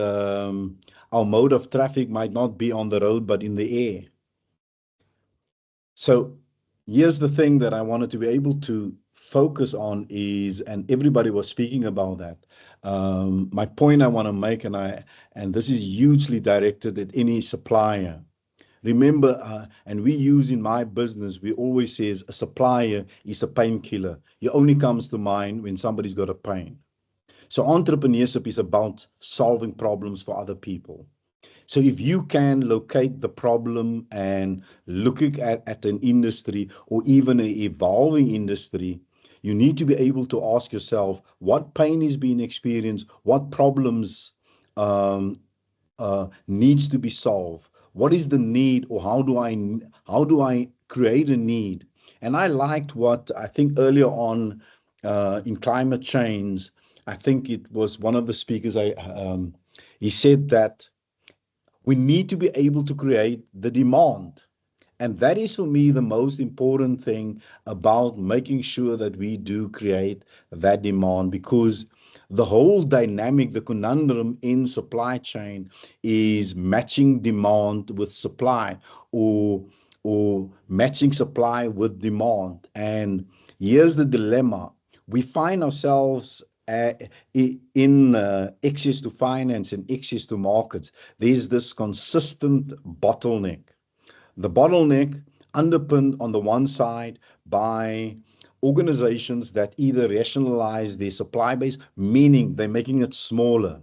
our mode of traffic might not be on the road but in the air. So here's the thing that I wanted to be able to focus on is, and everybody was speaking about that. My point I want to make, and this is hugely directed at any supplier. Remember, and we use in my business, we always says a supplier is a painkiller. It only comes to mind when somebody's got a pain. So entrepreneurship is about solving problems for other people. So if you can locate the problem and looking at an industry or even an evolving industry, you need to be able to ask yourself what pain is being experienced, what problems needs to be solved, what is the need, or how do I create a need? And I liked what I think earlier on in climate change, I think it was one of the speakers, he said that we need to be able to create the demand. And that is for me the most important thing about making sure that we do create that demand, because the whole dynamic, the conundrum in supply chain is matching demand with supply or matching supply with demand. And here's the dilemma. we find ourselves in access to finance and access to markets. There's this consistent bottleneck. The bottleneck underpinned on the one side by organizations that either rationalize their supply base, meaning they're making it smaller.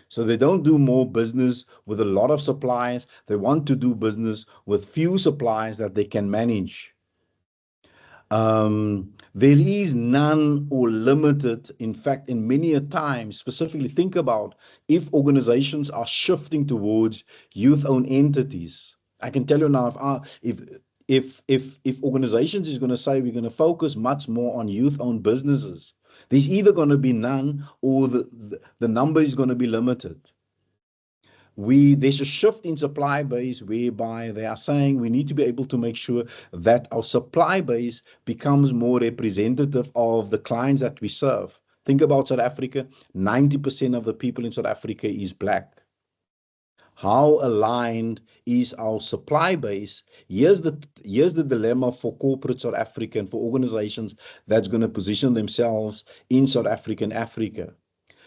So they don't do more business with a lot of suppliers. They want to do business with few suppliers that they can manage. There is none or limited. In fact, in many a time, specifically think about if organizations are shifting towards youth-owned entities. I can tell you now, if organizations is going to say we're going to focus much more on youth-owned businesses, there's either going to be none or the number is going to be limited. There's a shift in supply base whereby they are saying we need to be able to make sure that our supply base becomes more representative of the clients that we serve. Think about South Africa. 90% of the people in South Africa is black. How aligned is our supply base? Here's the dilemma for corporate South Africa and for organizations that's going to position themselves in South Africa and Africa.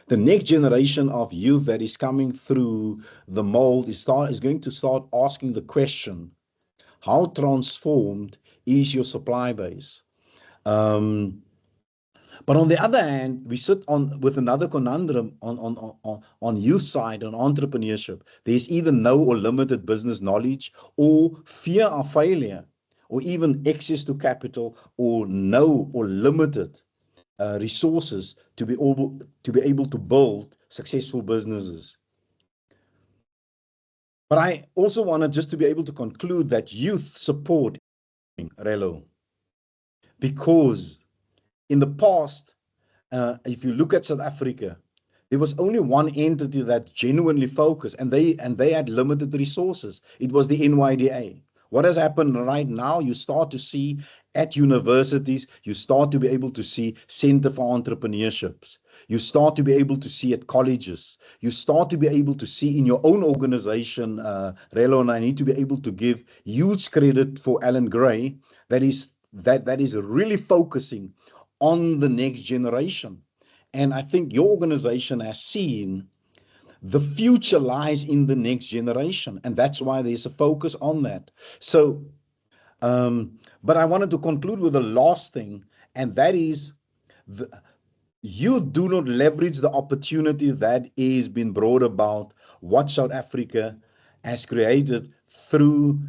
The next generation of youth that is coming through the mold is going to start asking the question, how transformed is your supply base? But on the other hand, we sit with another conundrum on youth side, on entrepreneurship. There's either no or limited business knowledge, or fear of failure, or even access to capital, or no or limited resources to be able to build successful businesses. But I also wanted just to be able to conclude that youth support Relo, because in the past, if you look at South Africa, there was only one entity that genuinely focused, and they had limited resources. It was the NYDA. What has happened right now? You start to see at universities, you start to be able to see Center for Entrepreneurships. You start to be able to see at colleges. You start to be able to see in your own organization, Relo, and I need to be able to give huge credit for Alan Gray, that is really focusing on the next generation. And I think your organization has seen the future lies in the next generation, and that's why there's a focus on that. So, but I wanted to conclude with the last thing, and that is you do not leverage the opportunity that is being brought about, what South Africa has created through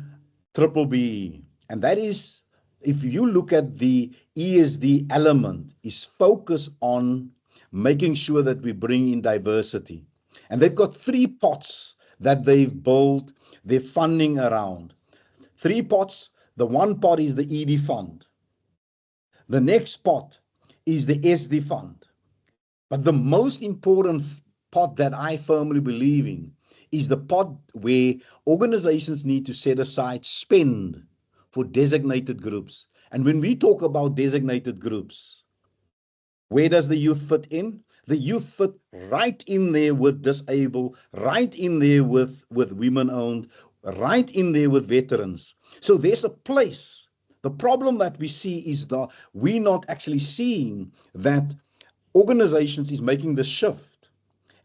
BBBE. And that is, if you look at the ESD element, is focus on making sure that we bring in diversity. And they've got 3 pots that they've built their funding around. 3 pots. The one pot is the ED fund. The next pot is the SD fund. But the most important pot that I firmly believe in is the pot where organizations need to set aside spend for designated groups. And when we talk about designated groups, where does the youth fit in? The youth fit right in there with disabled, right in there with women-owned, right in there with veterans. So there's a place. The problem that we see is that we're not actually seeing that organizations is making the shift.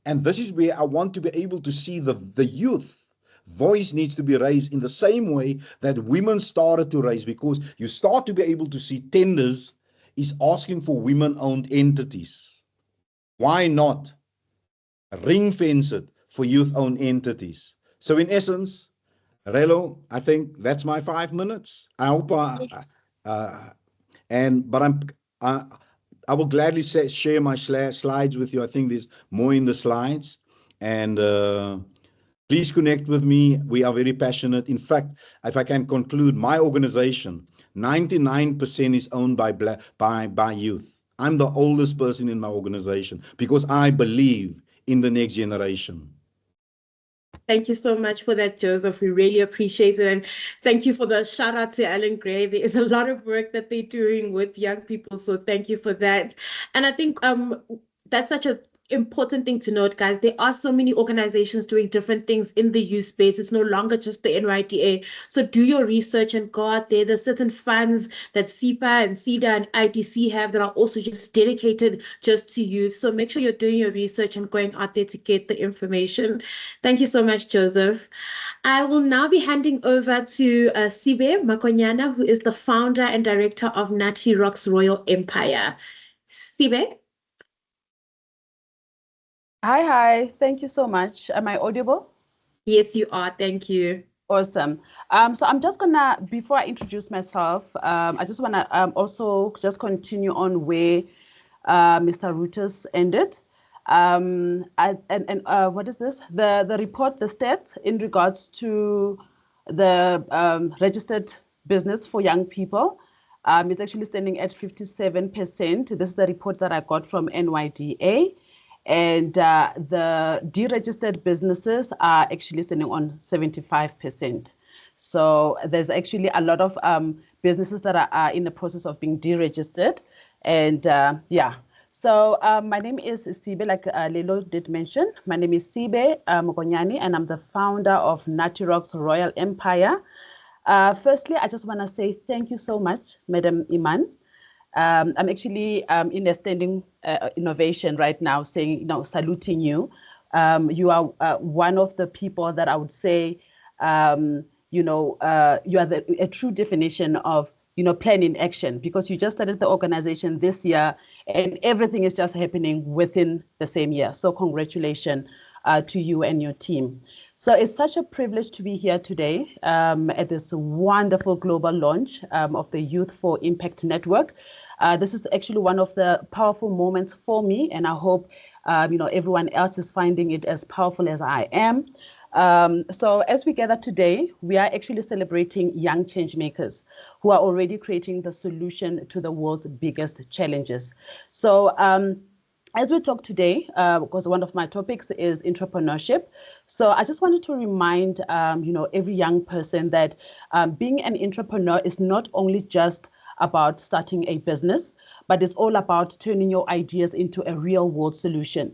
And this is where I want to be able to see the youth voice needs to be raised in the same way that women started to raise, because you start to be able to see tenders is asking for women-owned entities. Why not ring fence it for youth-owned entities? So in essence, Relo, I think that's my 5 minutes. I hope I will gladly share my slides with you. I think there's more in the slides, and please connect with me. We are very passionate. In fact, if I can conclude, my organization, 99% is owned by youth. I'm the oldest person in my organization because I believe in the next generation. Thank you so much for that, Joseph. We really appreciate it. And thank you for the shout out to Alan Gray. There is a lot of work that they're doing with young people. So thank you for that. And I think that's such a important thing to note, guys. There are so many organizations doing different things in the youth space. It's no longer just the NYDA. So do your research and go out there. There's certain funds that SEPA and CEDA and ITC have that are also just dedicated just to youth. So make sure you're doing your research and going out there to get the information. Thank you so much, Joseph. I will now be handing over to Sibe Makonyana, who is the founder and director of Natty Rocks Royal Empire. Sibe? Hi. Thank you so much. Am I audible? Yes, you are. Thank you. Awesome. So I'm just gonna, before I introduce myself, I just wanna also just continue on where Mr. Reuters ended. What is this? The report, the stats in regards to the registered business for young people is actually standing at 57%. This is the report that I got from NYDA. And the deregistered businesses are actually standing on 75%. So there's actually a lot of businesses that are in the process of being deregistered. And yeah, so my name is Sibe, like Lelo did mention. My name is Sibe Mokonyani, and I'm the founder of Natty Rocks Royal Empire. Firstly, I just want to say thank you so much, Madam Iman. I'm actually in a standing innovation right now, saying, saluting you. You are one of the people that I would say, you are a true definition of, plan in action, because you just started the organization this year and everything is just happening within the same year. So congratulations to you and your team. So it's such a privilege to be here today at this wonderful global launch of the Youth4Impact Network. This is actually one of the powerful moments for me, and I hope everyone else is finding it as powerful as I am. So as we gather today, we are actually celebrating young change makers who are already creating the solution to the world's biggest challenges. So as we talk today, because one of my topics is entrepreneurship, so I just wanted to remind every young person that being an entrepreneur is not only just about starting a business, but it's all about turning your ideas into a real world solution.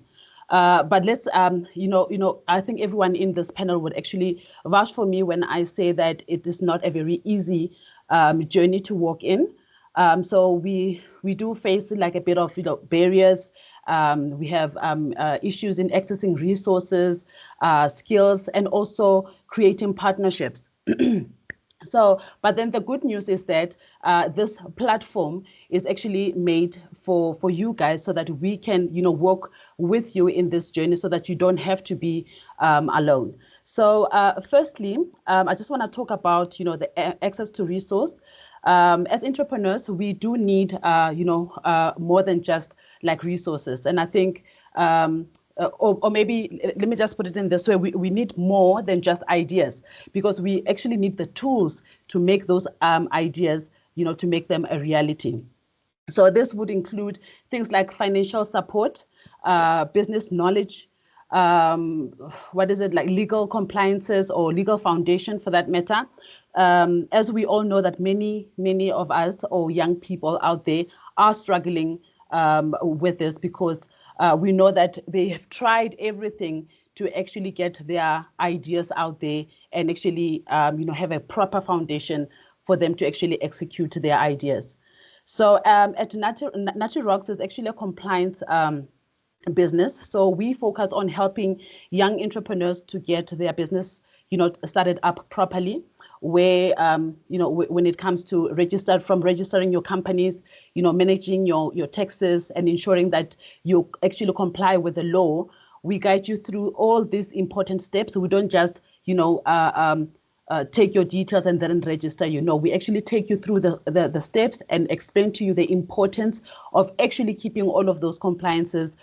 But let's, I think everyone in this panel would actually vouch for me when I say that it is not a very easy journey to walk in. So we do face like a bit of barriers. We have issues in accessing resources, skills, and also creating partnerships. So, but then the good news is that this platform is actually made for you guys, so that we can, work with you in this journey, so that you don't have to be alone. So, firstly, I just want to talk about, the access to resource. As entrepreneurs, we do need, more than just like resources, and I think. Or maybe let me just put it in this way, we need more than just ideas, because we actually need the tools to make those ideas, to make them a reality. So this would include things like financial support, business knowledge, like legal compliances or legal foundation for that matter. As we all know that many of us or young people out there are struggling with this, because we know that they have tried everything to actually get their ideas out there and actually, have a proper foundation for them to actually execute their ideas. So at Natty Rocks is actually a compliance business. So we focus on helping young entrepreneurs to get their business, started up properly, where, when it comes to registering your companies, managing your taxes and ensuring that you actually comply with the law. We guide you through all these important steps. So we don't just, take your details and then register. We actually take you through the steps and explain to you the importance of actually keeping all of those compliances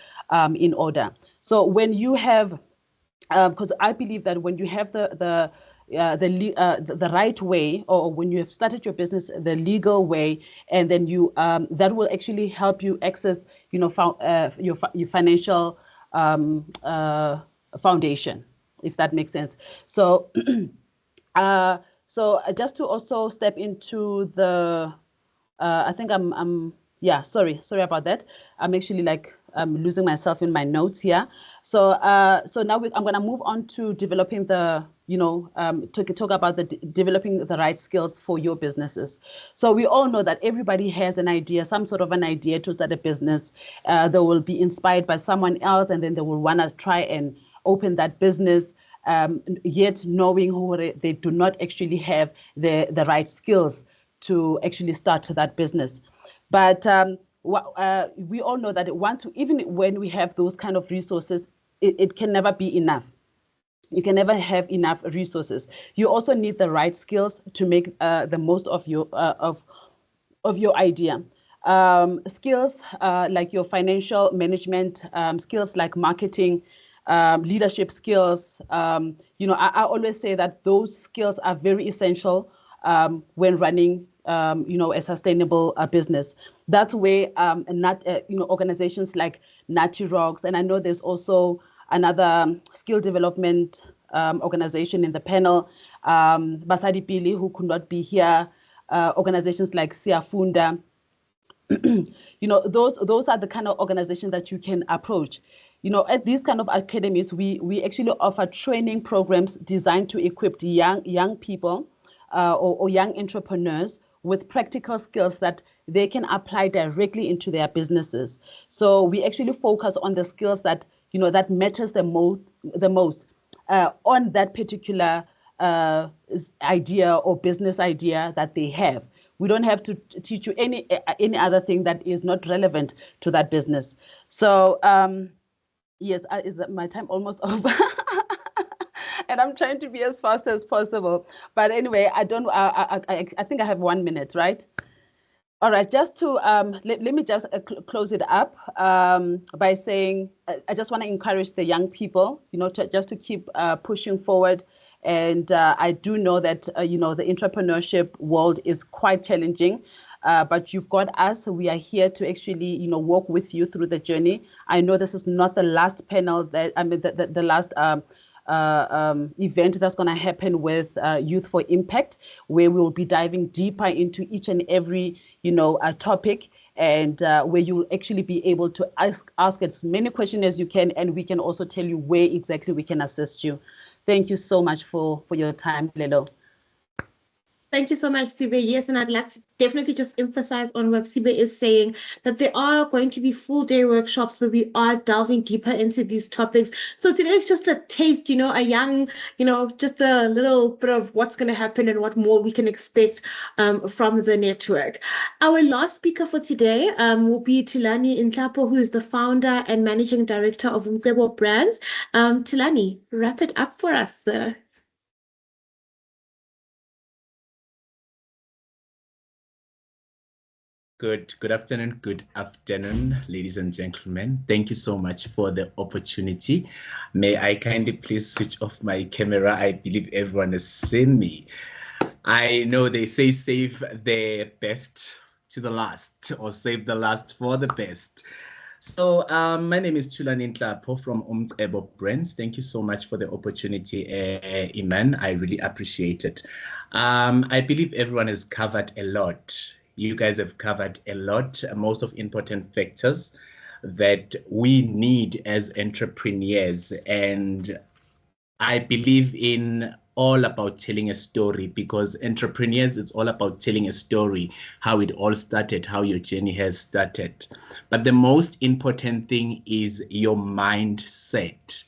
in order. So when you have, because I believe that when you have the right way, or when you have started your business the legal way, and then you that will actually help you access, your financial foundation, if that makes sense. So. So just to also step into the, I think sorry about that. I'm actually like I'm losing myself in my notes here. So so now I'm going to move on to developing the, talk about the developing the right skills for your businesses. So we all know that everybody has an idea, some sort of an idea to start a business. They will be inspired by someone else, and then they will want to try and open that business, yet knowing they do not actually have the right skills to actually start that business. But we all know that even when we have those kind of resources, it can never be enough. You can never have enough resources. You also need the right skills to make the most of your idea. Skills like your financial management, skills like marketing, leadership skills. I always say that those skills are very essential when running a sustainable business. That's where organizations like Nati Rocks, and I know there's also another skill development organization in the panel, Basadi Pili, who could not be here, organizations like Siafunda. Those are the kind of organizations that you can approach. At these kind of academies, we actually offer training programs designed to equip young people or young entrepreneurs with practical skills that they can apply directly into their businesses. So we actually focus on the skills that that matters the most on that particular idea or business idea that they have. We don't have to teach you any other thing that is not relevant to that business. So yes, is that my time almost over? And I'm trying to be as fast as possible. But anyway, I think I have 1 minute, right? All right, just to let me just close it up by saying I just want to encourage the young people, just to keep pushing forward. And I do know that the entrepreneurship world is quite challenging. But you've got us. We are here to actually, walk with you through the journey. I know this is not the last panel the last event that's going to happen with Youth4Impact, where we will be diving deeper into each and every, topic, and where you'll actually be able to ask as many questions as you can, and we can also tell you where exactly we can assist you. Thank you so much for your time, Lelo. Thank you so much, Sibe. Yes, and I'd like to definitely just emphasize on what Sibe is saying, that there are going to be full-day workshops where we are delving deeper into these topics. So today is just a taste, a young, just a little bit of what's going to happen and what more we can expect from the network. Our last speaker for today will be Thulani Nhlapo, who is the founder and managing director of Youth4Impact Brands. Thulani, wrap it up for us, sir. Good afternoon, ladies and gentlemen. Thank you so much for the opportunity. May I kindly please switch off my camera? I believe everyone has seen me. I know they say save the best to the last, or save the last for the best. So my name is Thulani Nhlapo from Youth4Impact Brands. Thank you so much for the opportunity, Iman. I really appreciate it. I believe everyone has covered a lot. You guys have covered a lot, most of important factors that we need as entrepreneurs. And I believe in all about telling a story, because entrepreneurs, it's all about telling a story, how it all started, how your journey has started. But the most important thing is your mindset,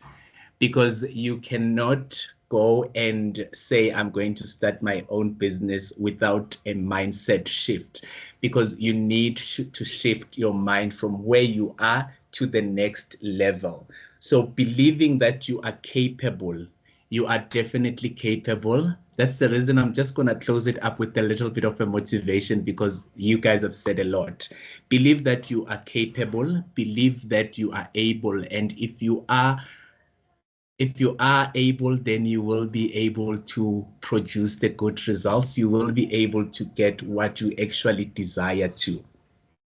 because you cannot go and say, I'm going to start my own business without a mindset shift, because you need to shift your mind from where you are to the next level. So believing that you are capable, you are definitely capable. That's the reason I'm just going to close it up with a little bit of a motivation, because you guys have said a lot. Believe that you are capable, believe that you are able, and if you are able, then you will be able to produce the good results. You will be able to get what you actually desire to.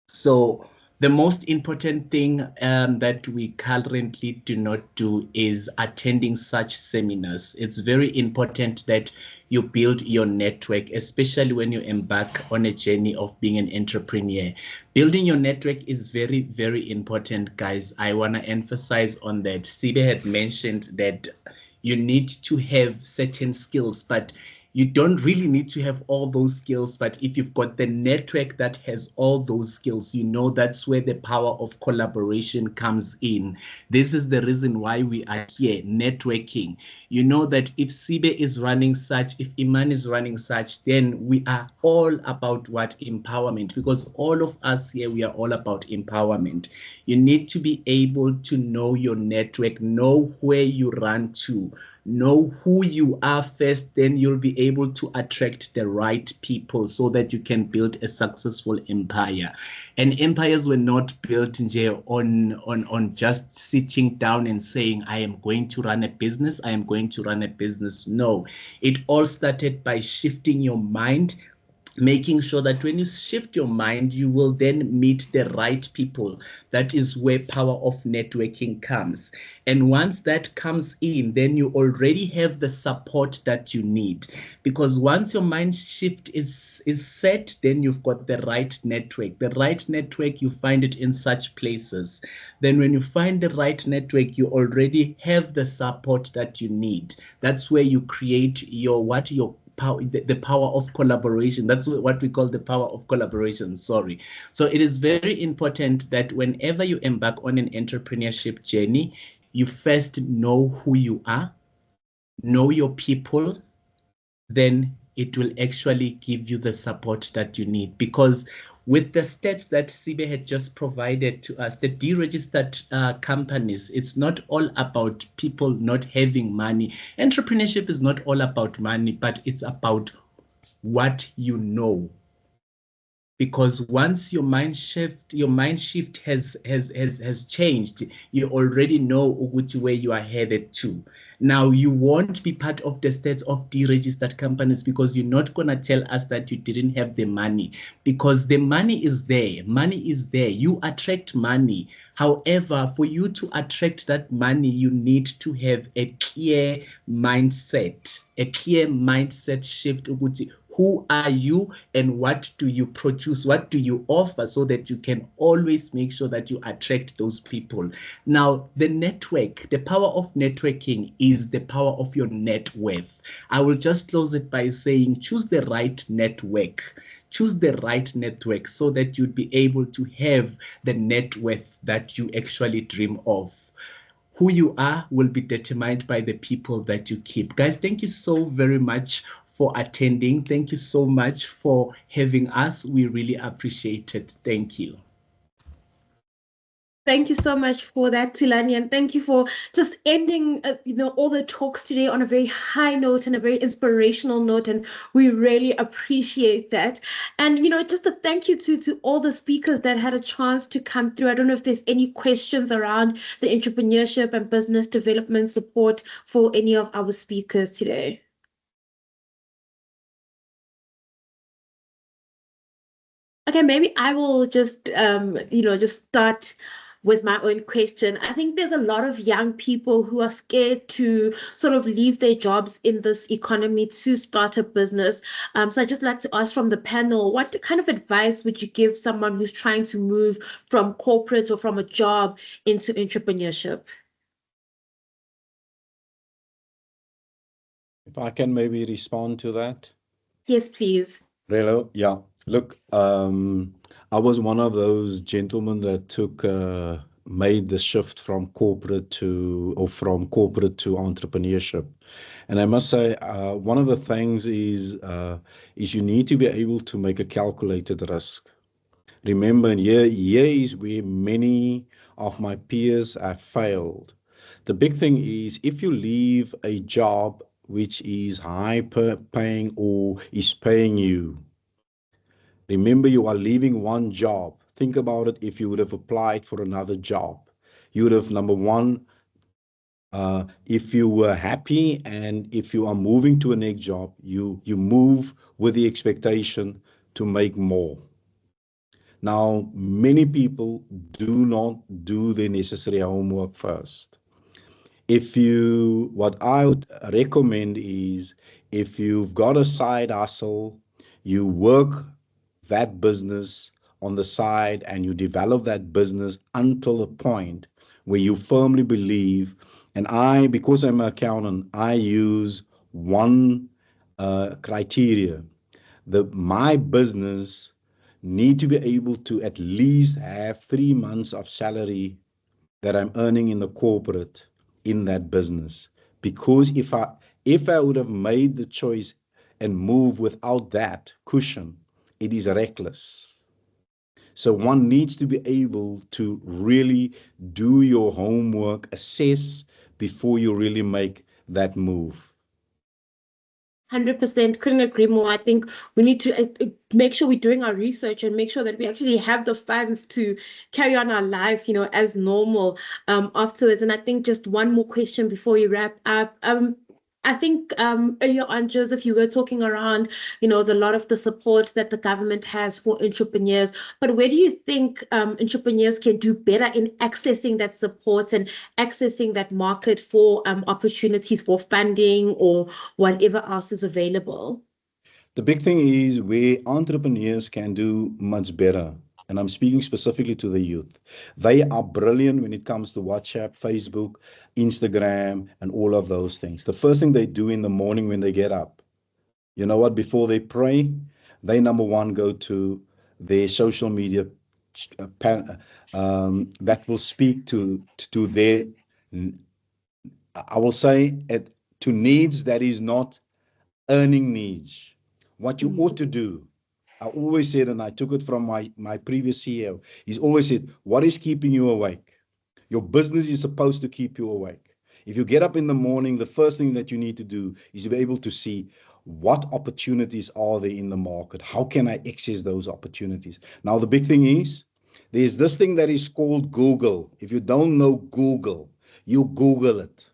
So The most important thing that we currently do not do is attending such seminars. It's very important that you build your network, especially when you embark on a journey of being an entrepreneur. Building your network is very, very important, guys. I want to emphasize on that. Sibe had mentioned that you need to have certain skills, but you don't really need to have all those skills. But if you've got the network that has all those skills, you know that's where the power of collaboration comes in. This is the reason why we are here, networking. You know that if Sibe is running such, if Iman is running such, then we are all about what? Empowerment, because all of us here, we are all about empowerment. You need to be able to know your network, know where you run to, know who you are first, then you'll be able to attract the right people so that you can build a successful empire. And empires were not built on just sitting down and saying, I am going to run a business, I am going to run a business. No, it all started by shifting your mind, making sure that when you shift your mind, you will then meet the right people. That is where power of networking comes. And once that comes in, then you already have the support that you need. Because once your mind shift is set, then you've got the right network. The right network, you find it in such places. Then when you find the right network, you already have the support that you need. That's where you create your power, the power of collaboration. That's what we call the power of collaboration. Sorry. So it is very important that whenever you embark on an entrepreneurship journey, you first know who you are, know your people, then it will actually give you the support that you need. Because with the stats that Sibe had just provided to us, the deregistered companies, it's not all about people not having money. Entrepreneurship is not all about money, but it's about what you know. Because once your mind shift has changed, you already know where you are headed to. Now, you won't be part of the stats of deregistered companies because you're not going to tell us that you didn't have the money, because the money is there. Money is there. You attract money. However, for you to attract that money, you need to have a clear mindset shift. Who are you and what do you produce? What do you offer, so that you can always make sure that you attract those people? Now, the network, the power of networking is the power of your net worth. I will just close it by saying, choose the right network. Choose the right network so that you'd be able to have the net worth that you actually dream of. Who you are will be determined by the people that you keep. Guys, thank you so very much for attending. Thank you so much for having us. We really appreciate it. Thank you. Thank you so much for that, Tilani, and thank you for just ending, all the talks today on a very high note and a very inspirational note, and we really appreciate that. And just a thank you to all the speakers that had a chance to come through. I don't know if there's any questions around the entrepreneurship and business development support for any of our speakers today. Okay, maybe I will just just start with my own question. I think there's a lot of young people who are scared to sort of leave their jobs in this economy to start a business. So I'd just like to ask from the panel, what kind of advice would you give someone who's trying to move from corporate or from a job into entrepreneurship? If I can maybe respond to that. Yes, please. Relo, yeah. Look, I was one of those gentlemen that made the shift from corporate to entrepreneurship. And I must say, one of the things is you need to be able to make a calculated risk. Remember, here is where many of my peers have failed. The big thing is, if you leave a job which is high paying or is paying you, remember, you are leaving one job. Think about it. If you would have applied for another job, you would have, number one, if you were happy, and if you are moving to a next job, you move with the expectation to make more. Now, many people do not do the necessary homework first. What I would recommend is, if you've got a side hustle, you work that business on the side and you develop that business until a point where you firmly believe. And because I'm an accountant, I use one criteria. My business need to be able to at least have 3 months of salary that I'm earning in the corporate in that business. Because if I would have made the choice and move without that cushion, it is reckless. So one needs to be able to really do your homework, assess before you really make that move. 100%, couldn't agree more. I think we need to make sure we're doing our research and make sure that we actually have the funds to carry on our life, as normal afterwards. And I think just one more question before we wrap up. I think earlier on, Joseph, you were talking around, the lot of the support that the government has for entrepreneurs. But where do you think entrepreneurs can do better in accessing that support and accessing that market for opportunities for funding or whatever else is available? The big thing is where entrepreneurs can do much better. And I'm speaking specifically to the youth. They are brilliant when it comes to WhatsApp, Facebook, Instagram, and all of those things. The first thing they do in the morning when they get up, you know what, before they pray, they number one go to their social media that will speak to their, I will say, to needs that is not earning needs. What you ought to do, I always said, and I took it from my previous CEO, he's always said, what is keeping you awake? Your business is supposed to keep you awake. If you get up in the morning, the first thing that you need to do is to be able to see what opportunities are there in the market. How can I access those opportunities? Now, the big thing is, there's this thing that is called Google. If you don't know Google, you Google it.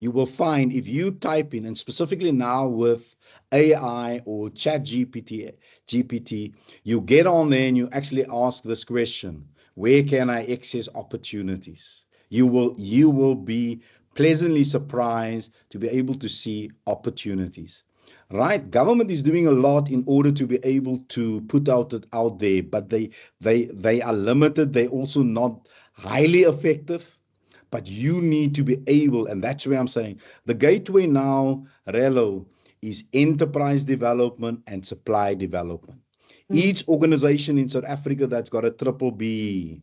You will find, if you type in, and specifically now with AI or GPT, you get on there and you actually ask this question: where can I access opportunities? You will be pleasantly surprised to be able to see opportunities. Right? Government is doing a lot in order to be able to put out there, but they are limited. They're also not highly effective. But you need to be able, and that's where I'm saying the gateway now, Relo, is enterprise development and supply development. Each organization in South Africa that's got a triple B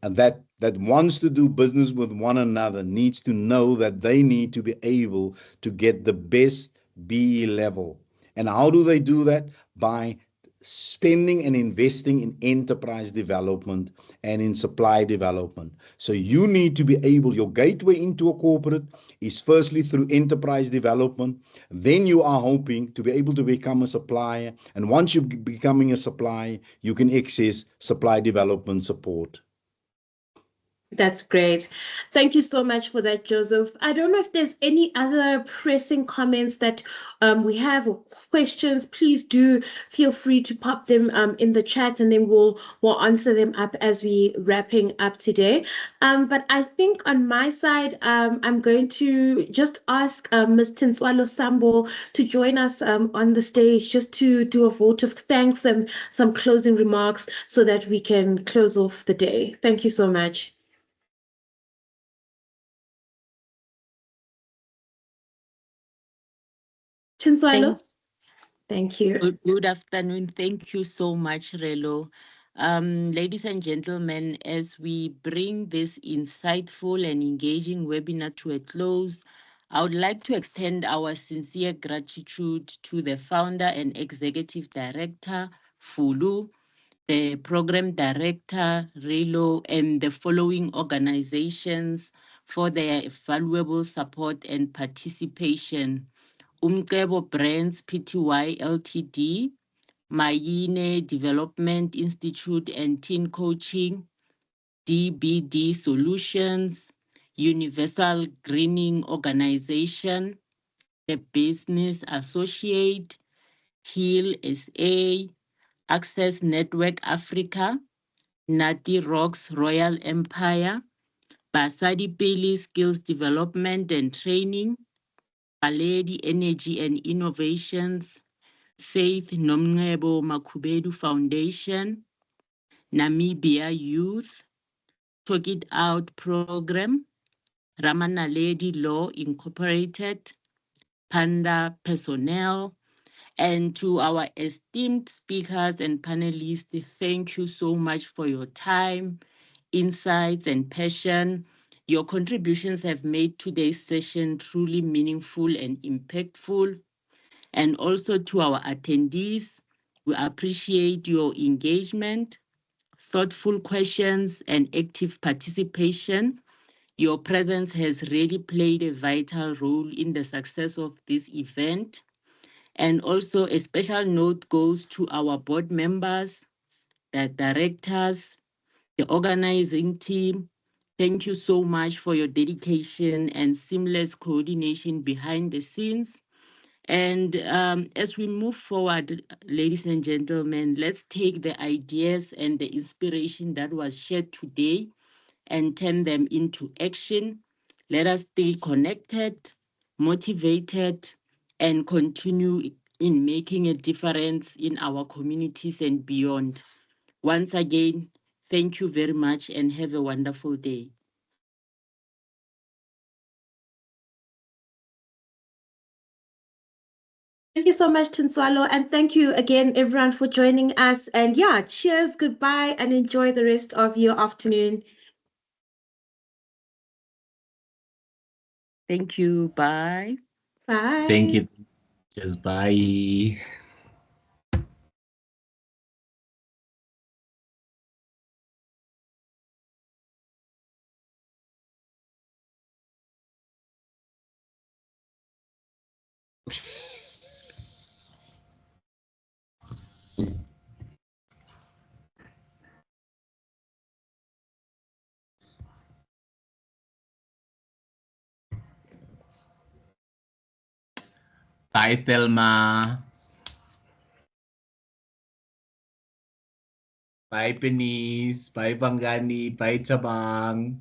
and that wants to do business with one another needs to know that they need to be able to get the best B level. And how do they do that? By spending and investing in enterprise development and in supply development. So you need to be able, your gateway into a corporate is firstly through enterprise development. Then you are hoping to be able to become a supplier. And once you're becoming a supplier, you can access supply development support. That's great. Thank you so much for that, Joseph. I don't know if there's any other pressing comments that we have or questions. Please do feel free to pop them in the chat, and then we'll answer them up as we wrapping up today. But I think on my side, I'm going to just ask Ms. Tinswalo Sambo to join us on the stage just to do a vote of thanks and some closing remarks so that we can close off the day. Thank you so much. Tinswalo? Thank you. Good afternoon. Thank you so much, Relo. Ladies and gentlemen, as we bring this insightful and engaging webinar to a close, I would like to extend our sincere gratitude to the founder and executive director, Fulu, the program director, Relo, and the following organizations for their valuable support and participation. Umqebo Brands Pty Ltd, Mayine Development Institute and Teen Coaching, DBD Solutions, Universal Greening Organization, The Business Associate, Heal SA, Access Network Africa, Nati Rocks Royal Empire, Basadi Pele Skills Development and Training, Aledi Energy and Innovations, Faith Nomngebo Makubedu Foundation, Namibia Youth, Talk It Out Program, Ramanaledi Law Incorporated, Panda Personnel, and to our esteemed speakers and panelists, thank you so much for your time, insights, and passion. Your contributions have made today's session truly meaningful and impactful. And also to our attendees, we appreciate your engagement, thoughtful questions, and active participation. Your presence has really played a vital role in the success of this event. And also a special note goes to our board members, the directors, the organizing team. Thank you so much for your dedication and seamless coordination behind the scenes. And as we move forward, ladies and gentlemen, let's take the ideas and the inspiration that was shared today and turn them into action. Let us stay connected, motivated, and continue in making a difference in our communities and beyond. Once again, thank you very much and have a wonderful day. Thank you so much, Tinswalo, and thank you again, everyone, for joining us. And yeah, cheers, goodbye, and enjoy the rest of your afternoon. Thank you. Bye. Bye. Thank you. Just bye. Bye, Thelma. Bye, Penise. Bye, Bangani. Bye, Tabang.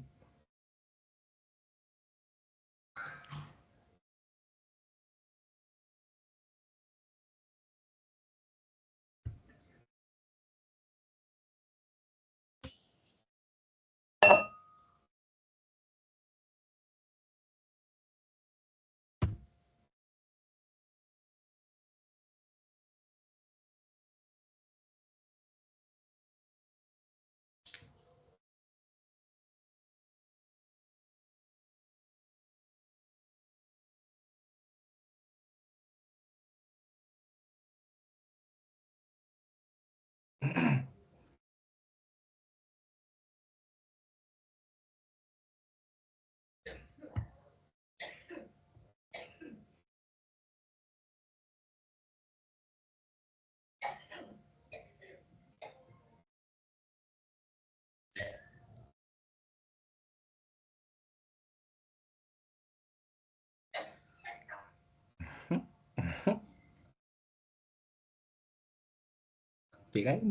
Bigay